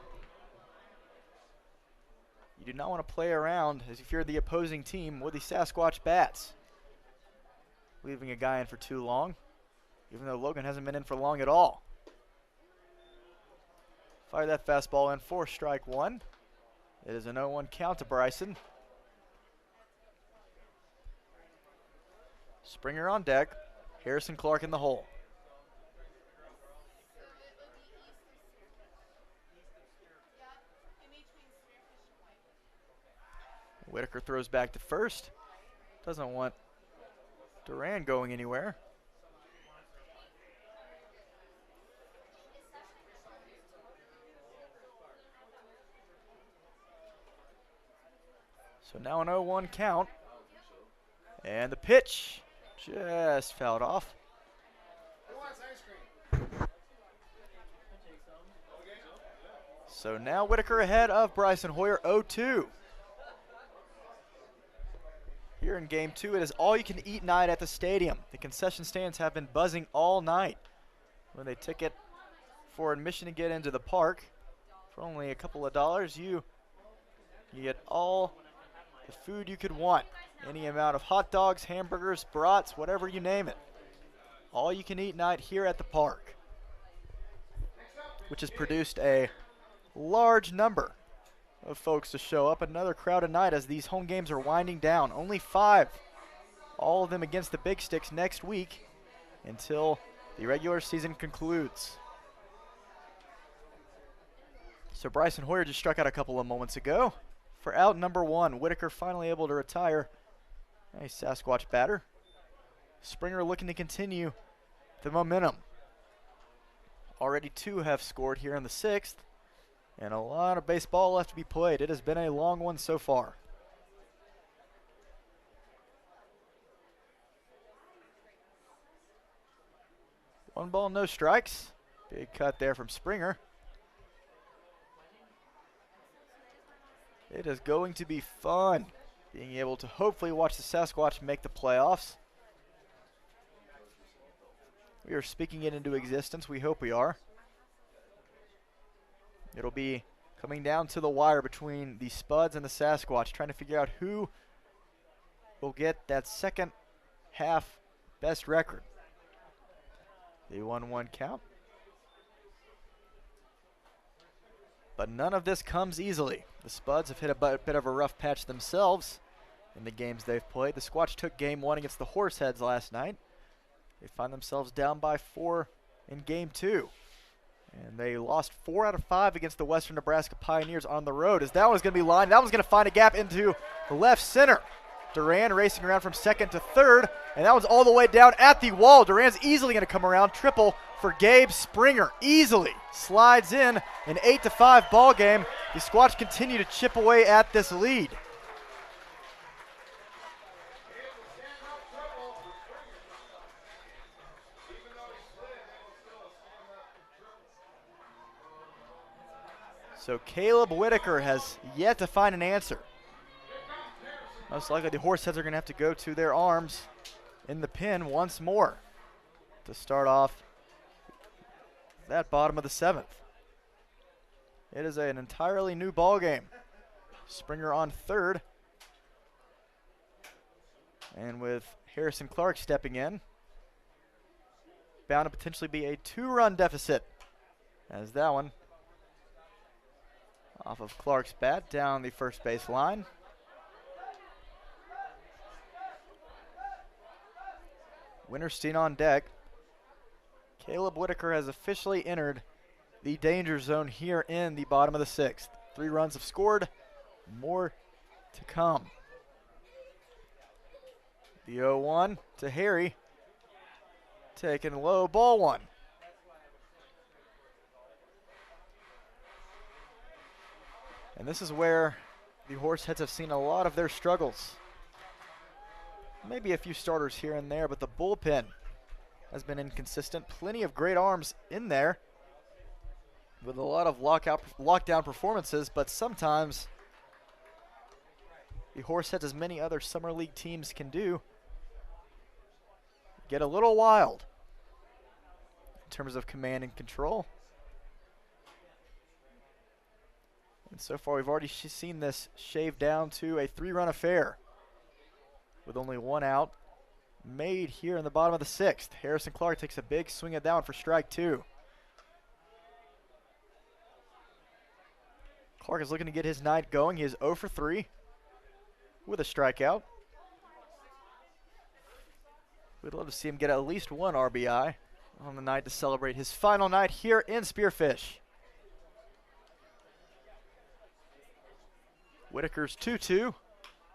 You do not want to play around as if you're the opposing team with the Sasquatch bats. Leaving a guy in for too long, even though Logan hasn't been in for long at all. Fire that fastball in for strike one. It is an 0-1 count to Bryson. Springer on deck. Harrison Clark in the hole. Whitaker throws back to first. Doesn't want Duran going anywhere. So now an 0-1 count. And the pitch just fouled off. So now Whitaker ahead of Bryson Hoyer, 0-2. Here in game two, it is all-you-can-eat night at the stadium. The concession stands have been buzzing all night. With a ticket for admission to get into the park, for only a couple of dollars, you get all the food you could want. Any amount of hot dogs, hamburgers, brats, whatever you name it. All-you-can-eat night here at the park, which has produced a large number of folks to show up. Another crowded night as these home games are winding down. Only 5, all of them against the Big Sticks next week until the regular season concludes. So Bryson Hoyer just struck out a couple of moments ago for out number 1. Whitaker finally able to retire a Sasquatch batter. Springer looking to continue the momentum. Already 2 have scored here in the 6th. And a lot of baseball left to be played. It has been a long one so far. One ball, no strikes. Big cut there from Springer. It is going to be fun being able to hopefully watch the Sasquatch make the playoffs. We are speaking it into existence. We hope we are. It'll be coming down to the wire between the Spuds and the Sasquatch, trying to figure out who will get that second half best record. The 1-1 count. But none of this comes easily. The Spuds have hit a bit of a rough patch themselves in the games they've played. The Squatch took game 1 against the Horseheads last night. They find themselves down by 4 in game 2. And they lost 4 out of 5 against the Western Nebraska Pioneers on the road. As that one's going to be lined, that one's going to find a gap into the left center. Duran racing around from second to third, and that one's all the way down at the wall. Duran's easily going to come around. Triple for Gabe Springer. Easily slides in an 8-5 ball game. The Squatch continue to chip away at this lead. So Caleb Whitaker has yet to find an answer. Most likely the Horseheads are going to have to go to their arms in the pin once more to start off that bottom of the 7th. It is an entirely new ball game. Springer on third. And with Harrison Clark stepping in, bound to potentially be a 2-run deficit, as that one off of Clark's bat down the first base line. Winterstein on deck. Caleb Whitaker has officially entered the danger zone here in the bottom of the 6th. 3 runs have scored, more to come. The 0-1 to Harry, taken low, ball 1. And this is where the Horseheads have seen a lot of their struggles. Maybe a few starters here and there, but the bullpen has been inconsistent. Plenty of great arms in there with a lot of lockdown performances, but sometimes the Horseheads, as many other summer league teams can do, get a little wild in terms of command and control. And so far, we've already seen this shaved down to a 3-run affair with only 1 out made here in the bottom of the 6th. Harrison Clark takes a big swing at that one for strike 2. Clark is looking to get his night going. He is 0 for 3 with a strikeout. We'd love to see him get at least 1 RBI on the night to celebrate his final night here in Spearfish. Whitaker's 2-2,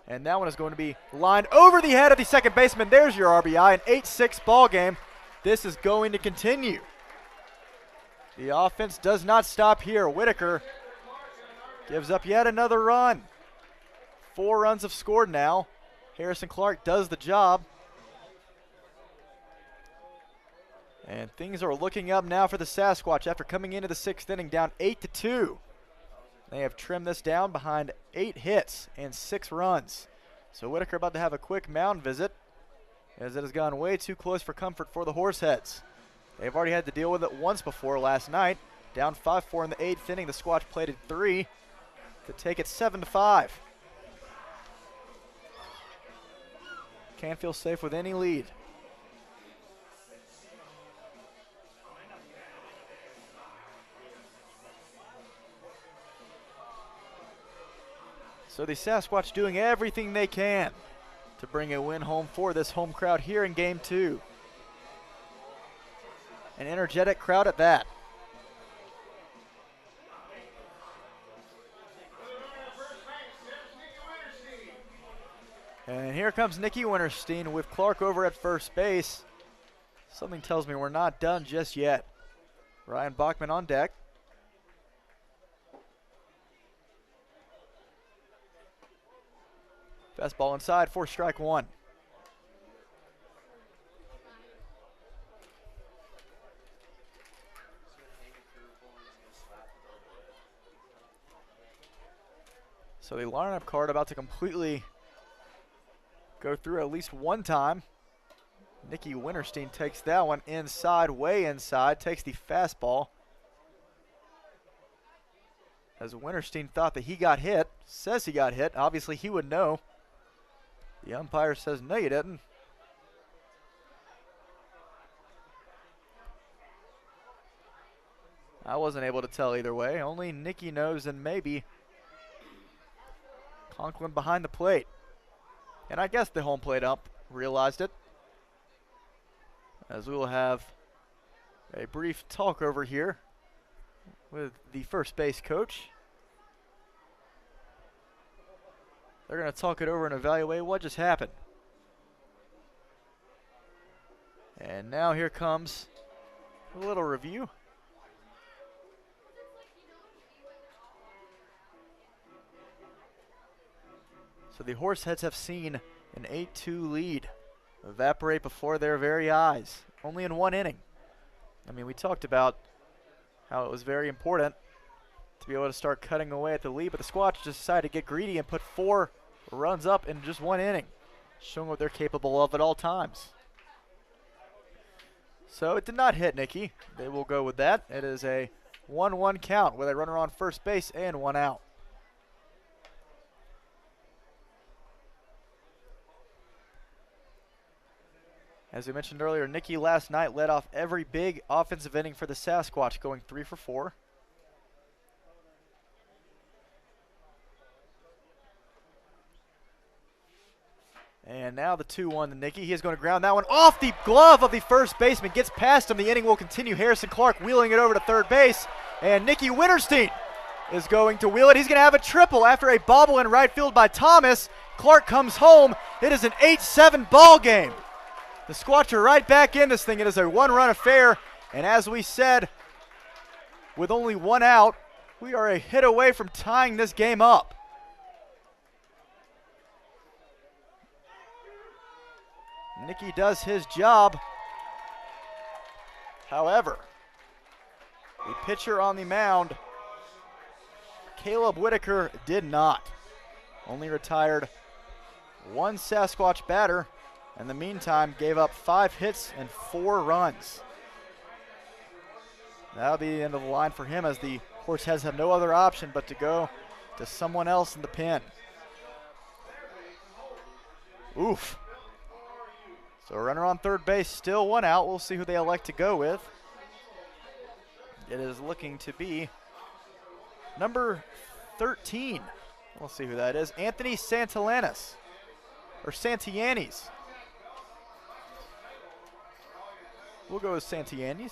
and that one is going to be lined over the head of the second baseman. There's your RBI, an 8-6 ball game. This is going to continue. The offense does not stop here. Whitaker gives up yet another run. 4 runs have scored now. Harrison Clark does the job. And things are looking up now for the Sasquatch after coming into the 6th inning down 8-2. They have trimmed this down behind 8 hits and 6 runs. So Whitaker about to have a quick mound visit, as it has gone way too close for comfort for the Horseheads. They've already had to deal with it once before last night. Down 5-4 in the 8th inning, the Squatch played at 3 to take it 7-5. Can't feel safe with any lead. So the Sasquatch doing everything they can to bring a win home for this home crowd here in Game 2. An energetic crowd at that. And here comes Nicky Winterstein with Clark over at first base. Something tells me we're not done just yet. Ryan Bachman on deck. Fastball inside for strike 1. So the lineup card about to completely go through at least one time. Nicky Winterstein takes that one inside, way inside, takes the fastball. As Winterstein thought that he got hit, says he got hit. Obviously he would know. The umpire says, no, you didn't. I wasn't able to tell either way. Only Nicky knows, and maybe Conklin behind the plate. And I guess the home plate ump realized it, as we will have a brief talk over here with the first base coach. They're going to talk it over and evaluate what just happened. And now here comes a little review. So the Horseheads have seen an 8-2 lead evaporate before their very eyes, only in 1 inning. I mean, we talked about how it was very important to be able to start cutting away at the lead, but the Squatch just decided to get greedy and put 4 runs up in just 1 inning, showing what they're capable of at all times. So it did not hit Nicky. They will go with that. It is a 1-1 count with a runner on first base and 1 out. As we mentioned earlier, Nicky last night led off every big offensive inning for the Sasquatch, going 3 for 4. And now the 2-1 to Nicky. He is going to ground that one off the glove of the first baseman. Gets past him. The inning will continue. Harrison Clark wheeling it over to third base. And Nicky Winterstein is going to wheel it. He's going to have a triple after a bobble in right field by Thomas. Clark comes home. It is an 8-7 ball game. The Squatch are right back in this thing. It is a 1-run affair. And as we said, with only 1 out, we are a hit away from tying this game up. Nicky does his job. However, the pitcher on the mound, Caleb Whitaker, did not. Only retired 1 Sasquatch batter. In the meantime, gave up 5 hits and 4 runs. That'll be the end of the line for him, as the Horseheads have no other option but to go to someone else in the pin. Oof. So a runner on third base, still one out. We'll see who they elect to go with. It is looking to be number 13. We'll see who that is. Anthony Santillanes, or Santillanes. We'll go with Santillanes.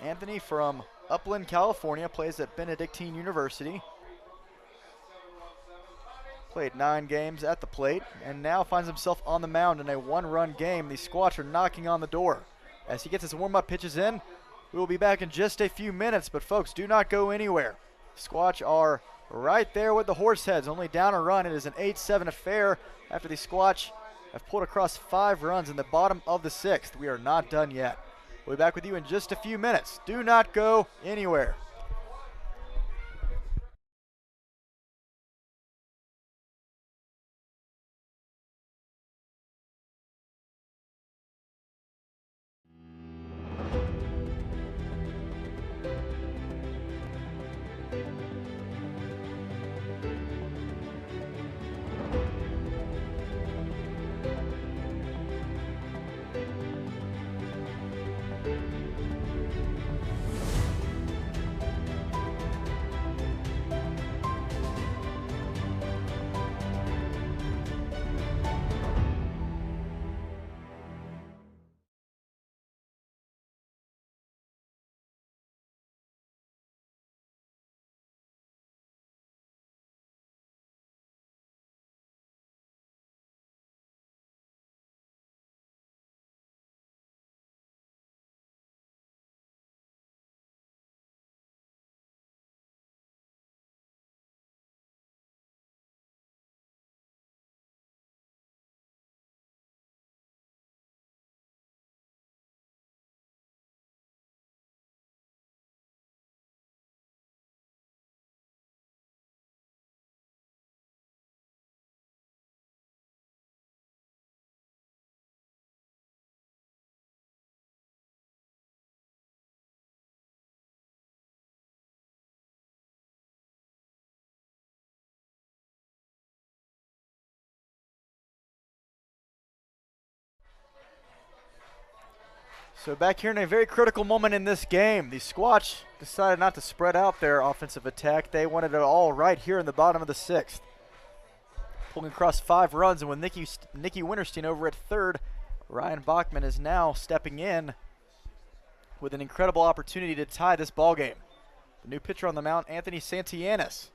Anthony from Upland, California, plays at Benedictine University. Played 9 games at the plate and now finds himself on the mound in a 1-run game. The Squatch are knocking on the door. As he gets his warm-up pitches in, we will be back in just a few minutes, but folks, do not go anywhere. Squatch are right there with the Horseheads, only down a run. It is an 8-7 affair after the Squatch have pulled across 5 runs in the bottom of the 6th. We are not done yet. We'll be back with you in just a few minutes. Do not go anywhere. So back here in a very critical moment in this game, the Squatch decided not to spread out their offensive attack. They wanted it all right here in the bottom of the 6th. Pulling across 5 runs, and with Nikki Winterstein over at third, Ryan Bachman is now stepping in with an incredible opportunity to tie this ball game. The new pitcher on the mound, Anthony Santillanes,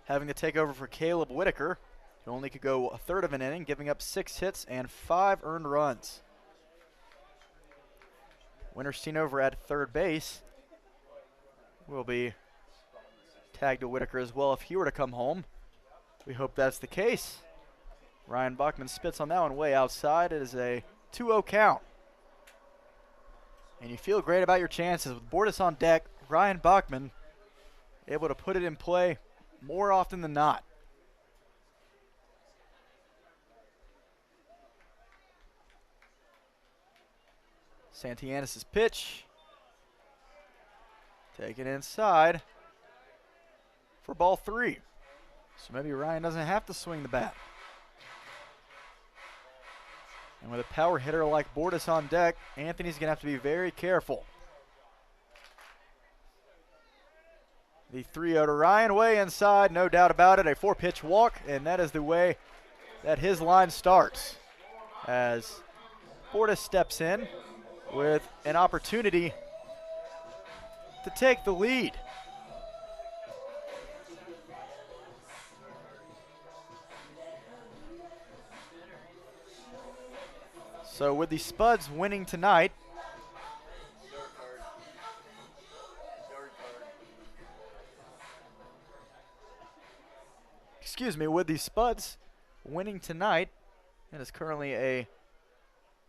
having to take over for Caleb Whitaker, who only could go a third of an inning, giving up 6 hits and 5 earned runs. Winterstein over at third base will be tagged to Whitaker as well if he were to come home. We hope that's the case. Ryan Bachman spits on that one way outside. It is a 2-0 count. And you feel great about your chances. With Bordas on deck, Ryan Bachman able to put it in play more often than not. Santillanes' pitch. Taken inside for ball 3. So maybe Ryan doesn't have to swing the bat. And with a power hitter like Bordas on deck, Anthony's going to have to be very careful. The 3-0 to Ryan, way inside, no doubt about it. A 4-pitch walk, and that is the way that his line starts. As Bordas steps in with an opportunity to take the lead. So with the Spuds winning tonight, with the Spuds winning tonight, it is currently a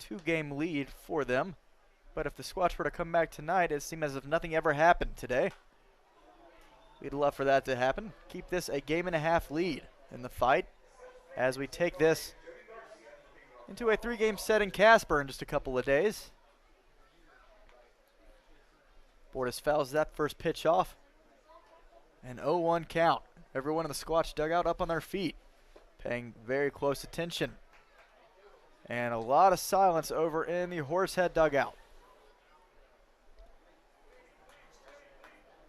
2-game lead for them. But if the Squatch were to come back tonight, it seems as if nothing ever happened today. We'd love for that to happen. Keep this a 1.5 game lead in the fight as we take this into a 3-game set in Casper in just a couple of days. Bortis fouls that first pitch off. An 0-1 count. Everyone in the Squatch dugout up on their feet, paying very close attention. And a lot of silence over in the Horsehead dugout.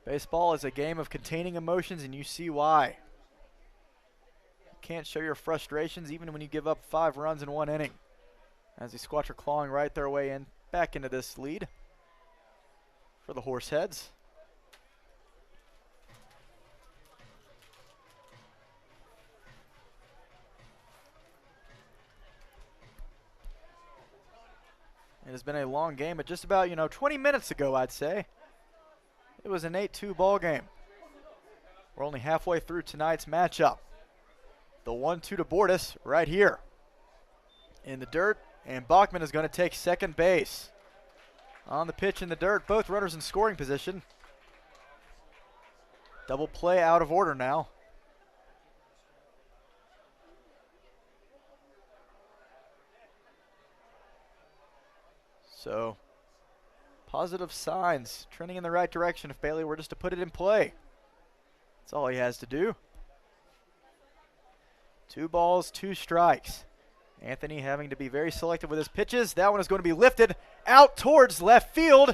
Baseball is a game of containing emotions, and you see why. You can't show your frustrations even when you give up 5 runs in 1 inning. As the Squatch are clawing right their way in, back into this lead for the Horseheads. It has been a long game, but just about, 20 minutes ago, I'd say, it was an 8-2 ball game. We're only halfway through tonight's matchup. The 1-2 to Bortis right here in the dirt, and Bachman is going to take second base. On the pitch in the dirt, both runners in scoring position. Double play out of order now. So, positive signs, trending in the right direction if Bailey were just to put it in play. That's all he has to do. 2 balls, 2 strikes. Anthony having to be very selective with his pitches. That one is going to be lifted out towards left field,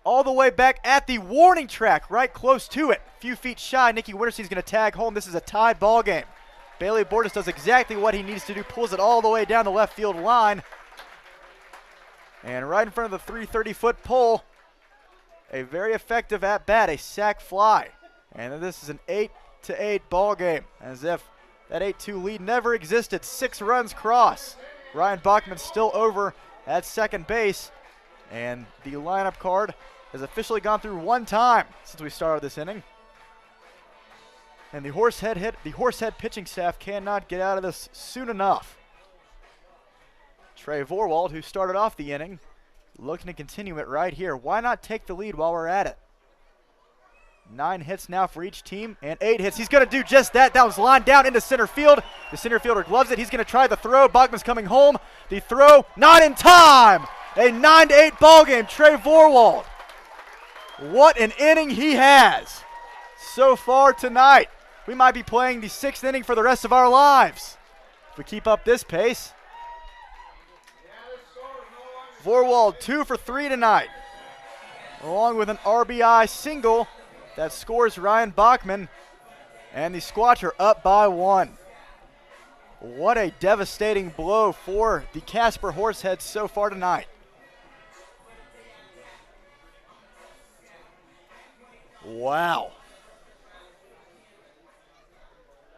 all the way back at the warning track, right close to it. A few feet shy, Nicky Winterstein's going to tag home. This is a tied ball game. Bailey Bortis does exactly what he needs to do, pulls it all the way down the left field line. And right in front of the 330-foot pole, a very effective at-bat, a sac fly. And this is an 8-8 ball game, as if that 8-2 lead never existed. 6 runs cross. Ryan Bachman still over at second base, and the lineup card has officially gone through 1 time since we started this inning. And the Horsehead pitching staff cannot get out of this soon enough. Trey Vorwald, who started off the inning, looking to continue it right here. Why not take the lead while we're at it? 9 hits now for each team, and 8 hits. He's going to do just that. That was lined down into center field. The center fielder gloves it. He's going to try the throw. Bachman's coming home. The throw, not in time. A 9-8 ball game. Trey Vorwald. What an inning he has so far tonight. We might be playing the 6th inning for the rest of our lives if we keep up this pace. Vorwald 2 for 3 tonight, along with an RBI single that scores Ryan Bachman, and the Squatch are up by 1. What a devastating blow for the Casper Horseheads so far tonight. Wow.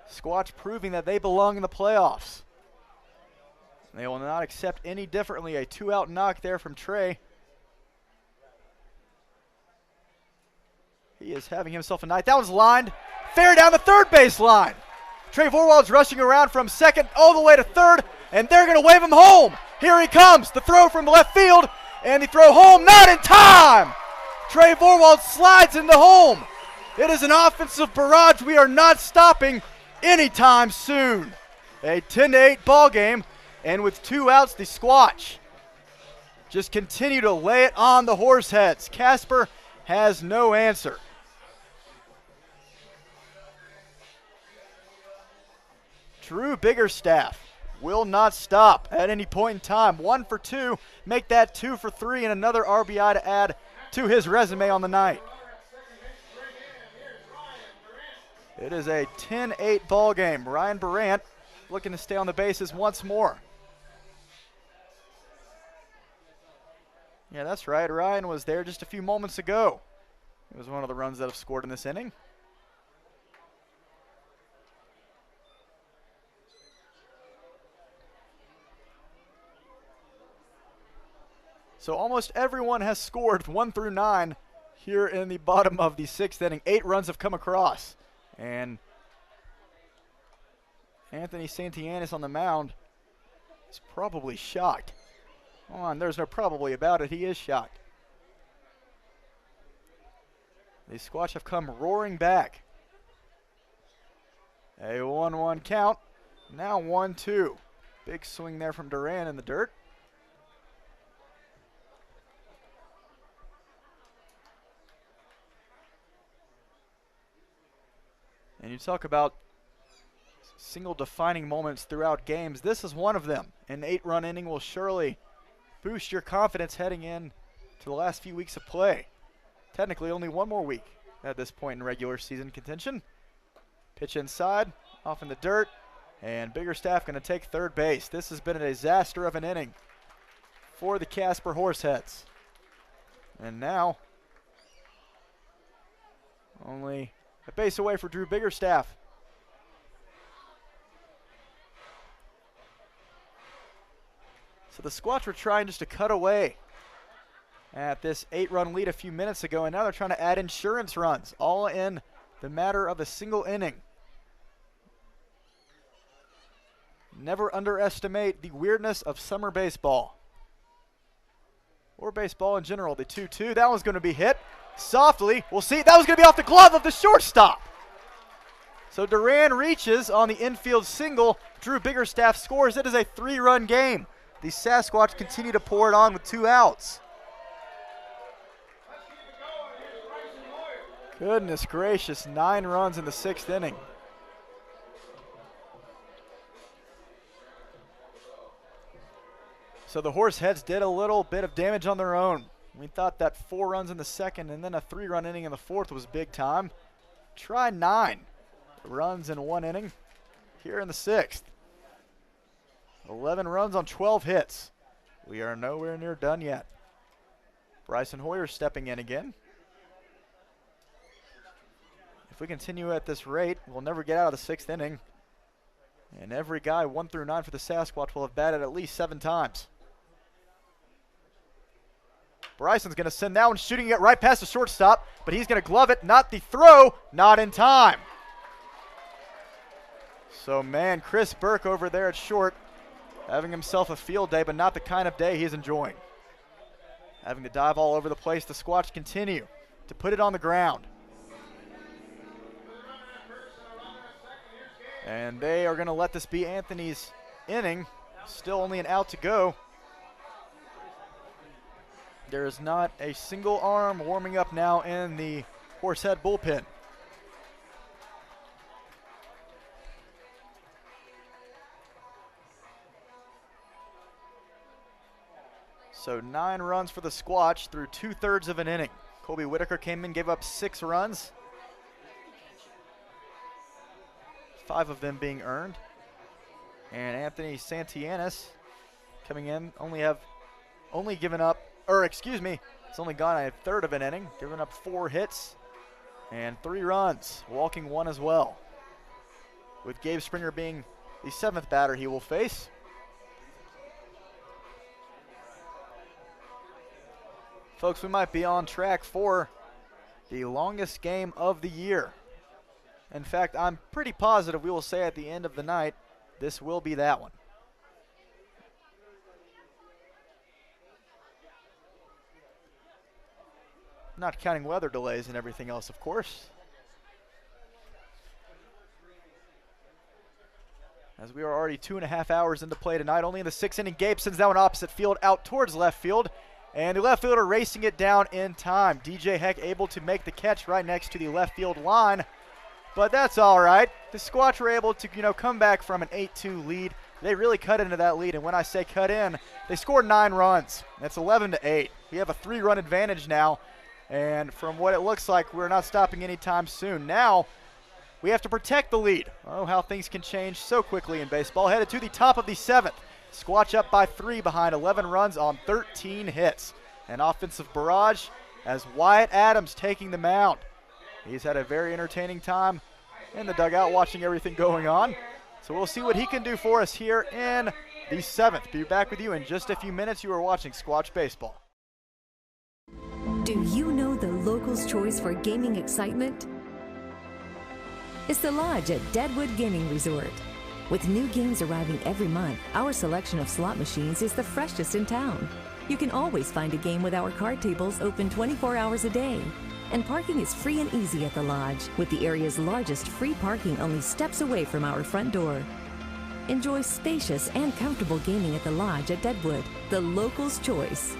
Squatch proving that they belong in the playoffs. They will not accept any differently. A 2-out knock there from Trey. He is having himself a night. That was lined fair down the third base line. Trey Vorwald's rushing around from second all the way to third, and they're going to wave him home. Here he comes. The throw from left field, and the throw home, not in time. Trey Vorwald slides into home. It is an offensive barrage we are not stopping anytime soon. A 10-8 ball game. And with 2 outs, the Squatch just continue to lay it on the Horseheads. Casper has no answer. Drew Biggerstaff will not stop at any point in time. 1 for 2, make that 2 for 3, and another RBI to add to his resume on the night. It is a 10-8 ball game. Ryan Durant looking to stay on the bases once more. Yeah, that's right. Ryan was there just a few moments ago. It was one of the runs that have scored in this inning. So almost everyone has scored 1 through 9 here in the bottom of the 6th inning. 8 runs have come across. And Anthony Santianis on the mound is probably shocked. Come on, there's no probably about it. He is shocked. The Squatch have come roaring back. A 1-1 count. Now 1-2. Big swing there from Duran in the dirt. And you talk about single defining moments throughout games. This is one of them. An 8-run inning will surely boost your confidence heading in to the last few weeks of play. Technically only one more week at this point in regular season contention. Pitch inside, off in the dirt, and Biggerstaff going to take third base. This has been a disaster of an inning for the Casper Horseheads. And now, only a base away for Drew Biggerstaff. So the Squatch were trying just to cut away at this 8-run lead a few minutes ago, and now they're trying to add insurance runs, all in the matter of a single inning. Never underestimate the weirdness of summer baseball. Or baseball in general. The 2-2, that one's going to be hit softly. We'll see. That was going to be off the glove of the shortstop. So Duran reaches on the infield single. Drew Biggerstaff scores. It is a 3-run game. The Sasquatch continue to pour it on with 2 outs. Goodness gracious, 9 runs in the 6th inning. So the Horseheads did a little bit of damage on their own. We thought that 4 runs in the 2nd and then a 3-run inning in the 4th was big time. Try 9 runs in 1 inning here in the 6th. 11 runs on 12 hits. We are nowhere near done yet. Bryson Hoyer stepping in again. If we continue at this rate, we'll never get out of the 6th inning. And every guy 1 through 9 for the Sasquatch will have batted at least 7 times. Bryson's going to send that one shooting it right past the shortstop, but he's going to glove it. Not the throw, not in time. So, man, Chris Burke over there at short having himself a field day, but not the kind of day he's enjoying. Having to dive all over the place, the Squatch continue to put it on the ground. And they are going to let this be Anthony's inning. Still only an out to go. There is not a single arm warming up now in the Horsehead bullpen. So 9 runs for the Squatch through 2/3 of an inning. Colby Whitaker came in, gave up 6 runs. 5 of them being earned. And Anthony Santianis coming in, only given up, or excuse me, it's only gone a 1/3 of an inning, giving up 4 hits and 3 runs, walking 1 as well. With Gabe Springer being the 7th batter he will face. Folks, we might be on track for the longest game of the year. In fact, I'm pretty positive we will say at the end of the night, this will be that one. Not counting weather delays and everything else, of course. As we are already 2.5 hours into play tonight, only in the 6th inning, Gabe sends that one opposite field out towards left field. And the left fielder racing it down in time. DJ Heck able to make the catch right next to the left field line. But that's all right. The Squatch were able to, come back from an 8-2 lead. They really cut into that lead. And when I say cut in, they scored 9 runs. That's 11-8. We have a 3-run advantage now. And from what it looks like, we're not stopping anytime soon. Now, we have to protect the lead. Oh, how things can change so quickly in baseball. Headed to the top of the 7th. Squatch up by 3 behind 11 runs on 13 hits. An offensive barrage as Wyatt Adams taking the mound. He's had a very entertaining time in the dugout watching everything going on. So we'll see what he can do for us here in the 7th. Be back with you in just a few minutes. You are watching Squatch Baseball. Do you know the locals' choice for gaming excitement? It's the Lodge at Deadwood Gaming Resort. With new games arriving every month, our selection of slot machines is the freshest in town. You can always find a game with our card tables open 24 hours a day. And parking is free and easy at the Lodge, with the area's largest free parking only steps away from our front door. Enjoy spacious and comfortable gaming at the Lodge at Deadwood, the locals' choice.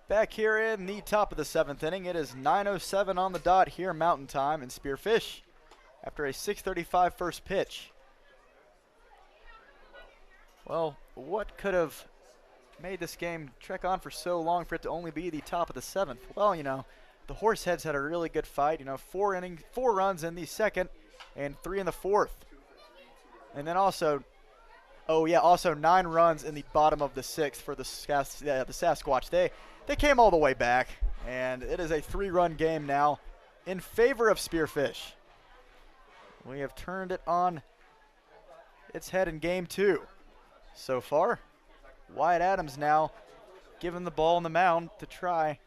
Back here in the top of the 7th inning, it is 9:07 on the dot here Mountain Time in Spearfish after a 6:35 first pitch. Well, what could have made this game trek on for so long for it to only be the top of the 7th? Well, you know, the Horseheads had a really good fight. You know, 4 runs in the 2nd and 3 in the 4th. And then also, also 9 runs in the bottom of the 6th for the Sasquatch. They came all the way back, and it is a 3-run game now in favor of Spearfish. We have turned it on its head in game 2 so far. Wyatt Adams now given the ball on the mound to try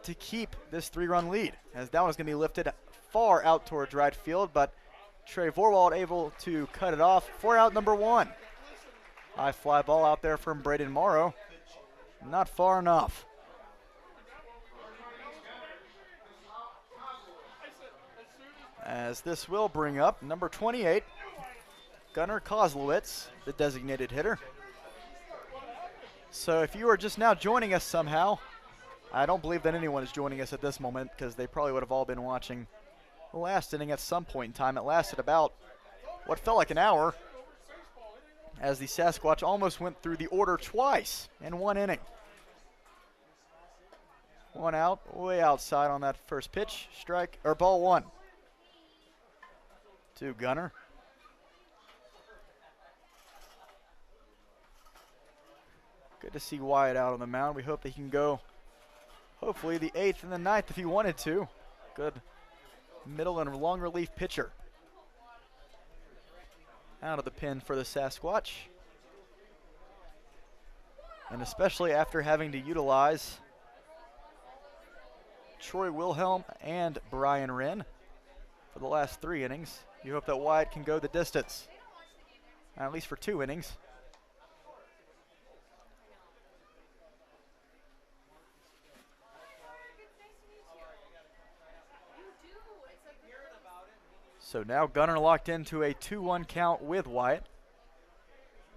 to keep this 3-run lead, as that one's going to be lifted far out towards right field, but Trey Vorwald able to cut it off for out number 1. High fly ball out there from Braden Morrow. Not far enough. As this will bring up number 28, Gunnar Kozlowitz, the designated hitter. So if you are just now joining us somehow, I don't believe that anyone is joining us at this moment because they probably would have all been watching the last inning at some point in time. It lasted about what felt like an hour, as the Sasquatch almost went through the order twice in 1 inning. 1 out, way outside on that first pitch, strike, or ball 1 to Gunnar. Good to see Wyatt out on the mound. We hope that he can go, hopefully, the 8th and the 9th if he wanted to. Good middle and long relief pitcher. Out of the pen for the Sasquatch. And especially after having to utilize Troy Wilhelm and Brian Wren for the last 3 innings. You hope that Wyatt can go the distance, at least for 2 innings. So now Gunnar locked into a 2-1 count with Wyatt.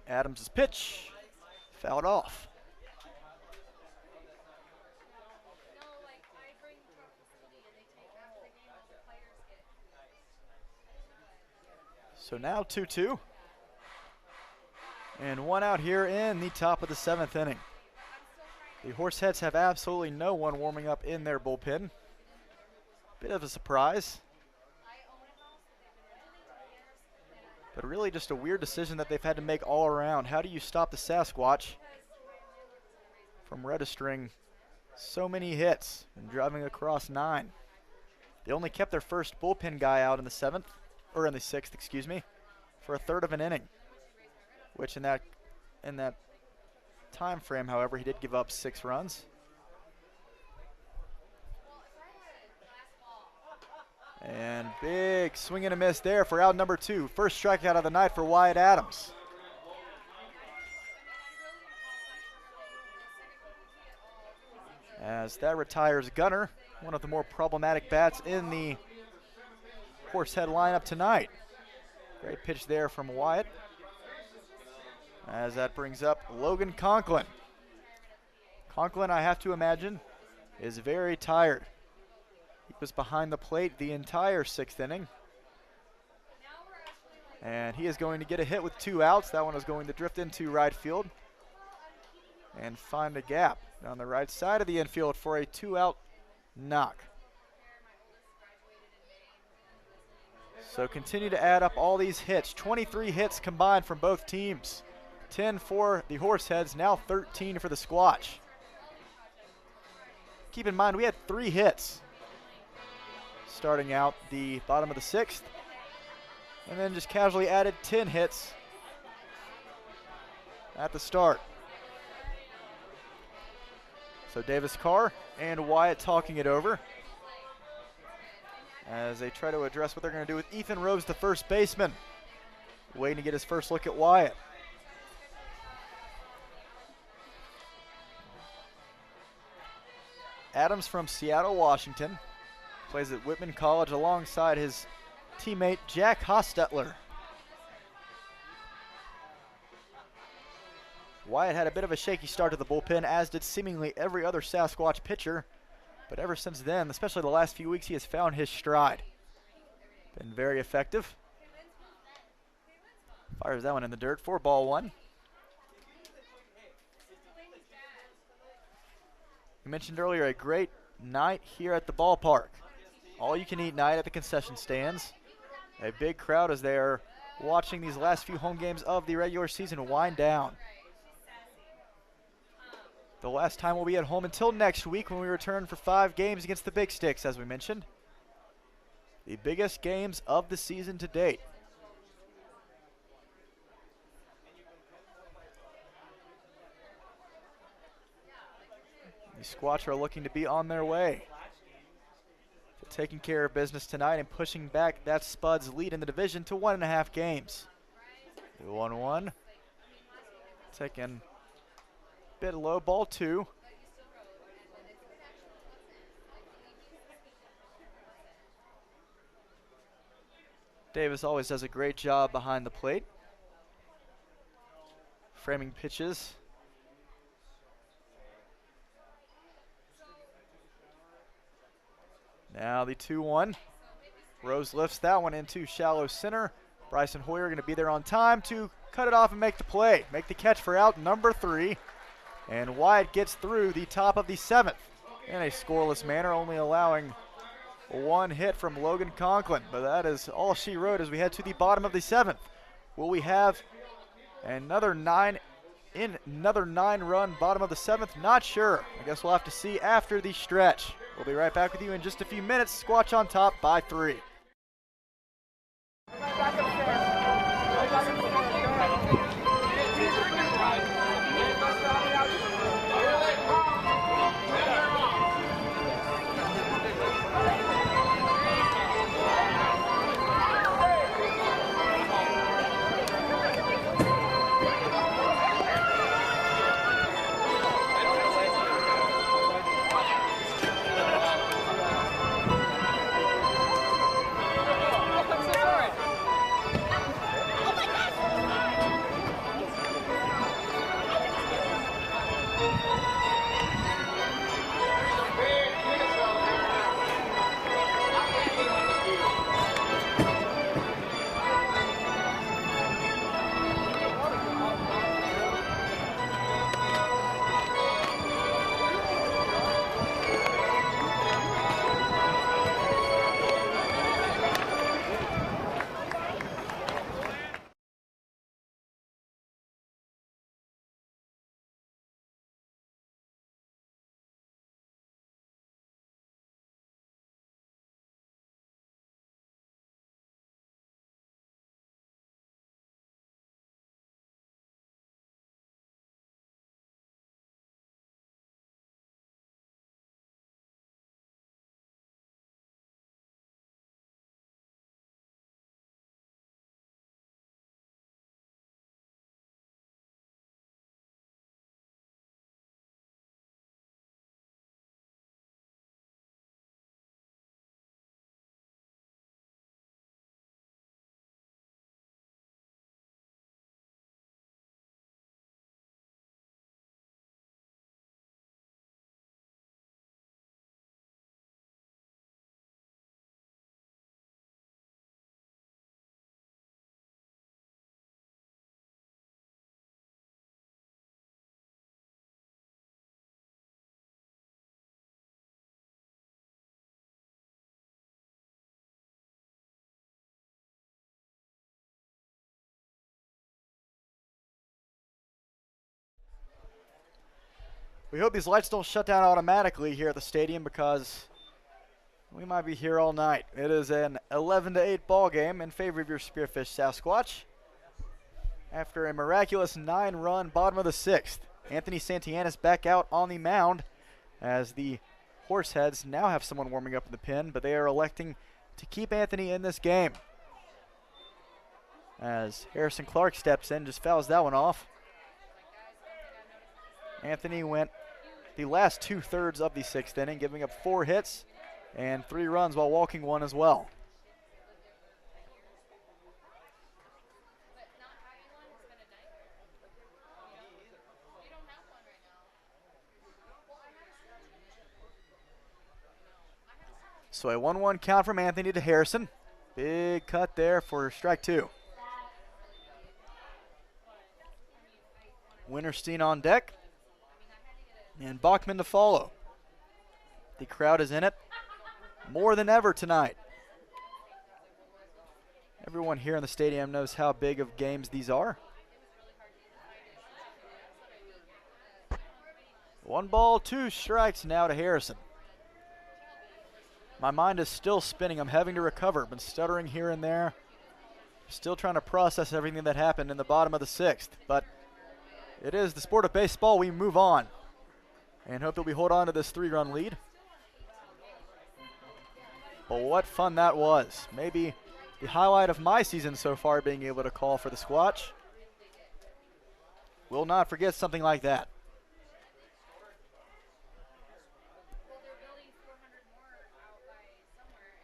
Adams' pitch fouled off. So now 2-2. And 1 out here in the top of the 7th inning. The Horseheads have absolutely no one warming up in their bullpen. Bit of a surprise. But really just a weird decision that they've had to make all around. How do you stop the Sasquatch from registering so many hits and driving across 9? They only kept their first bullpen guy out in the 7th, or in the 6th, excuse me, for a 1/3 of an inning. Which in that time frame, however, he did give up 6 runs. And big swing and a miss there for out number 2. First strikeout of the night for Wyatt Adams. As that retires Gunnar, one of the more problematic bats in the Horsehead lineup tonight. Great pitch there from Wyatt. As that brings up Logan Conklin. Conklin, I have to imagine, is very tired. He was behind the plate the entire 6th inning. And he is going to get a hit with 2 outs. That one is going to drift into right field and find a gap down the right side of the infield for a 2-out knock. So continue to add up all these hits. 23 hits combined from both teams. 10 for the Horseheads, now 13 for the Squatch. Keep in mind, we had 3 hits starting out the bottom of the 6th, and then just casually added 10 hits at the start. So Davis Carr and Wyatt talking it over as they try to address what they're going to do with Ethan Rose, the first baseman, waiting to get his first look at Wyatt. Adams from Seattle, Washington, plays at Whitman College alongside his teammate Jack Hostetler. Wyatt had a bit of a shaky start to the bullpen, as did seemingly every other Sasquatch pitcher. But ever since then, especially the last few weeks, he has found his stride. Been very effective. Fires that one in the dirt for ball one. You mentioned earlier a great night here at the ballpark. All you can eat night at the concession stands. A big crowd as they are watching these last few home games of the regular season wind down. The last time we'll be at home until next week when we return for 5 games against the Big Sticks, as we mentioned. The biggest games of the season to date. The Squatch are looking to be on their way to taking care of business tonight and pushing back that Spuds lead in the division to 1.5 games. 1-1. Taking a bit low, ball 2. Davis always does a great job behind the plate, framing pitches. Now the 2-1. Rose lifts that one into shallow center. Bryson Hoyer going to be there on time to cut it off and make the play. Make the catch for out number 3. And Wyatt gets through the top of the 7th in a scoreless manner, only allowing 1 hit from Logan Conklin. But that is all she wrote as we head to the bottom of the 7th. Will we have another 9-run bottom of the 7th? Not sure. I guess we'll have to see after the stretch. We'll be right back with you in just a few minutes. Squatch on top by 3. We hope these lights don't shut down automatically here at the stadium, because we might be here all night. It is an 11-8 ball game in favor of your Spearfish Sasquatch. After a miraculous 9-run bottom of the 6th, Anthony Santianis back out on the mound as the Horseheads now have someone warming up in the pen, but they are electing to keep Anthony in this game. As Harrison Clark steps in, just fouls that one off. Anthony went the last 2/3 of the 6th inning, giving up 4 hits and 3 runs while walking 1 as well. So a 1-1 count from Anthony to Harrison. Big cut there for strike 2. Winterstein on deck. And Bachman to follow. The crowd is in it more than ever tonight. Everyone here in the stadium knows how big of games these are. 1 ball, 2 strikes now to Harrison. My mind is still spinning. I'm having to recover. Been stuttering here and there. Still trying to process everything that happened in the bottom of the 6th. But it is the sport of baseball. We move on and hope that we hold on to this 3-run lead. But what fun that was. Maybe the highlight of my season so far, being able to call for the Squatch. Will not forget something like that.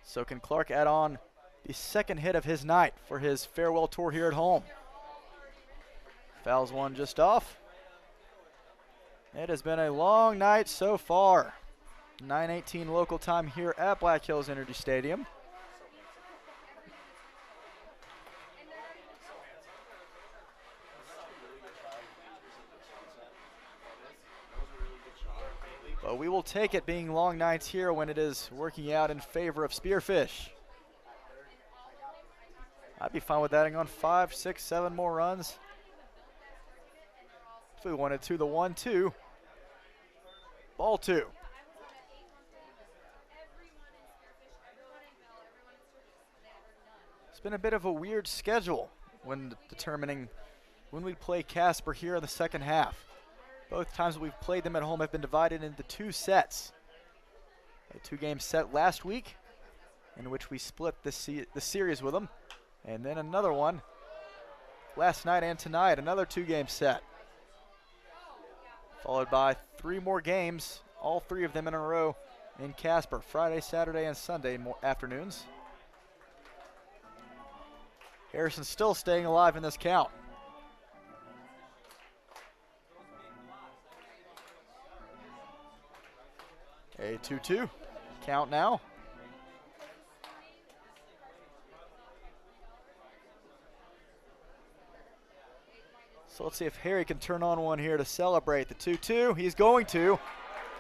So can Clark add on the 2nd hit of his night for his farewell tour here at home? Fouls one just off. It has been a long night so far. 9:18 local time here at Black Hills Energy Stadium. But we will take it being long nights here when it is working out in favor of Spearfish. I'd be fine with adding on 5, 6, 7 more runs. If we wanted to, the 1-2. Ball 2. It's been a bit of a weird schedule when determining when we play Casper here in the 2nd half. Both times that we've played them at home have been divided into 2 sets. A 2-game set last week in which we split the series with them. And then another one last night and tonight, another 2-game set. Followed by 3 more games, all 3 of them in a row in Casper, Friday, Saturday, and Sunday afternoons. Harrison still staying alive in this count. A 2-2 count now. So let's see if Harry can turn on one here to celebrate the 2-2. He's going to.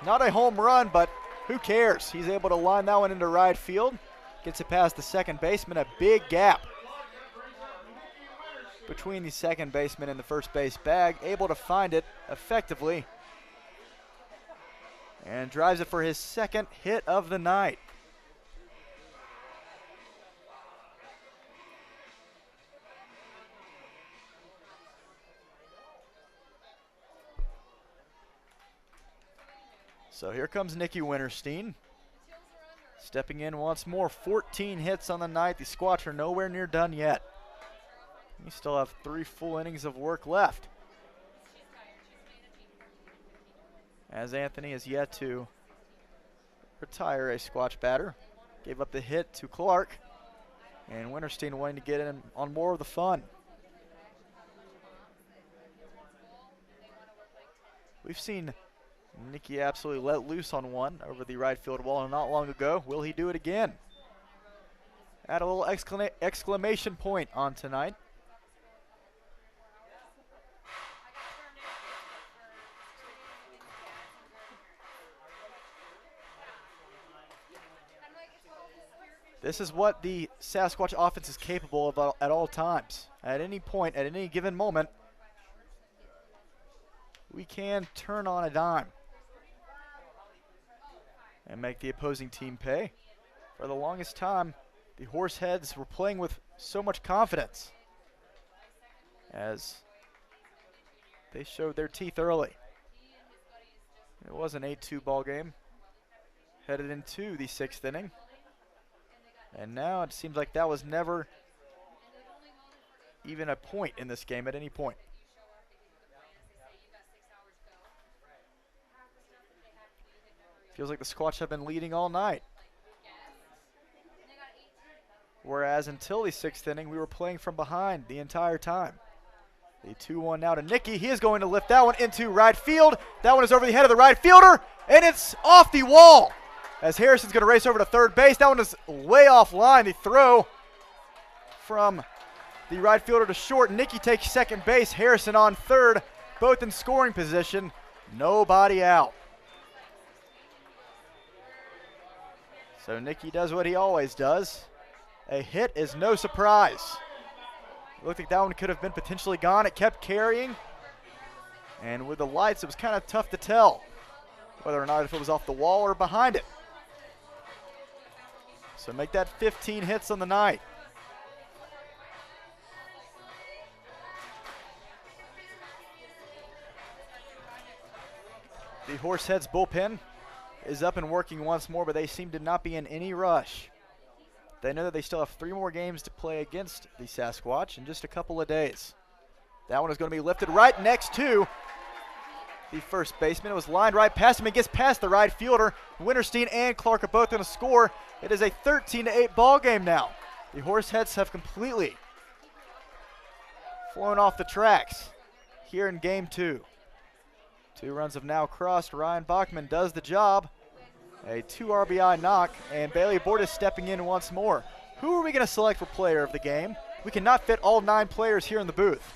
Not a home run, but who cares? He's able to line that one into right field. Gets it past the 2nd baseman. A big gap between the 2nd baseman and the 1st base bag. Able to find it effectively. And drives it for his 2nd hit of the night. So here comes Nicky Winterstein. Stepping in once more. 14 hits on the night. The Squatch are nowhere near done yet. We still have 3 full innings of work left, as Anthony is yet to retire a Squatch batter. Gave up the hit to Clark, and Winterstein wanting to get in on more of the fun. We've seen Nicky absolutely let loose on one over the right field wall not long ago. Will he do it again? Add a little exclamation point on tonight. This is what the Sasquatch offense is capable of at all times. At any point, at any given moment, we can turn on a dime and make the opposing team pay. For the longest time, the Horseheads were playing with so much confidence as they showed their teeth early. It was an 8-2 ball game, headed into the 6th inning. And now it seems like that was never even a point in this game at any point. Feels like the Squatch have been leading all night. Whereas until the 6th inning, we were playing from behind the entire time. The 2-1 now to Nicky. He is going to lift that one into right field. That one is over the head of the right fielder, and it's off the wall. as Harrison's going to race over to third base. That one is way offline. The throw from the right fielder to short. Nicky takes second base. Harrison on third, both in scoring position. Nobody out. So Nicky does what he always does. A hit is no surprise. Looked like that one could have been potentially gone. It kept carrying. And with the lights, it was kind of tough to tell whether or not if it was off the wall or behind it. So make that 15 hits on the night. The Horseheads bullpen is up and working once more, but they seem to not be in any rush. They know that they still have 3 more games to play against the Sasquatch in just a couple of days. That one is going to be lifted right next to the first baseman. It was lined right past him. It gets past the right fielder. Winterstein and Clark are both going to score. It is a 13-8 ball game now. The Horseheads have completely flown off the tracks here in game 2. 2 runs have now crossed. Ryan Bachman does the job. A 2 RBI knock, and Bailey Bordas stepping in once more. Who are we going to select for player of the game? We cannot fit all 9 players here in the booth.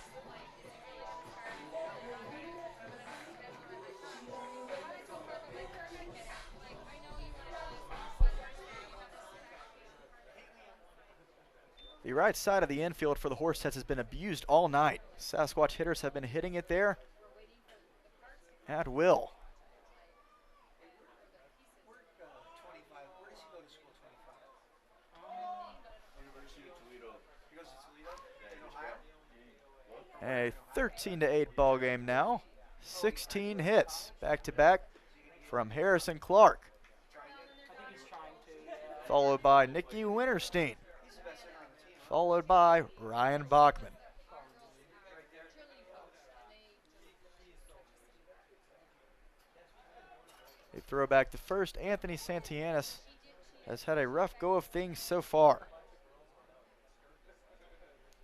The right side of the infield for the Horseheads has been abused all night. Sasquatch hitters have been hitting it there at will. A 13-8 ball game now. 16 hits back-to-back from Harrison Clark, followed by Nicky Winterstein, followed by Ryan Bachman. A throw back to first. Anthony Santillanes has had a rough go of things so far.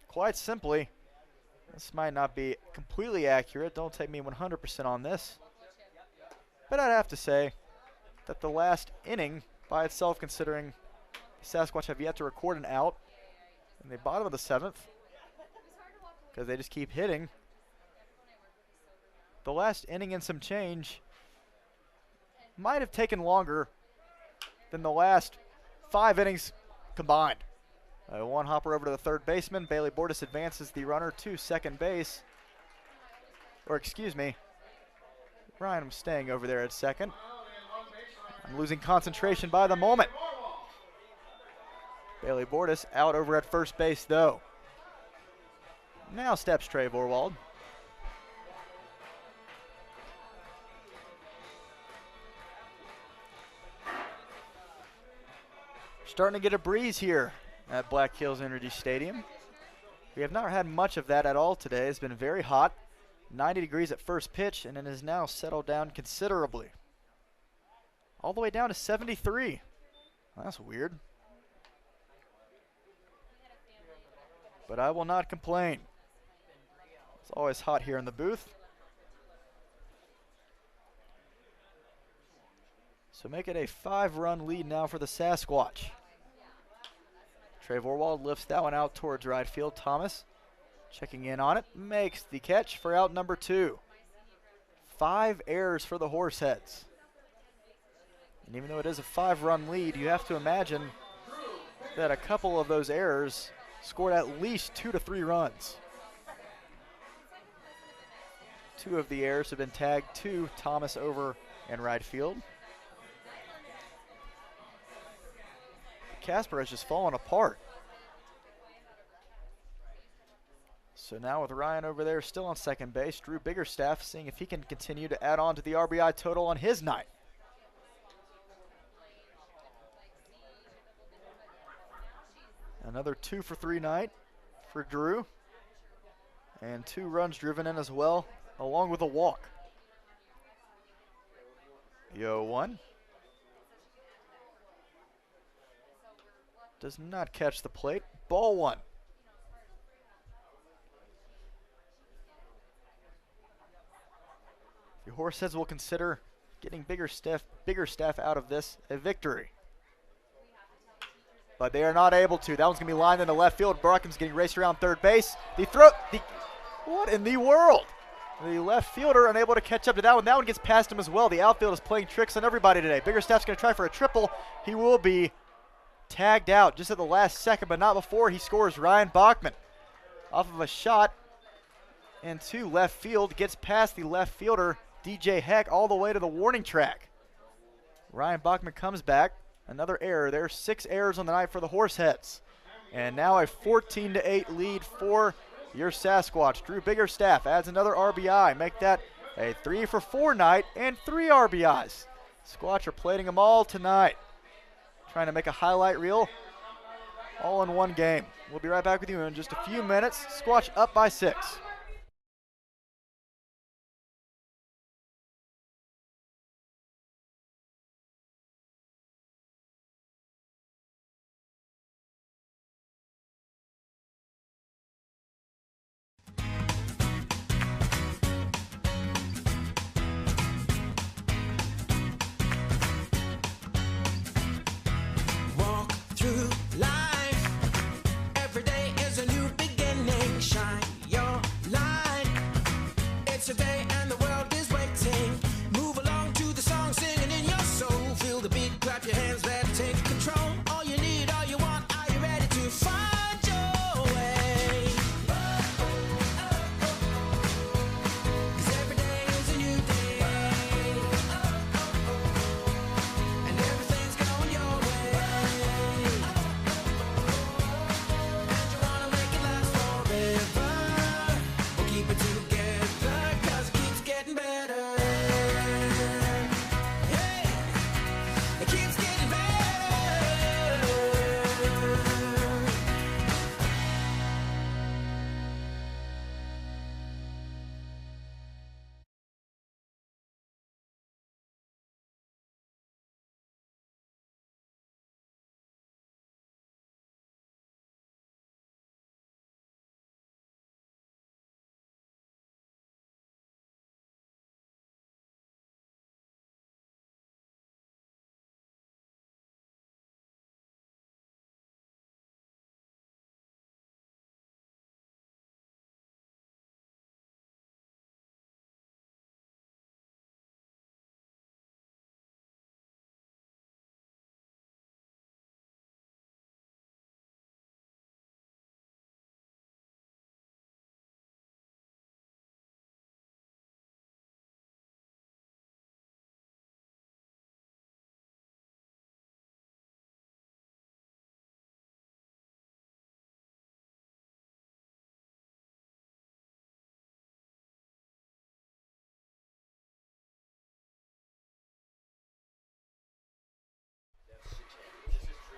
Quite simply, this might not be completely accurate. Don't take me 100% on this. But I'd have to say that the last inning by itself, considering the Sasquatch have yet to record an out in the bottom of the 7th, because they just keep hitting. The last inning and some change might have taken longer than the last 5 innings combined. One hopper over to the third baseman. Bailey Bordas advances the runner to second base. Or excuse me, Ryan was staying over there at second. I'm losing concentration by the moment. Bailey Bordas out over at first base though. Now steps Trey Vorwald. Starting to get a breeze here at Black Hills Energy Stadium. We have not had much of that at all today. It's been very hot, 90 degrees at first pitch, and it has now settled down considerably. All the way down to 73. That's weird. But I will not complain. It's always hot here in the booth. So make it a 5-run lead now for the Sasquatch. Trey Vorwald lifts that one out towards right field. Thomas checking in on it, makes the catch for out number 2. 5 errors for the Horseheads. And even though it is a 5-run lead, you have to imagine that a couple of those errors scored at least 2 to 3 runs. 2 of the errors have been tagged to Thomas over in right field. Casper has just fallen apart. So now with Ryan over there still on second base, Drew Biggerstaff seeing if he can continue to add on to the RBI total on his night. Another 2 for 3 night for Drew. And 2 runs driven in as well, along with a walk. The 0-1. Does not catch the plate. Ball 1. The Horseheads will consider getting bigger staff out of this a victory. But they are not able to. That one's going to be lined into left field. Brockham's getting raced around third base. What in the world? The left fielder unable to catch up to that one. That one gets past him as well. The outfield is playing tricks on everybody today. Biggerstaff's going to try for a triple. He will be tagged out just at the last second, but not before he scores. Ryan Bachman off of a shot into left field. Gets past the left fielder, DJ Heck, all the way to the warning track. Ryan Bachman comes back. Another error there. 6 errors on the night for the Horseheads. And now a 14-8 lead for your Sasquatch. Drew Biggerstaff adds another RBI. Make that a 3-for-4 night and 3 RBIs. Squatch are plating them all tonight. Trying to make a highlight reel all in one game. We'll be right back with you in just a few minutes. Squatch up by 6.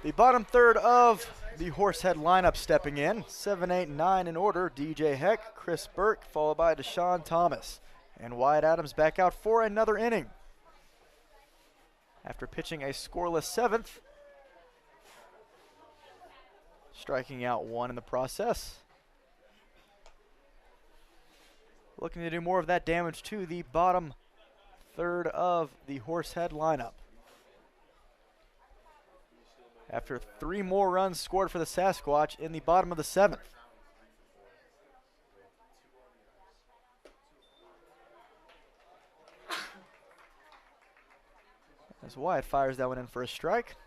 The bottom third of the Horsehead lineup stepping in. 7, 8, 9 in order. DJ Heck, Chris Burke, followed by Deshaun Thomas. And Wyatt Adams back out for another inning. After pitching a scoreless 7th. Striking out 1 in the process. Looking to do more of that damage to the bottom third of the Horsehead lineup. After 3 more runs scored for the Sasquatch in the bottom of the 7th. As Wyatt fires that one in for a strike.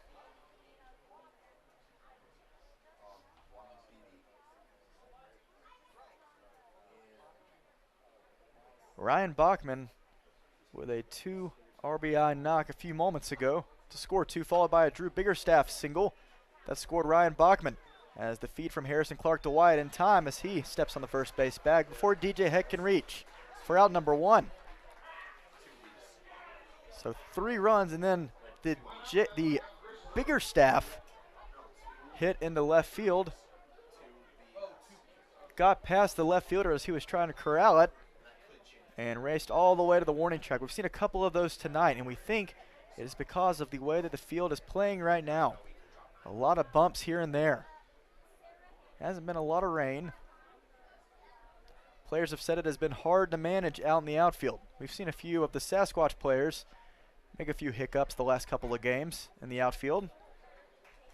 Ryan Bachman with a 2 RBI knock a few moments ago to score 2, followed by a Drew Biggerstaff single that scored Ryan Bachman, as the feed from Harrison Clark to Wyatt in time as he steps on the first base bag before DJ Heck can reach for out number 1. So 3 runs, and then the Biggerstaff hit into left field. Got past the left fielder as he was trying to corral it and raced all the way to the warning track. We've seen a couple of those tonight, and we think it is because of the way that the field is playing right now. A lot of bumps here and there. Hasn't been a lot of rain. Players have said it has been hard to manage out in the outfield. We've seen a few of the Sasquatch players make a few hiccups the last couple of games in the outfield.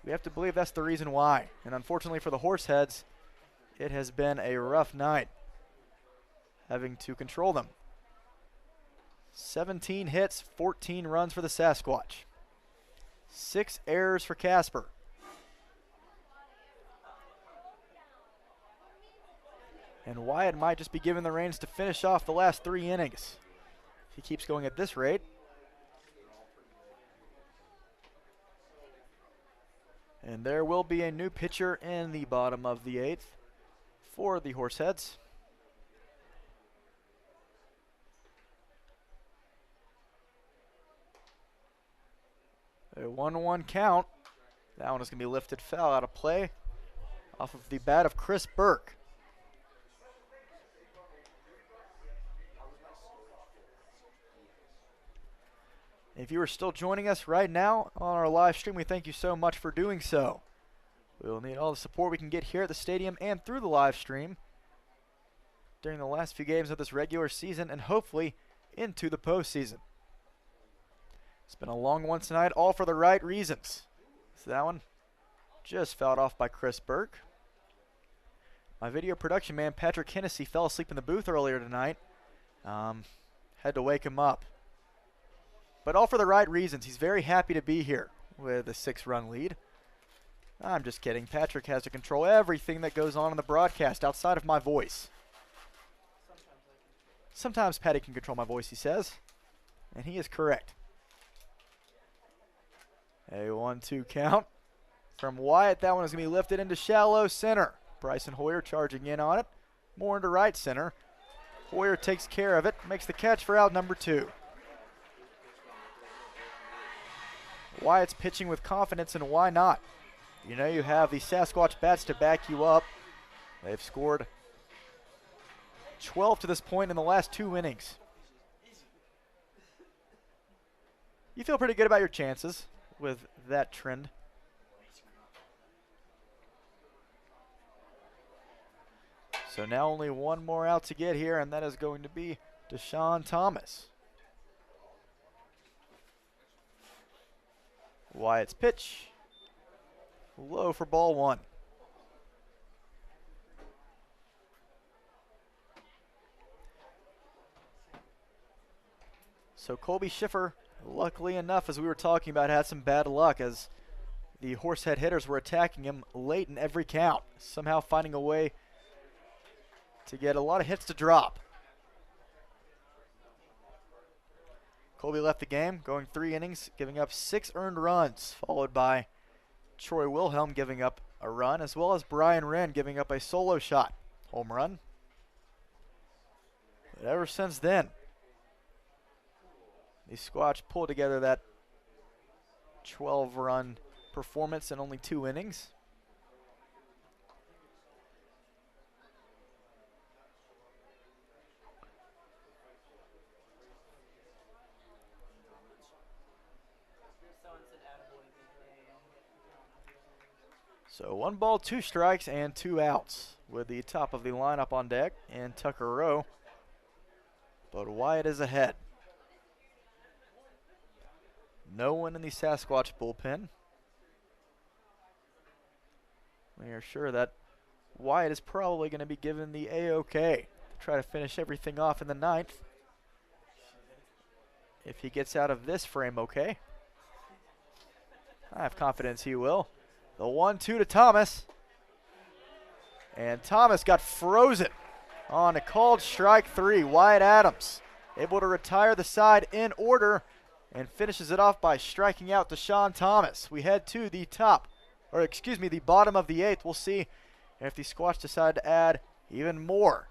We have to believe that's the reason why. And unfortunately for the Horseheads, it has been a rough night having to control them. 17 hits, 14 runs for the Sasquatch. 6 errors for Casper. And Wyatt might just be given the reins to finish off the last 3 innings. If he keeps going at this rate. And there will be a new pitcher in the bottom of the 8th for the Horseheads. A 1-1 count. That one is going to be lifted foul out of play off of the bat of Chris Burke. If you are still joining us right now on our live stream, we thank you so much for doing so. We will need all the support we can get here at the stadium and through the live stream during the last few games of this regular season and hopefully into the postseason. It's been a long one tonight, all for the right reasons. So that one just fouled off by Chris Burke. My video production man, Patrick Hennessy, fell asleep in the booth earlier tonight. Had to wake him up. But all for the right reasons. He's very happy to be here with a 6-run lead. I'm just kidding. Patrick has to control everything that goes on in the broadcast outside of my voice. Sometimes Patty can control my voice, he says. And he is correct. A 1-2 count from Wyatt. That one is going to be lifted into shallow center. Bryson Hoyer charging in on it. More into right center. Hoyer takes care of it. Makes the catch for out number 2. Wyatt's pitching with confidence, and why not? You know you have the Sasquatch bats to back you up. They've scored 12 to this point in the last 2 innings. You feel pretty good about your chances with that trend. So now only one more out to get here, and that is going to be Deshaun Thomas. Wyatt's pitch, low for ball 1. So Colby Schiffer, luckily enough, as we were talking about, had some bad luck as the Horsehead hitters were attacking him late in every count, somehow finding a way to get a lot of hits to drop. Colby left the game, going 3 innings, giving up 6 earned runs, followed by Troy Wilhelm giving up a run, as well as Brian Wren giving up a solo shot, home run. But ever since then, the Squatch pulled together that 12-run performance in only 2 innings. So 1 ball, 2 strikes, and 2 outs with the top of the lineup on deck and Tucker Rowe. But Wyatt is ahead. No one in the Sasquatch bullpen. We are sure that Wyatt is probably going to be given the A-OK to try to finish everything off in the 9th. If he gets out of this frame okay. I have confidence he will. The 1-2 to Thomas. And Thomas got frozen on a called strike 3. Wyatt Adams able to retire the side in order and finishes it off by striking out Deshaun Thomas. We head to the the bottom of the 8th. We'll see if the Squatch decide to add even more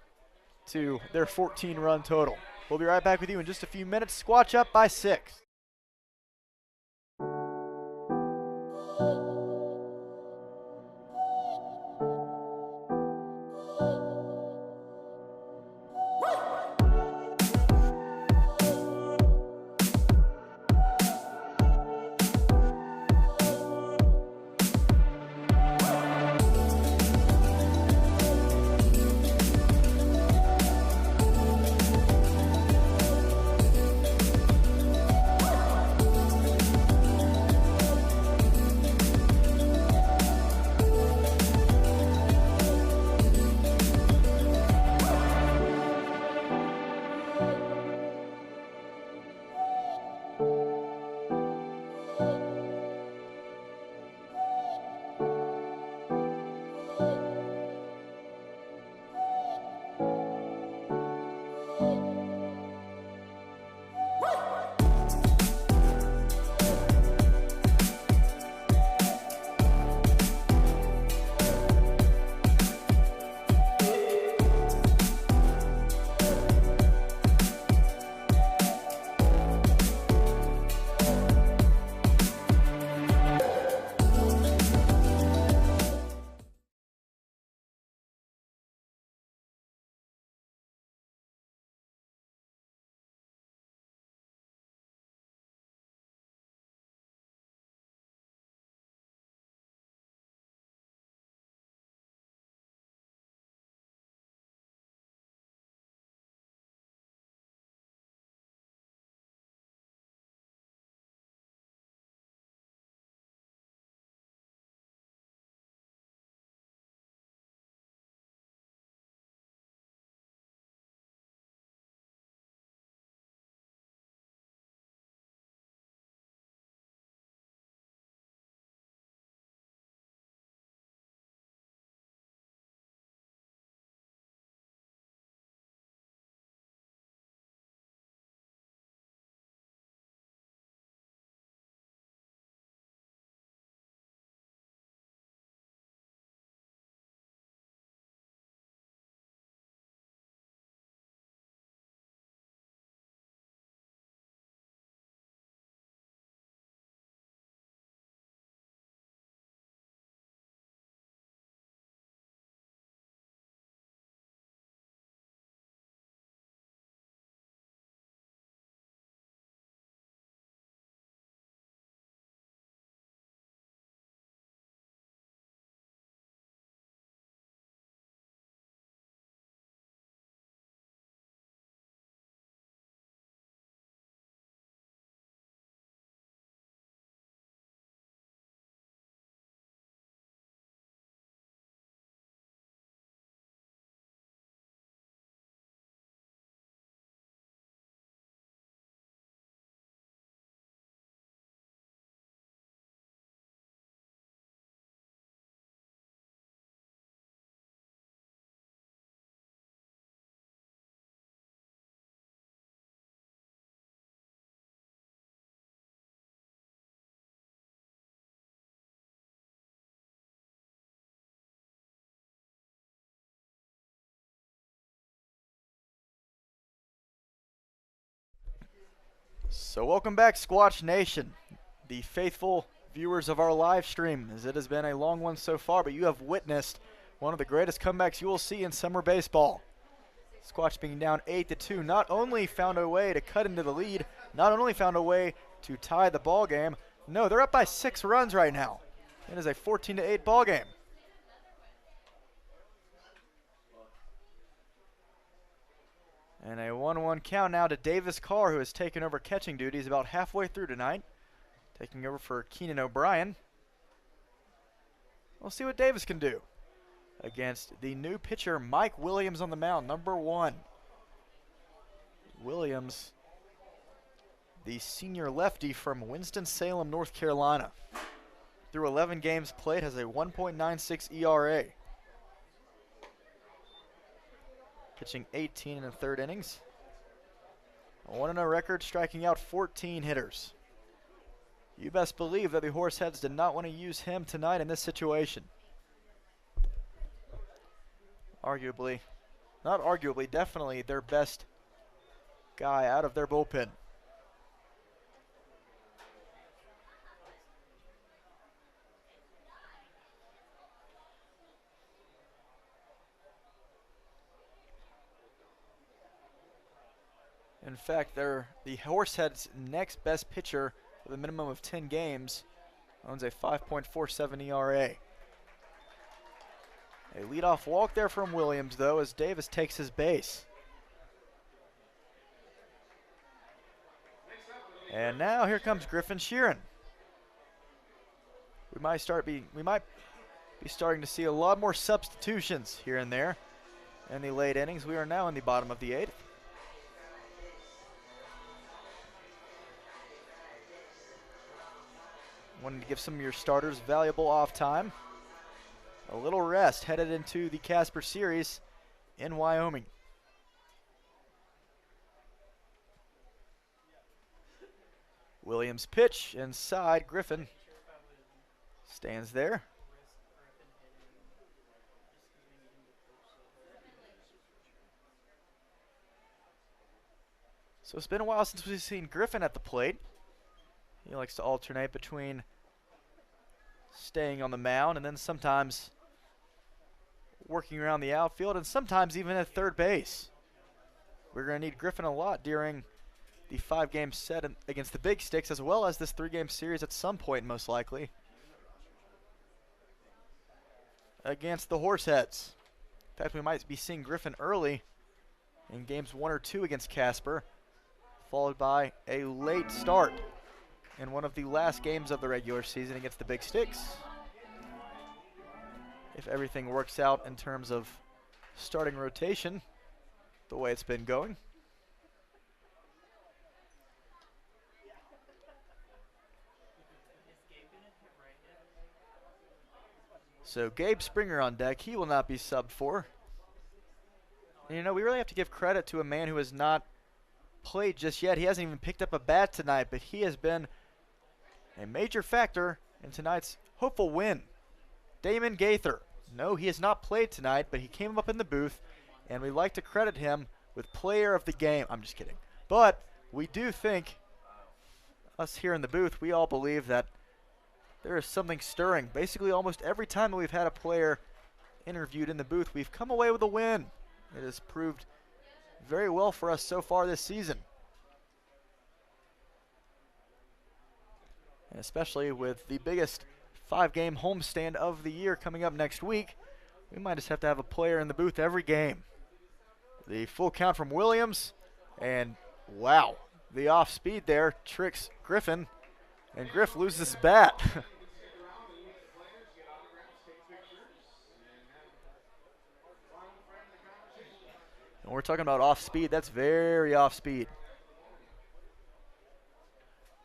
to their 14-run total. We'll be right back with you in just a few minutes. Squatch up by 6. So welcome back, Squatch Nation, the faithful viewers of our live stream, as it has been a long one so far, but you have witnessed one of the greatest comebacks you will see in summer baseball. Squatch being down 8-2 not only found a way to cut into the lead, not only found a way to tie the ball game, no, they're up by 6 runs right now. It is a 14-8 ball game. And a 1-1 count now to Davis Carr, who has taken over catching duties about halfway through tonight, taking over for Keenan O'Brien. We'll see what Davis can do against the new pitcher, Mike Williams, on the mound, number 1. Williams, the senior lefty from Winston-Salem, North Carolina. Through 11 games played, has a 1.96 ERA. Pitching 18 in the 3rd innings. A 1-0 record, striking out 14 hitters. You best believe that the Horseheads did not want to use him tonight in this situation. Arguably, not arguably, definitely their best guy out of their bullpen. In fact, the Horseheads' next best pitcher with a minimum of 10 games owns a 5.47 ERA. A leadoff walk there from Williams, though, as Davis takes his base. And now here comes Griffin Sheeran. We might be starting to see a lot more substitutions here and there in the late innings. We are now in the bottom of the 8th. Wanted to give some of your starters valuable off time. A little rest headed into the Casper series in Wyoming. Williams pitch inside. Griffin stands there. So it's been a while since we've seen Griffin at the plate. He likes to alternate between staying on the mound and then sometimes working around the outfield and sometimes even at third base. We're going to need Griffin a lot during the 5-game set against the Big Sticks, as well as this 3-game series at some point, most likely, against the Horseheads. In fact, we might be seeing Griffin early in games 1 or 2 against Casper, followed by a late start in one of the last games of the regular season against the Big Sticks, if everything works out in terms of starting rotation the way it's been going. So Gabe Springer on deck. He will not be subbed for. And, you know, we really have to give credit to a man who has not played just yet. He hasn't even picked up a bat tonight, but he has been a major factor in tonight's hopeful win. Damon Gaither. No, he has not played tonight, but he came up in the booth, and we like to credit him with player of the game. I'm just kidding. But we do think, us here in the booth, we all believe that there is something stirring. Basically, almost every time that we've had a player interviewed in the booth, we've come away with a win. It has proved very well for us so far this season. And especially with the biggest 5-game homestand of the year coming up next week, we might just have to have a player in the booth every game. The full count from Williams, and wow, the off speed there tricks Griffin, and Griff loses his bat. And we're talking about off speed. That's very off speed.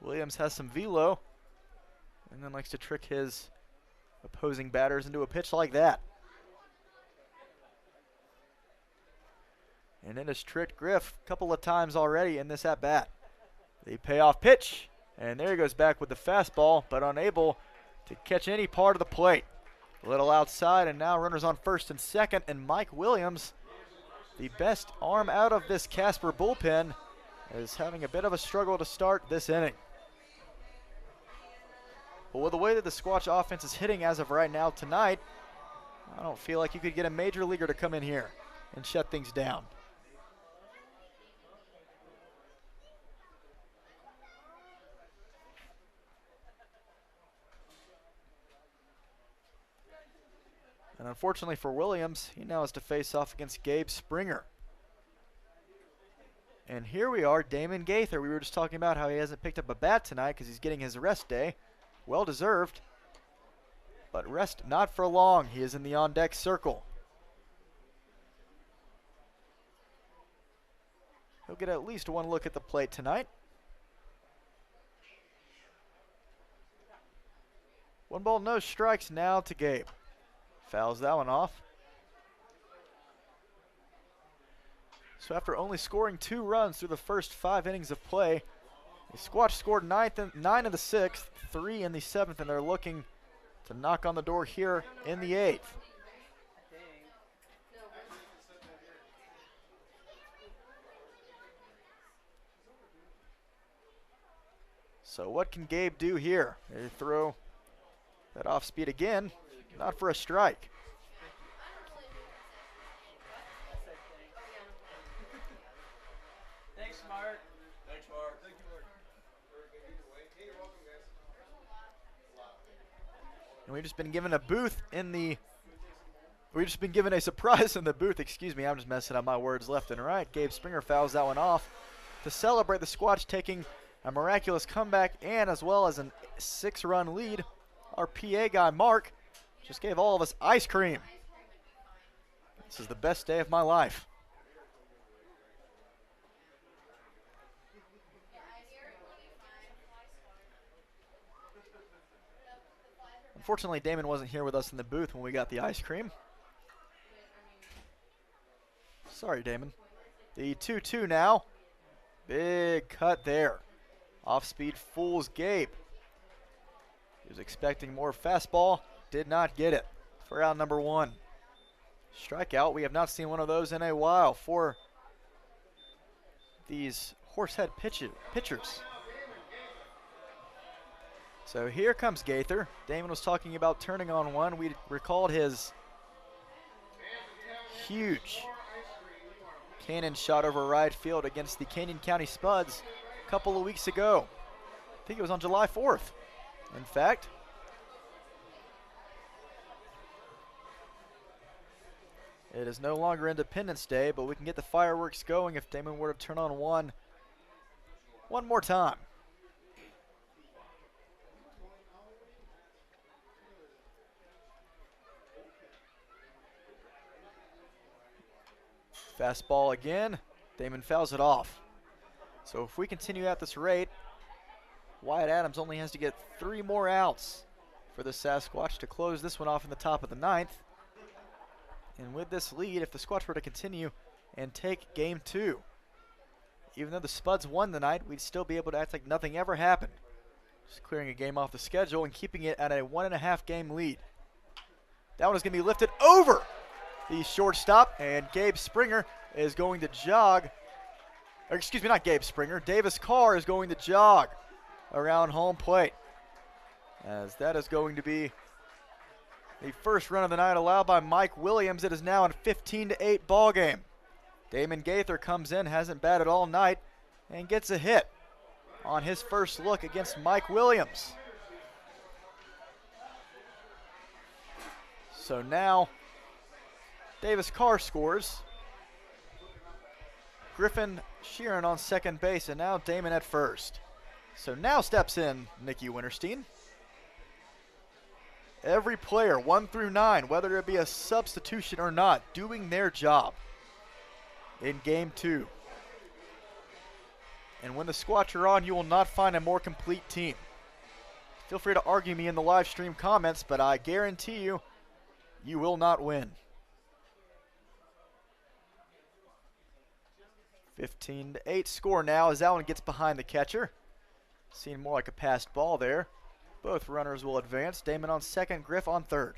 Williams has some velo and then likes to trick his opposing batters into a pitch like that. And it has tricked Griff a couple of times already in this at-bat. The payoff pitch, and there he goes back with the fastball, but unable to catch any part of the plate. A little outside, and now runners on first and second, and Mike Williams, the best arm out of this Casper bullpen, is having a bit of a struggle to start this inning. But with the way that the Squatch offense is hitting as of right now tonight, I don't feel like you could get a major leaguer to come in here and shut things down. And unfortunately for Williams, he now has to face off against Gabe Springer. And here we are, Damon Gaither. We were just talking about how he hasn't picked up a bat tonight because he's getting his rest day. Well deserved. But rest not for long. He is in the on-deck circle. He'll get at least one look at the plate tonight. One ball, no strikes now to Gabe. Fouls that one off. So after only scoring 2 runs through the first 5 innings of play, the Squatch scored 9 in the 6th, 3 in the 7th, and they're looking to knock on the door here in the 8th. So what can Gabe do here? They throw that off speed again, not for a strike. Thanks, Mark. Thanks, Mark. And we've just been given a booth in the, we've just been given a surprise in the booth. Excuse me, I'm just messing up my words left and right. Gabe Springer fouls that one off to celebrate the Squatch taking a miraculous comeback and as well as a 6-run lead. Our PA guy, Mark, just gave all of us ice cream. This is the best day of my life. Unfortunately, Damon wasn't here with us in the booth when we got the ice cream. Sorry, Damon. The 2-2 now. Big cut there. Off-speed fools Gabe. He was expecting more fastball. Did not get it for out number 1. Strikeout. We have not seen one of those in a while for these Horsehead pitchers. So here comes Gaither. Damon was talking about turning on one. We recalled his huge cannon shot over right field against the Canyon County Spuds a couple of weeks ago. I think it was on July 4th. In fact, it is no longer Independence Day, but we can get the fireworks going if Damon were to turn on one more time. Fastball again. Damon fouls it off. So if we continue at this rate, Wyatt Adams only has to get 3 more outs for the Sasquatch to close this one off in the top of the 9th. And with this lead, if the Squatch were to continue and take game 2, even though the Spuds won tonight, we'd still be able to act like nothing ever happened. Just clearing a game off the schedule and keeping it at a 1.5 game lead. That one is going to be lifted over the shortstop, and Gabe Springer is going to jog. Or excuse me, not Gabe Springer. Davis Carr is going to jog around home plate, as that is going to be the first run of the night allowed by Mike Williams. It is now a 15-8 ball game. Damon Gaither comes in, hasn't batted all night, and gets a hit on his first look against Mike Williams. So now Davis Carr scores. Griffin Sheeran on second base, and now Damon at first. So now steps in Nicky Winterstein. Every player, 1 through 9, whether it be a substitution or not, doing their job in game 2. And when the Squatch are on, you will not find a more complete team. Feel free to argue me in the live stream comments, but I guarantee you, you will not win. 15-8 score now as that one gets behind the catcher. Seemed more like a passed ball there. Both runners will advance. Damon on second, Griff on third.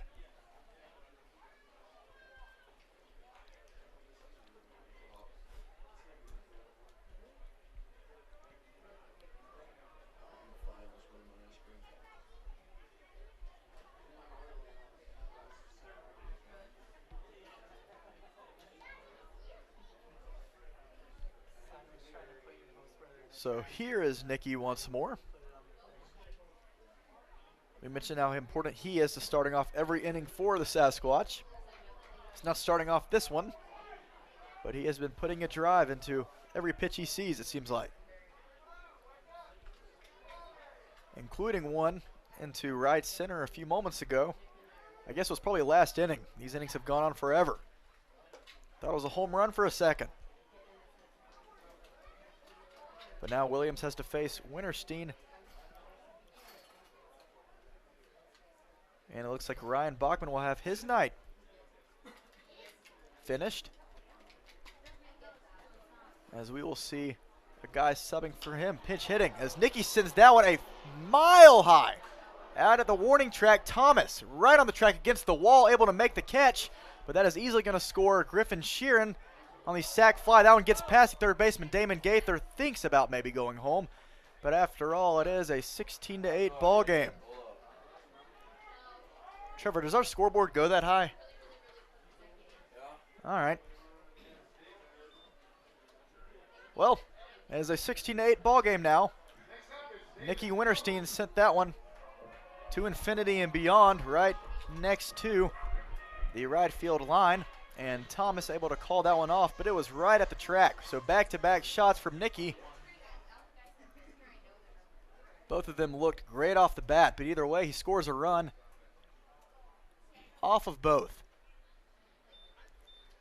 So here is Nikki once more. We mentioned how important he is to starting off every inning for the Sasquatch. He's not starting off this one, but he has been putting a drive into every pitch he sees, it seems like. Including one into right center a few moments ago. I guess it was probably last inning. These innings have gone on forever. Thought it was a home run for a second. But now Williams has to face Winterstein. And it looks like Ryan Bachman will have his night finished, as we will see a guy subbing for him, pinch hitting, as Nicky sends that one a mile high out at the warning track. Thomas right on the track against the wall, able to make the catch, but that is easily going to score Griffin Sheeran on the sac fly. That one gets past the third baseman. Damon Gaither thinks about maybe going home, but after all, it is a 16-8 ball game. Trevor, does our scoreboard go that high? All right. Well, it is a 16-8 ball game now. Nicky Winterstein sent that one to infinity and beyond, right next to the right field line, and Thomas able to call that one off, but it was right at the track. So back-to-back shots from Nicky. Both of them looked great off the bat, but either way, he scores a run off of both.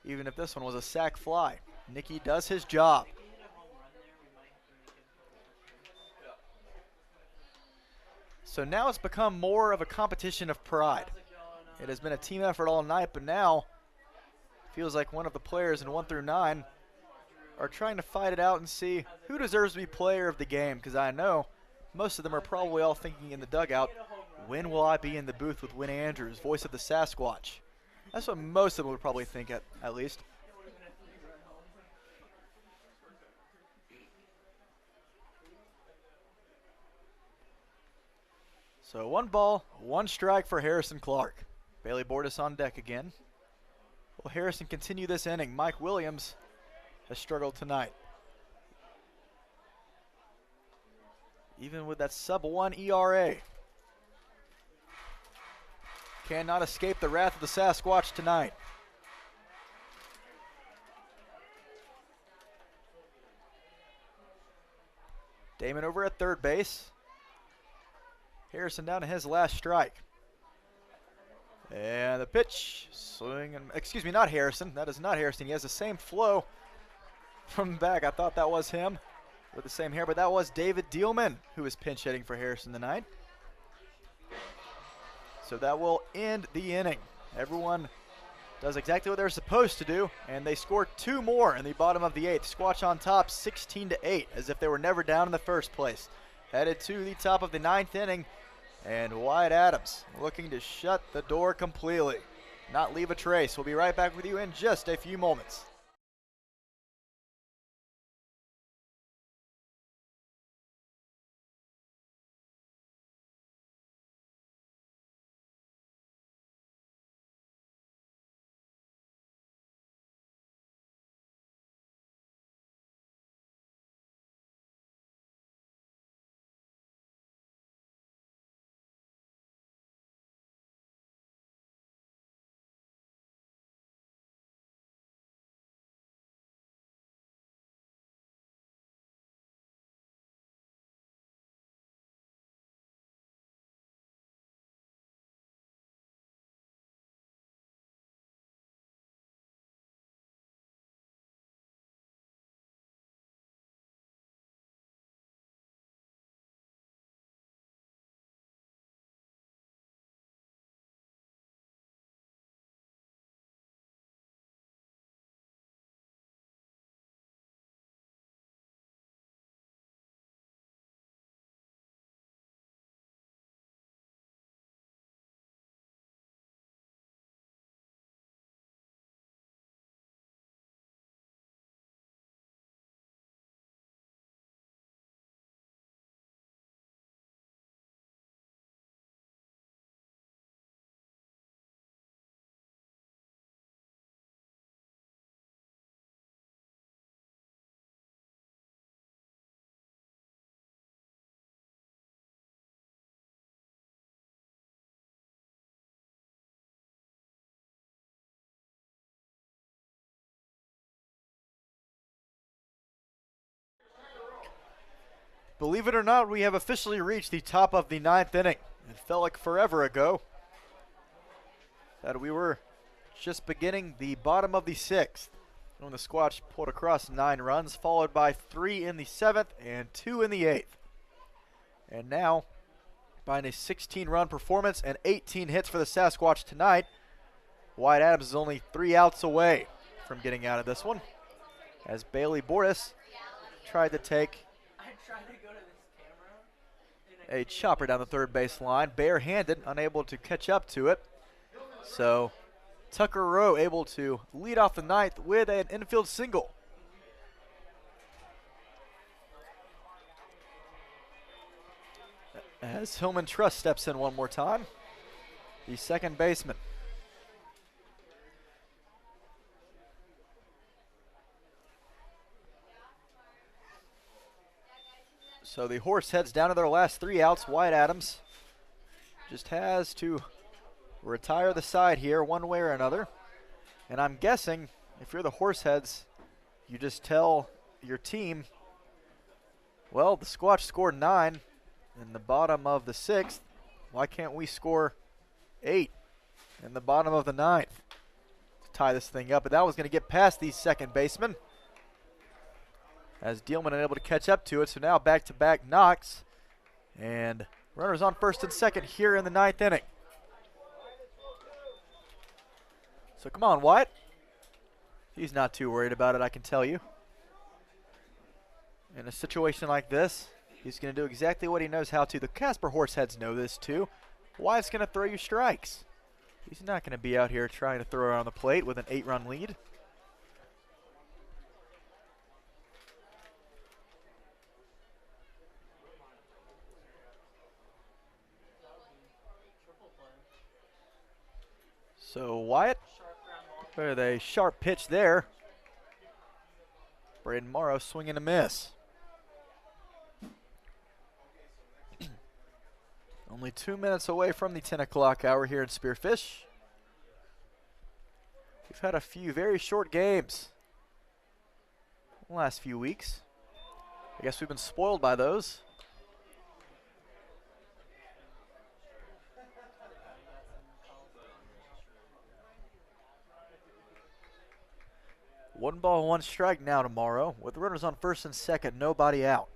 Even if this one was a sac fly, Nicky does his job. So now it's become more of a competition of pride. It has been a team effort all night, but now feels like one of the players in 1 through 9 are trying to fight it out and see who deserves to be player of the game, because I know most of them are probably all thinking in the dugout, when will I be in the booth with Winnie Andrews, voice of the Sasquatch? That's what most of them would probably think at least. So 1 ball, 1 strike for Harrison Clark. Bailey Bordas on deck again. Will Harrison continue this inning? Mike Williams has struggled tonight. Even with that sub-1 ERA. Cannot escape the wrath of the Sasquatch tonight. Damon over at third base. Harrison down to his last strike. And the pitch, swing, and excuse me, not Harrison. That is not Harrison. He has the same flow from the back. I thought that was him with the same hair, but that was David Dielman who is pinch hitting for Harrison tonight. So that will end the inning. Everyone does exactly what they're supposed to do, and they score 2 more in the bottom of the 8th. Squatch on top 16-8, as if they were never down in the first place. Headed to the top of the 9th inning, and Wyatt Adams looking to shut the door completely, not leave a trace. We'll be right back with you in just a few moments. Believe it or not, we have officially reached the top of the 9th inning. It felt like forever ago that we were just beginning the bottom of the 6th when the Squatch pulled across 9 runs, followed by 3 in the 7th and 2 in the 8th. And now, behind a 16-run performance and 18 hits for the Sasquatch tonight, Wyatt Adams is only 3 outs away from getting out of this one, as Bailey Boris tried to take a chopper down the third base line, barehanded, unable to catch up to it. So Tucker Rowe able to lead off the 9th with an infield single. As Hillman Truss steps in one more time, the second baseman. So the Horseheads down to their last 3 outs. Wyatt Adams just has to retire the side here one way or another. And I'm guessing if you're the Horseheads, you just tell your team, well, the Squatch scored 9 in the bottom of the 6th. Why can't we score 8 in the bottom of the 9th to tie this thing up? But that was going to get past the second baseman, as Dealman unable to catch up to it. So now back-to-back knocks, and runners on first and second here in the 9th inning. So come on, Wyatt. He's not too worried about it, I can tell you. In a situation like this, he's going to do exactly what he knows how to. The Casper Horseheads know this too. Wyatt's going to throw you strikes. He's not going to be out here trying to throw around the plate with an 8-run lead. So Wyatt with a sharp pitch there. Braden Morrow swinging a miss. Only 2 minutes away from the 10 o'clock hour here in Spearfish. We've had a few very short games the last few weeks. I guess we've been spoiled by those. One ball, one strike now tomorrow, with runners on first and second, nobody out.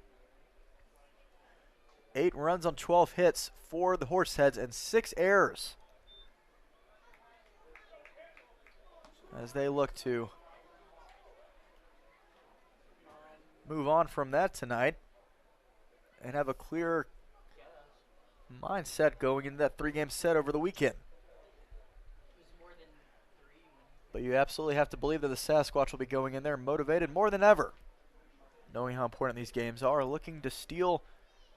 8 runs on 12 hits for the Horseheads and 6 errors, as they look to move on from that tonight and have a clear mindset going into that 3-game set over the weekend. But you absolutely have to believe that the Sasquatch will be going in there motivated more than ever, knowing how important these games are, looking to steal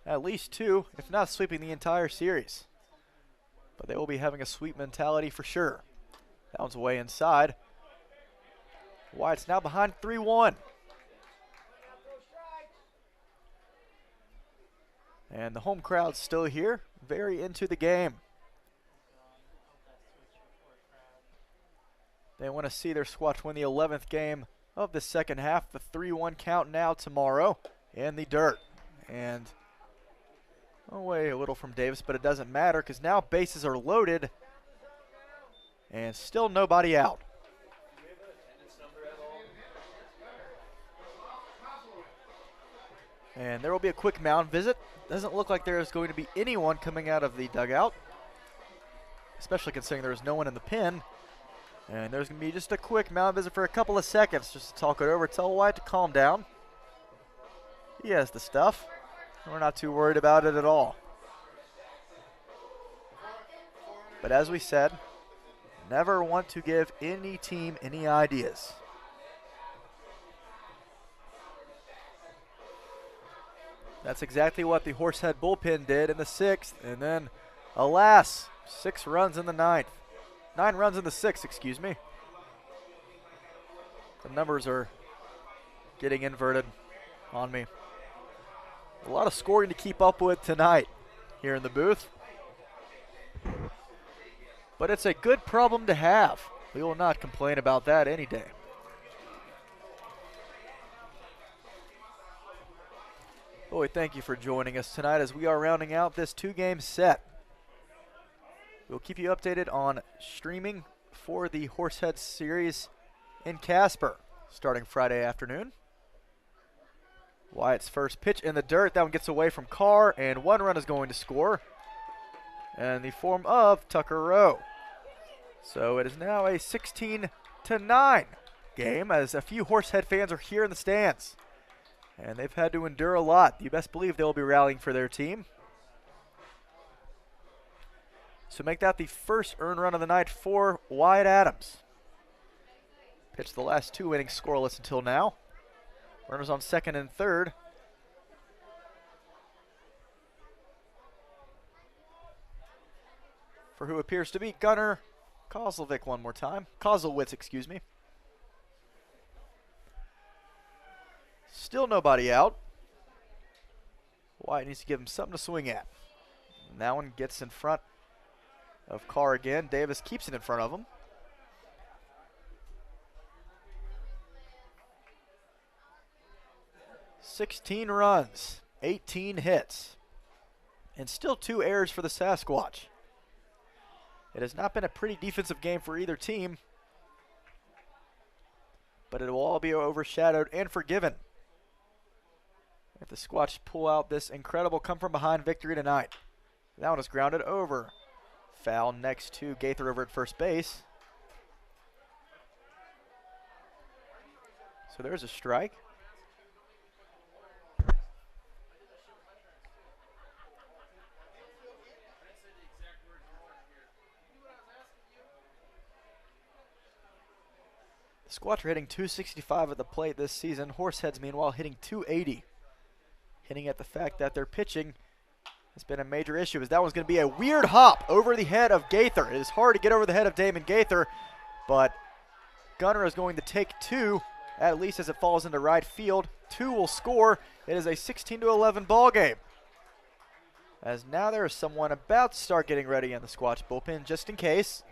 at least 2, if not sweeping the entire series. But they will be having a sweep mentality for sure. That one's way inside. Wyatt's now behind 3-1. And the home crowd's still here, very into the game. They want to see their Squatch win the 11th game of the second half. The 3-1 count now tomorrow in the dirt. And away a little from Davis, but it doesn't matter because now bases are loaded and still nobody out. And there will be a quick mound visit. Doesn't look like there is going to be anyone coming out of the dugout, especially considering there is no one in the pen. And there's going to be just a quick mound visit for a couple of seconds just to talk it over. Tell Wyatt to calm down. He has the stuff. We're not too worried about it at all. But as we said, never want to give any team any ideas. That's exactly what the Horsehead bullpen did in the 6th. And then, alas, 6 runs in the 9th. 9 runs in the 6th, excuse me. The numbers are getting inverted on me. A lot of scoring to keep up with tonight here in the booth. But it's a good problem to have. We will not complain about that any day. Well, we thank you for joining us tonight as we are rounding out this 2-game set. We'll keep you updated on streaming for the Horseheads series in Casper starting Friday afternoon. Wyatt's first pitch in the dirt. That one gets away from Carr, and 1 run is going to score in the form of Tucker Rowe. So it is now a 16-9 game as a few Horsehead fans are here in the stands. And they've had to endure a lot. You best believe they'll be rallying for their team. So make that the first earned run of the night for Wyatt Adams. Pitched the last 2 innings scoreless until now. Runners on second and third. For who appears to be Gunnar Kozlovic one more time. Kozlowitz, excuse me. Still nobody out. Wyatt needs to give him something to swing at. And that one gets in front of Carr again. Davis keeps it in front of him. "16 runs, 18 hits, and still 2 errors for the Sasquatch. It has not been a pretty defensive game for either team, but it will all be overshadowed and forgiven if the Squatch pull out this incredible come-from-behind victory tonight. That one is grounded over. Foul next to Gaither over at first base. So there's a strike. The Squatch are hitting .265 at the plate this season. Horseheads, meanwhile, hitting .280. Hitting at the fact that their pitching has been a major issue, as that one's going to be a weird hop over the head of Gaither. It is hard to get over the head of Damon Gaither, but Gunnar is going to take 2, at least as it falls into right field. 2 will score. It is a 16-11 ball game. As now there is someone about to start getting ready in the Squatch bullpen, just in case.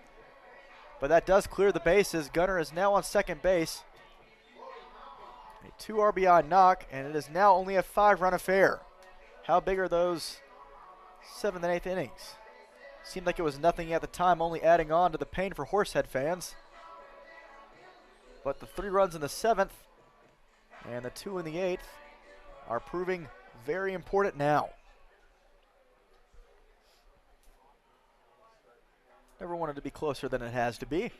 But that does clear the bases. Gunnar is now on second base. A 2 RBI knock, and it is now only a 5-run affair. How big are those 7th and 8th innings? Seemed like it was nothing at the time, only adding on to the pain for Horsehead fans. But the 3 runs in the 7th and the 2 in the 8th are proving very important now. Never wanted to be closer than it has to be.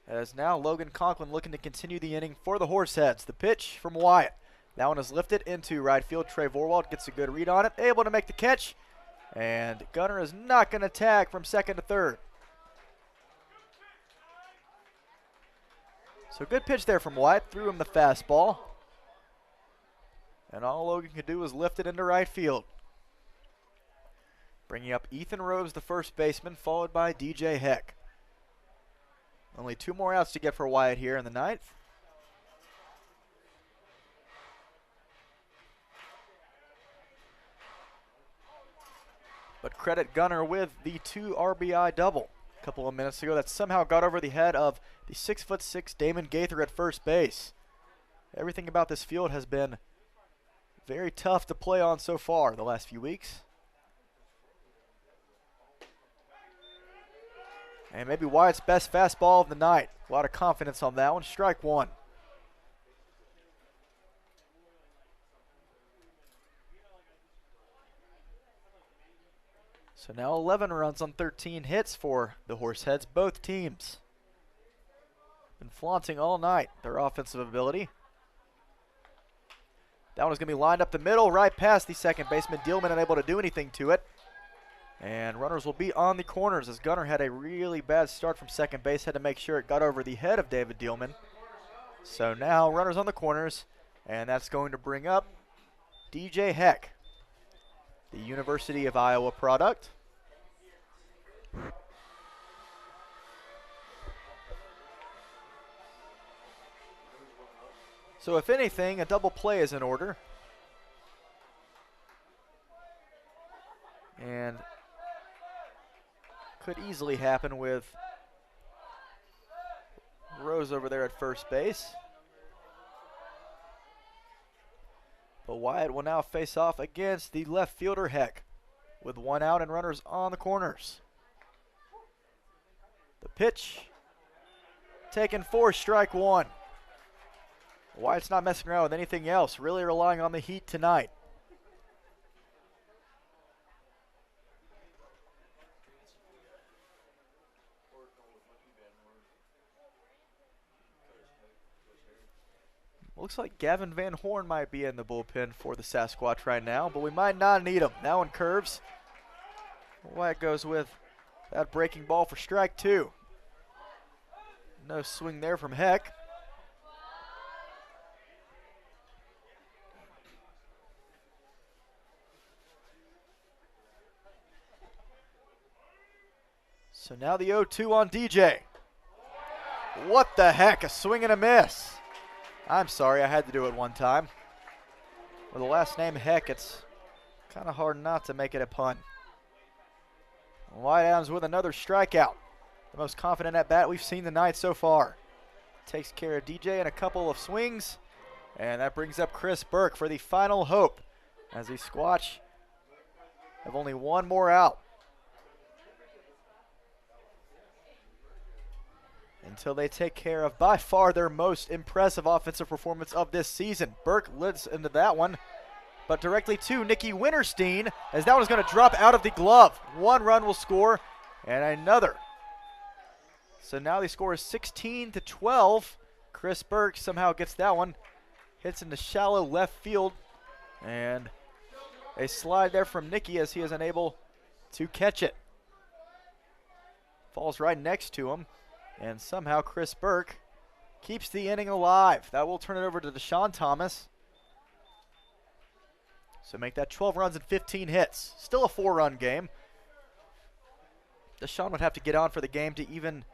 As now Logan Conklin looking to continue the inning for the Horseheads. The pitch from Wyatt. That one is lifted into right field. Trey Vorwald gets a good read on it, able to make the catch. And Gunnar is not going to tag from second to third. So good pitch there from Wyatt. Threw him the fastball. And all Logan could do was lift it into right field. Bringing up Ethan Rose, the first baseman, followed by DJ Heck. Only 2 more outs to get for Wyatt here in the 9th. But credit Gunnar with the 2 RBI double a couple of minutes ago that somehow got over the head of the 6'6" Damon Gaither at first base. Everything about this field has been very tough to play on so far the last few weeks. And maybe Wyatt's best fastball of the night. A lot of confidence on that one. Strike 1. So now 11 runs on 13 hits for the Horseheads. Both teams been flaunting all night their offensive ability. That one is going to be lined up the middle, right past the second baseman. Dillman unable to do anything to it. And runners will be on the corners as Gunnar had a really bad start from second base. Had to make sure it got over the head of David Dillman. So now runners on the corners, and that's going to bring up DJ Heck, the University of Iowa product. So if anything, a double play is in order. And could easily happen with Rose over there at first base. But Wyatt will now face off against the left fielder Heck with 1 out and runners on the corners. The pitch taken for strike 1. Wyatt's not messing around with anything else, really relying on the heat tonight. Looks like Gavin Van Horn might be in the bullpen for the Sasquatch right now, but we might not need him. That one curves. Wyatt goes with that breaking ball for strike 2. No swing there from Heck. So now the 0-2 on DJ. What the heck, a swing and a miss. I'm sorry, I had to do it one time. With the last name Heck, it's kind of hard not to make it a pun. Wyatt Adams with another strikeout. The most confident at bat we've seen tonight so far. Takes care of DJ in a couple of swings. And that brings up Chris Burke for the final hope, as the Squatch have only one more out until they take care of by far their most impressive offensive performance of this season. Burke leads into that one, but directly to Nicky Winterstein, as that one's going to drop out of the glove. 1 run will score, and another. So now the score is 16-12. Chris Burke somehow gets that one. Hits into shallow left field, and a slide there from Nicky as he is unable to catch it. Falls right next to him, and somehow Chris Burke keeps the inning alive. That will turn it over to Deshaun Thomas. So make that 12 runs and 15 hits. Still a 4-run game. Deshaun would have to get on for the game to even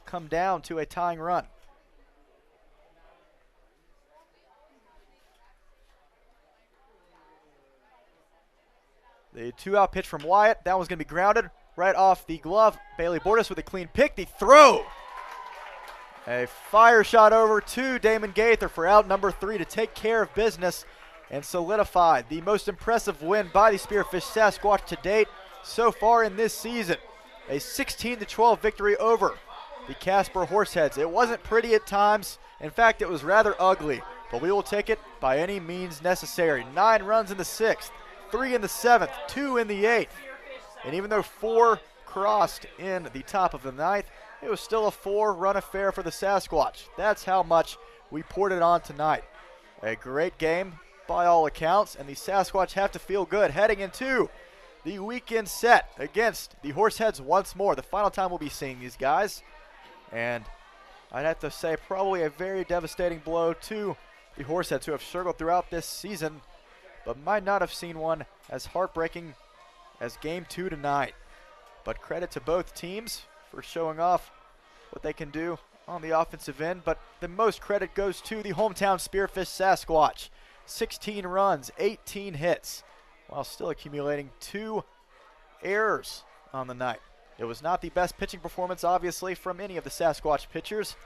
come down to a tying run. The 2-out pitch from Wyatt. That one's going to be grounded right off the glove. Bailey Bordas with a clean pick. The throw. A fire shot over to Damon Gaither for out number 3 to take care of business and solidify the most impressive win by the Spearfish Sasquatch to date so far in this season. A 16-12 victory over the Casper Horseheads. It wasn't pretty at times. In fact, it was rather ugly, but we will take it by any means necessary. 9 runs in the 6th. 3 in the 7th, 2 in the 8th. And even though 4 crossed in the top of the 9th, it was still a 4-run affair for the Sasquatch. That's how much we poured it on tonight. A great game by all accounts, and the Sasquatch have to feel good heading into the weekend set against the Horseheads once more. The final time we'll be seeing these guys. And I'd have to say probably a very devastating blow to the Horseheads, who have struggled throughout this season, but might not have seen one as heartbreaking as Game 2 tonight. But credit to both teams for showing off what they can do on the offensive end. But the most credit goes to the hometown Spearfish Sasquatch. 16 runs, 18 hits, while still accumulating 2 errors on the night. It was not the best pitching performance, obviously, from any of the Sasquatch pitchers,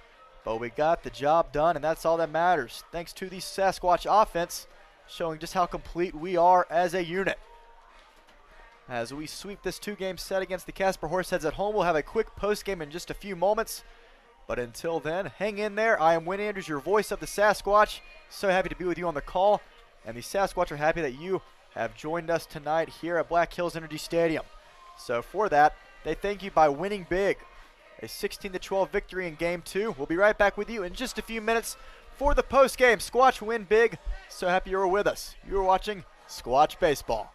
but we got the job done, and that's all that matters. Thanks to the Sasquatch offense, showing just how complete we are as a unit. As we sweep this 2-game set against the Casper Horseheads at home, we'll have a quick post-game in just a few moments. But until then, hang in there. I am Win Andrews, your voice of the Sasquatch. So happy to be with you on the call. And the Sasquatch are happy that you have joined us tonight here at Black Hills Energy Stadium. So for that, they thank you by winning big. A 16-12 victory in Game 2. We'll be right back with you in just a few minutes for the post-game. Squatch win big. So happy you were with us. You were watching Squatch Baseball.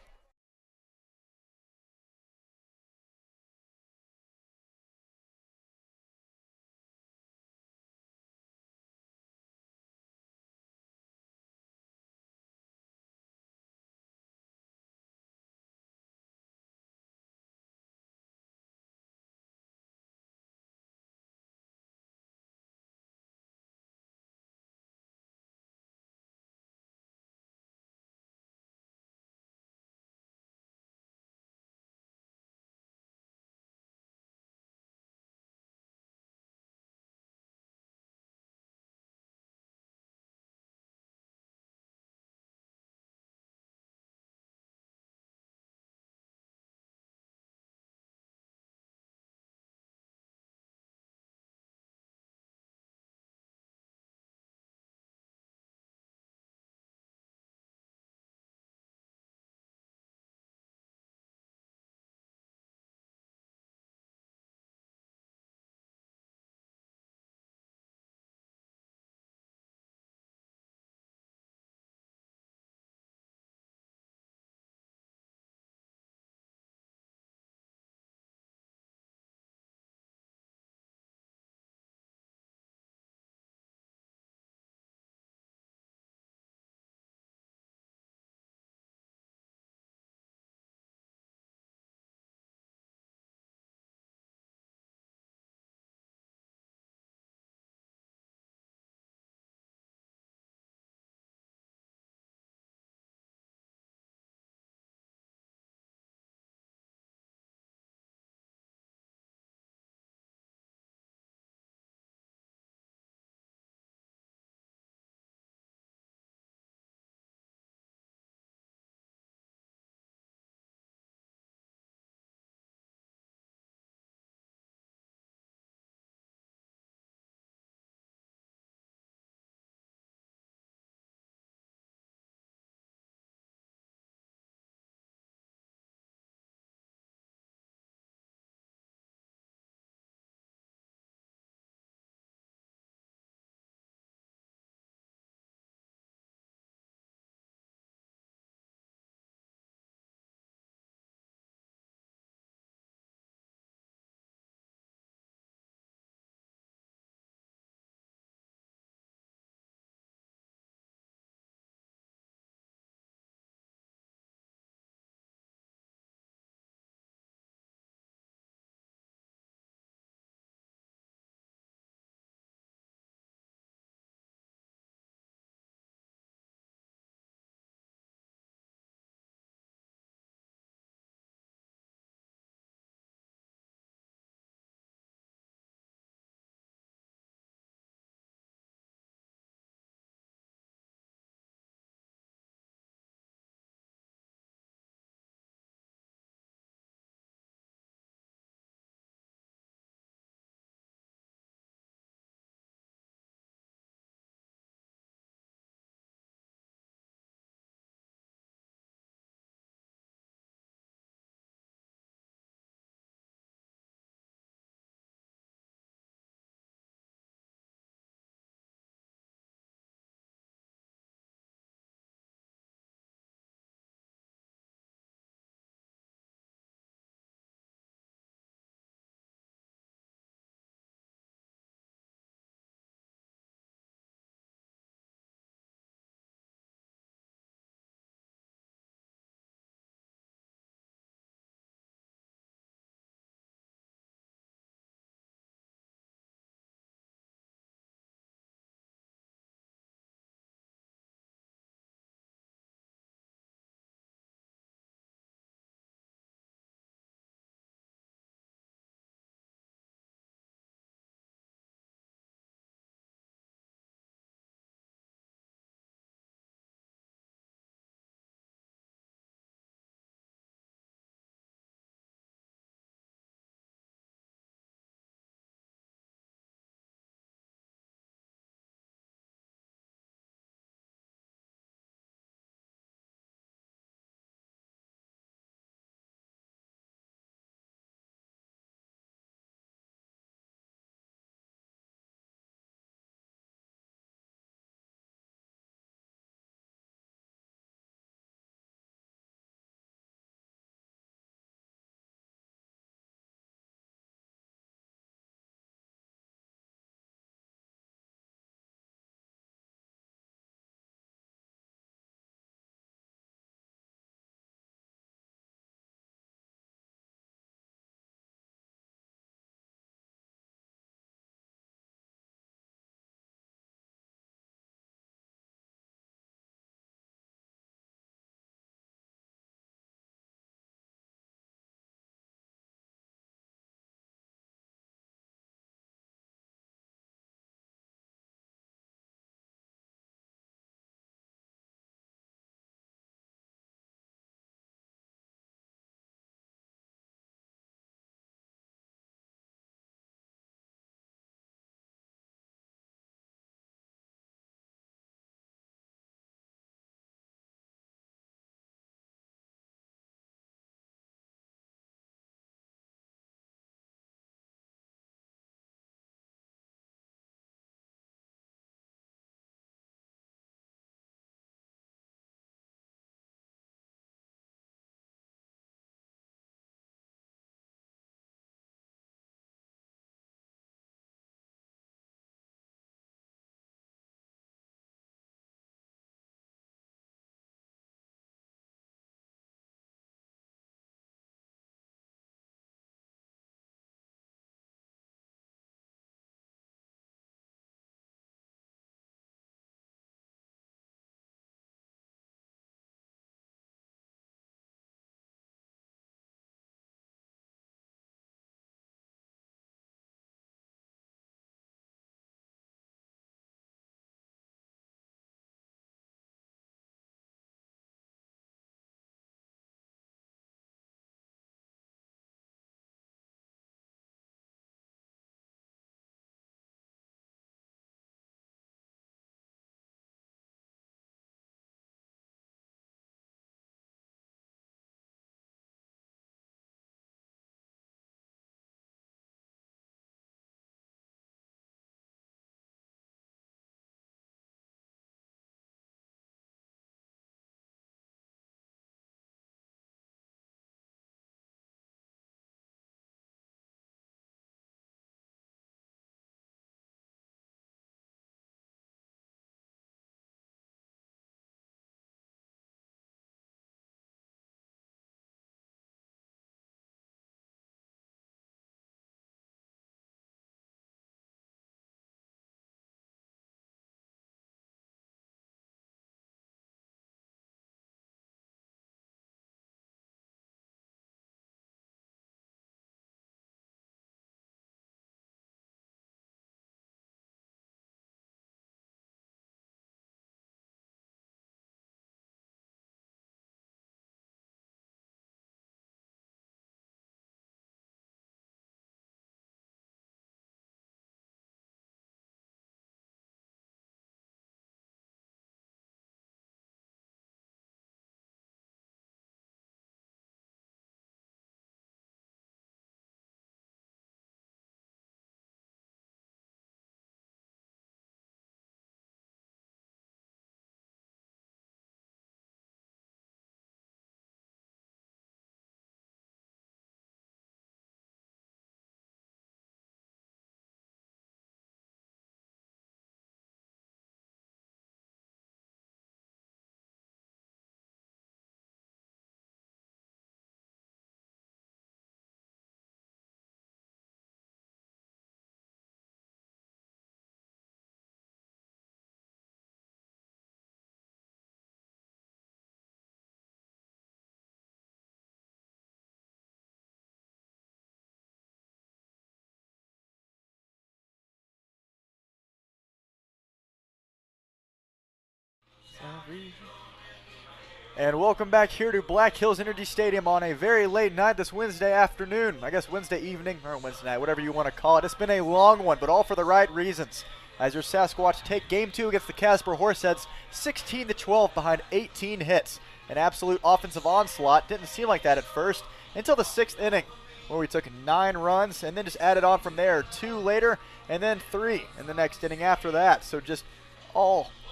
And welcome back here to Black Hills Energy Stadium on a very late night this Wednesday afternoon. I guess Wednesday evening or Wednesday night, whatever you want to call it. It's been a long one, but all for the right reasons. As your Sasquatch take game 2 against the Casper Horseheads, 16-12 behind 18 hits. An absolute offensive onslaught. Didn't seem like that at first until the 6th inning, where we took 9 runs and then just added on from there. 2 later and then 3 in the next inning after that. So just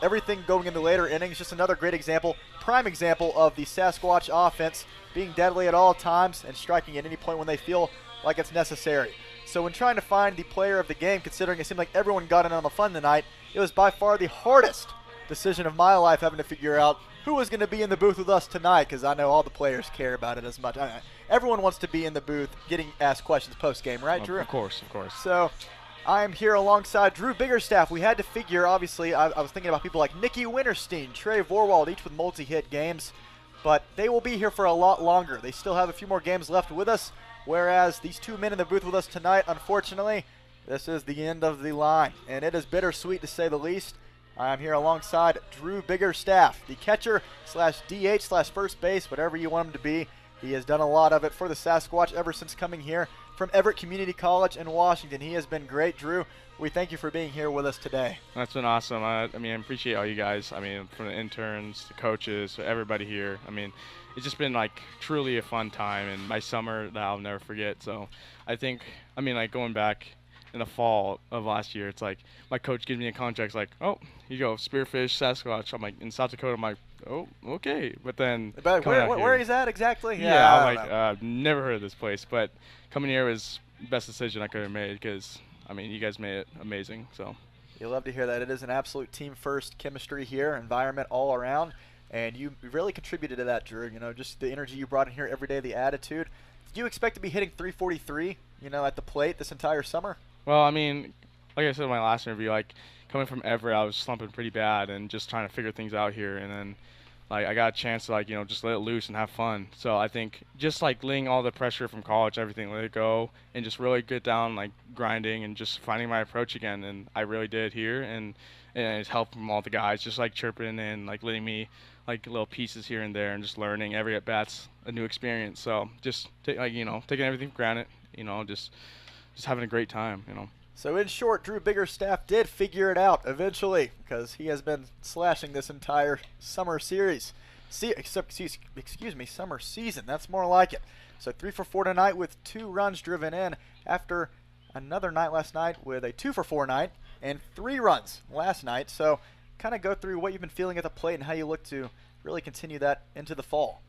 everything going in the later innings. Just another great example, prime example of the Sasquatch offense being deadly at all times and striking at any point when they feel like it's necessary. So when trying to find the player of the game, considering it seemed like everyone got in on the fun tonight, it was by far the hardest decision of my life, having to figure out who was going to be in the booth with us tonight, because I know all the players care about it as much. Everyone wants to be in the booth getting asked questions post-game, right, Drew? Of course, of course. So I'm here alongside Drew Biggerstaff. We had to figure, obviously, I was thinking about people like Nikki Winterstein, Trey Vorwald, each with multi-hit games, but they will be here for a lot longer. They still have a few more games left with us, whereas these 2 men in the booth with us tonight, unfortunately, this is the end of the line, and it is bittersweet to say the least. I'm here alongside Drew Biggerstaff, the catcher slash DH slash first base, whatever you want him to be. He has done a lot of it for the Sasquatch ever since coming here from Everett Community College in Washington. He has been great. Drew, we thank you for being here with us today. That's been awesome. I appreciate all you guys. From the interns, the coaches, everybody here. It's just been like truly a fun time, and my summer that I'll never forget. So I think, going back in the fall of last year, it's like my coach gives me a contract. It's like, oh, you go Spearfish Sasquatch. I'm like, in South Dakota. I'm like, oh, okay. But then where is that exactly? Yeah, I'm like, never heard of this place. But coming here was the best decision I could have made, because you guys made it amazing. So you'll love to hear that. It is an absolute team first chemistry here, environment all around, and you really contributed to that, Drew. Just the energy you brought in here every day, the attitude. Do you expect to be hitting 343, at the plate this entire summer? Well, like I said in my last interview, coming from Everett, I was slumping pretty bad and just trying to figure things out here. And then, I got a chance to, just let it loose and have fun. So I think just, laying all the pressure from college, everything, let it go, and just really get down, grinding and just finding my approach again. And I really did here. And it's help from all the guys, just, chirping and, letting me, little pieces here and there, and just learning. Every at-bat's a new experience. So just, taking everything for granted, just having a great time, So in short, Drew Biggerstaff did figure it out eventually, because he has been slashing this entire summer series. Summer season. That's more like it. So 3 for 4 tonight with 2 runs driven in after another night last night with a 2 for 4 night and 3 runs last night. So kind of go through what you've been feeling at the plate and how you look to really continue that into the fall.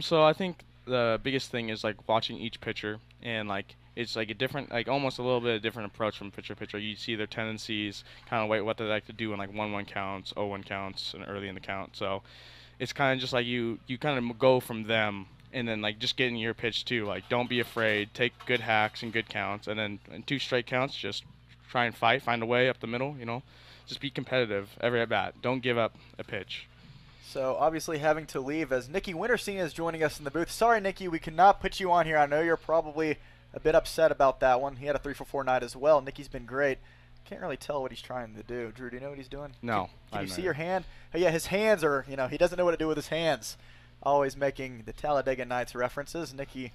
So I think the biggest thing is watching each pitcher, and it's a different, almost a little bit of different approach from pitcher to pitcher. You see their tendencies, kind of what they like to do in 1-1 counts, 0-1 counts, and early in the count. So it's kind of just you kind of go from them, and then just get in your pitch too. Don't be afraid, take good hacks and good counts, and then in 2 straight counts, just try and find a way up the middle. Just be competitive every at bat. Don't give up a pitch. So obviously having to leave as Nikki Winterstein is joining us in the booth. Sorry, Nikki, we cannot put you on here. I know you're probably a bit upset about that one. He had a 3 for 4 night as well. Nikki's been great. Can't really tell what he's trying to do. Drew, do you know what he's doing? No. Can you see your hand? Oh, yeah, his hands are, he doesn't know what to do with his hands. Always making the Talladega Nights references. Nikki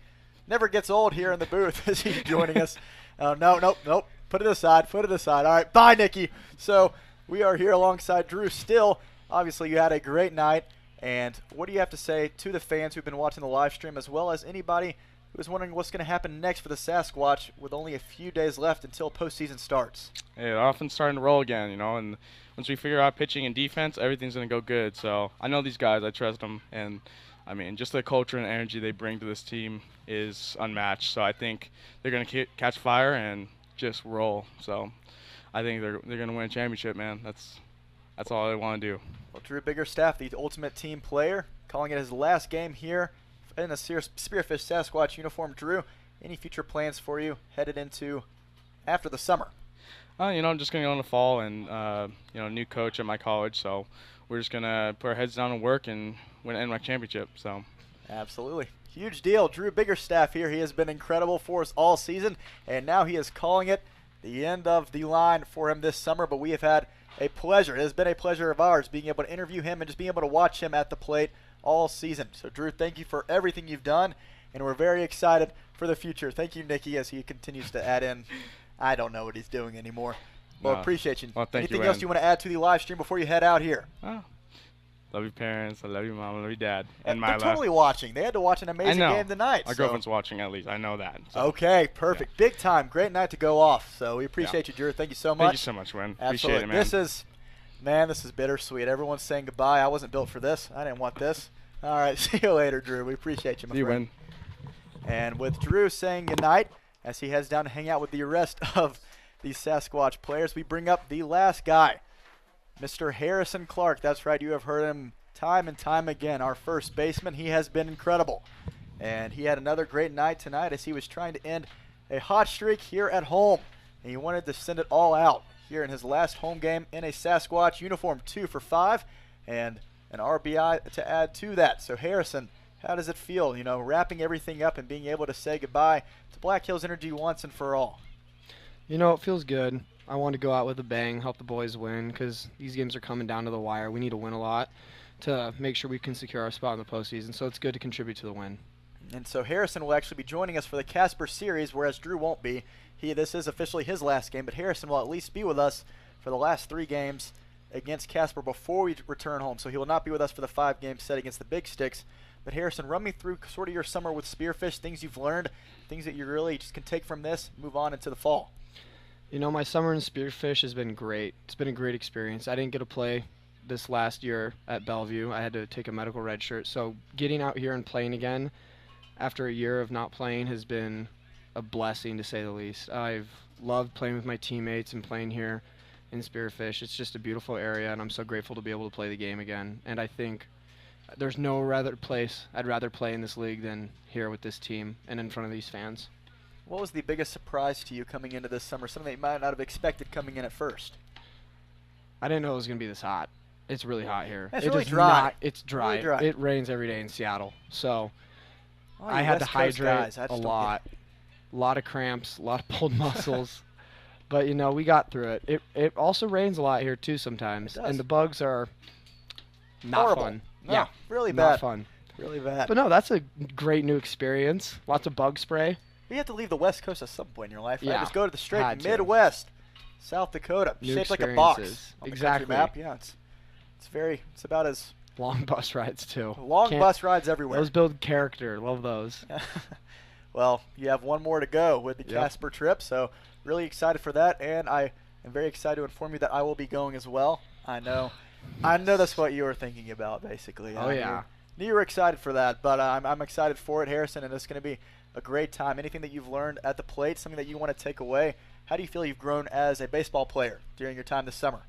never gets old here in the booth as he's joining us. Oh, nope. Put it aside. All right, bye, Nikki. So we are here alongside Drew still. Obviously, you had a great night. And what do you have to say to the fans who've been watching the live stream, as well as anybody who's wondering what's going to happen next for the Sasquatch with only a few days left until postseason starts? Hey, the offense starting to roll again, and once we figure out pitching and defense, everything's going to go good. So I know these guys. I trust them. And, just the culture and energy they bring to this team is unmatched. So I think they're going to catch fire and just roll. So I think they're going to win a championship, man. That's all I want to do. Well, Drew Biggerstaff, the ultimate team player, calling it his last game here in a Spearfish Sasquatch uniform. Drew, any future plans for you headed into after the summer? I'm just going to go in the fall and, new coach at my college. So we're just going to put our heads down and work and win an NWAC championship. So absolutely. Huge deal. Drew Biggerstaff here. He has been incredible for us all season, and now he is calling it the end of the line for him this summer. But we have had a pleasure. It has been a pleasure of ours being able to interview him and just being able to watch him at the plate all season. So, Drew, thank you for everything you've done, and we're very excited for the future. Thank you, Nikki, as he continues to add in. I don't know what he's doing anymore. Well, appreciate you. Well, thank Anything you, else you want to add to the live stream before you head out here? Oh. Love your parents. I love your mom. I love your dad. And they're totally watching. They had to watch an amazing game tonight. My girlfriend's watching at least. I know that. So. Okay, perfect. Yeah. Big time. Great night to go off. So we appreciate you, Drew. Thank you so much. Thank you so much, Win. Appreciate it, man. This is bittersweet. Everyone's saying goodbye. I wasn't built for this. I didn't want this. All right, see you later, Drew. We appreciate you, my friend. And with Drew saying goodnight, as he heads down to hang out with the rest of these Sasquatch players, we bring up the last guy, Mr. Harrison Clark. That's right, you have heard him time and time again. Our first baseman, he has been incredible. And he had another great night tonight as he was trying to end a hot streak here at home. And he wanted to send it all out here in his last home game in a Sasquatch uniform, 2 for 5, and an RBI to add to that. So Harrison, how does it feel, wrapping everything up and being able to say goodbye to Black Hills Energy once and for all? It feels good. I want to go out with a bang, help the boys win, because these games are coming down to the wire. We need to win a lot to make sure we can secure our spot in the postseason, so it's good to contribute to the win. And so Harrison will actually be joining us for the Casper series, whereas Drew won't be. This is officially his last game, but Harrison will at least be with us for the last 3 games against Casper before we return home. So he will not be with us for the 5-game set against the Big Sticks. But Harrison, run me through sort of your summer with Spearfish, things you've learned, things that you really just can take from this, move on into the fall. My summer in Spearfish has been great. It's been a great experience. I didn't get to play this last year at Bellevue. I had to take a medical red shirt. So getting out here and playing again after a year of not playing has been a blessing, to say the least. I've loved playing with my teammates and playing here in Spearfish. It's just a beautiful area, and I'm so grateful to be able to play the game again. And I think there's no other place I'd rather play in this league than here with this team and in front of these fans. What was the biggest surprise to you coming into this summer, something that you might not have expected coming in at first? I didn't know it was going to be this hot. It's really hot here. It's really dry. It's dry. Really dry. It rains every day in Seattle. So I had to hydrate a lot. A lot of cramps, a lot of pulled muscles. But, we got through it. It also rains a lot here, too, sometimes. It does. And the bugs are not horrible. fun. No, yeah, really bad. Not fun. Really bad. But, no, that's a great new experience. Lots of bug spray. You have to leave the West Coast at some point in your life, right? Yeah. Just go to the straight Midwest, South Dakota, new shaped like a box on exactly. the country map. Yeah, it's about as long bus rides too. Bus rides everywhere. Those build character. Love those. Well, you have one more to go with the Casper trip, so really excited for that, and I am very excited to inform you that I will be going as well. I know that's what you were thinking about, basically. Oh yeah. Knew you were excited for that, but I'm excited for it, Harrison, and it's going to be a great time. Anything that you've learned at the plate, something that you want to take away? How do you feel you've grown as a baseball player during your time this summer?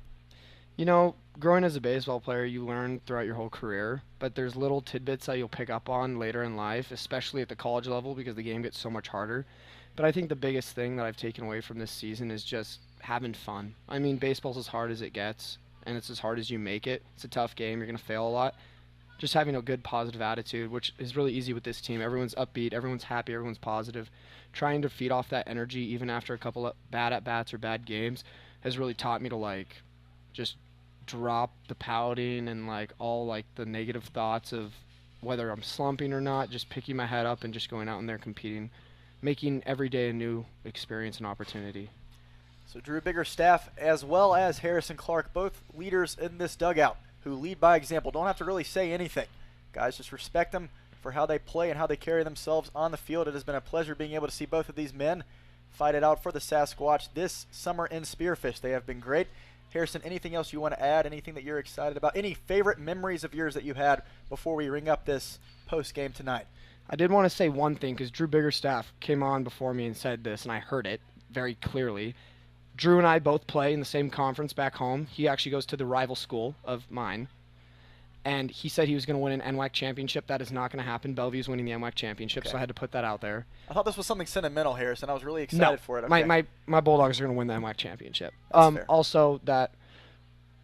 Growing as a baseball player, you learn throughout your whole career, but there's little tidbits that you'll pick up on later in life, especially at the college level because the game gets so much harder. But I think the biggest thing that I've taken away from this season is just having fun. I mean, baseball's as hard as it gets, and it's as hard as you make it. It's a tough game. You're going to fail a lot. Just having a good positive attitude, which is really easy with this team. Everyone's upbeat, everyone's happy, everyone's positive. Trying to feed off that energy even after a couple of bad at-bats or bad games has really taught me to just drop the pouting and all the negative thoughts of whether I'm slumping or not, just picking my head up and just going out in there competing, making every day a new experience and opportunity. So Drew Biggerstaff as well as Harrison Clark, both leaders in this dugout who lead by example. Don't have to really say anything. Guys, just respect them for how they play and how they carry themselves on the field. It has been a pleasure being able to see both of these men fight it out for the Sasquatch this summer in Spearfish. They have been great. Harrison, anything else you want to add? Anything that you're excited about? Any favorite memories of yours that you had before we ring up this post-game tonight? I did want to say one thing because Drew Biggerstaff came on before me and said this, and I heard it very clearly. Drew and I both play in the same conference back home. He actually goes to the rival school of mine. And he said he was going to win an NWAC championship. That is not going to happen. Bellevue's winning the NWAC championship, so I had to put that out there. I thought this was something sentimental, Harrison. I was really excited for it. Okay. My Bulldogs are going to win the NWAC championship. Also, that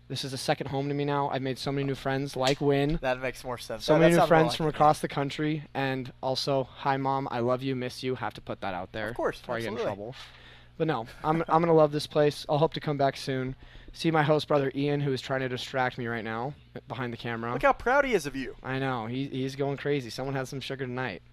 this is a second home to me now. I've made so many new friends, like Win. That makes more sense. So many new friends from across the country. And also, hi, Mom. I love you, miss you. Have to put that out there. Of course, before absolutely. I get in trouble. But no, I'm going to love this place. I'll hope to come back soon, See my host brother Ian, who is trying to distract me right now behind the camera. Look how proud he is of you. I know. He's going crazy. Someone has some sugar tonight.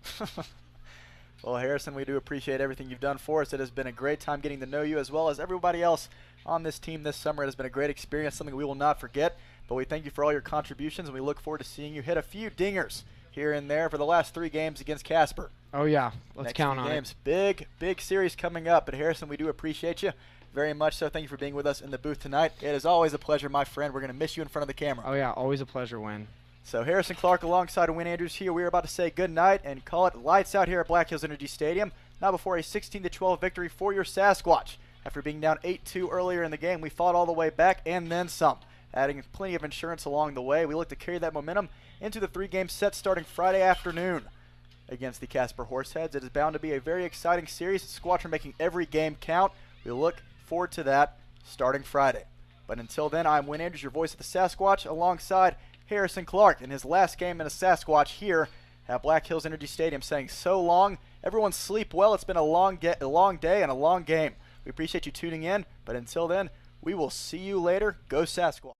Well, Harrison, we do appreciate everything you've done for us. It has been a great time getting to know you as well as everybody else on this team this summer. It has been a great experience, something we will not forget. But we thank you for all your contributions, and we look forward to seeing you hit a few dingers here and there for the last 3 games against Casper. Oh, yeah. Let's Next count 3 on games. it. Big series coming up. But, Harrison, we do appreciate you very much so. Thank you for being with us in the booth tonight. It is always a pleasure, my friend. We're going to miss you in front of the camera. Oh, yeah. Always a pleasure, Win. So Harrison Clark alongside Win Andrews here. We're about to say good night and call it lights out here at Black Hills Energy Stadium. Now before a 16-12 victory for your Sasquatch. After being down 8-2 earlier in the game, we fought all the way back and then some, adding plenty of insurance along the way. We look to carry that momentum into the 3-game set starting Friday afternoon against the Casper Horseheads. It is bound to be a very exciting series. Squatch are making every game count. We look forward to that starting Friday. But until then, I'm Win Andrews, your voice of the Sasquatch, alongside Harrison Clark in his last game in a Sasquatch here at Black Hills Energy Stadium, saying so long. Everyone sleep well. It's been a long day and a long game. We appreciate you tuning in, but until then, we will see you later. Go Sasquatch.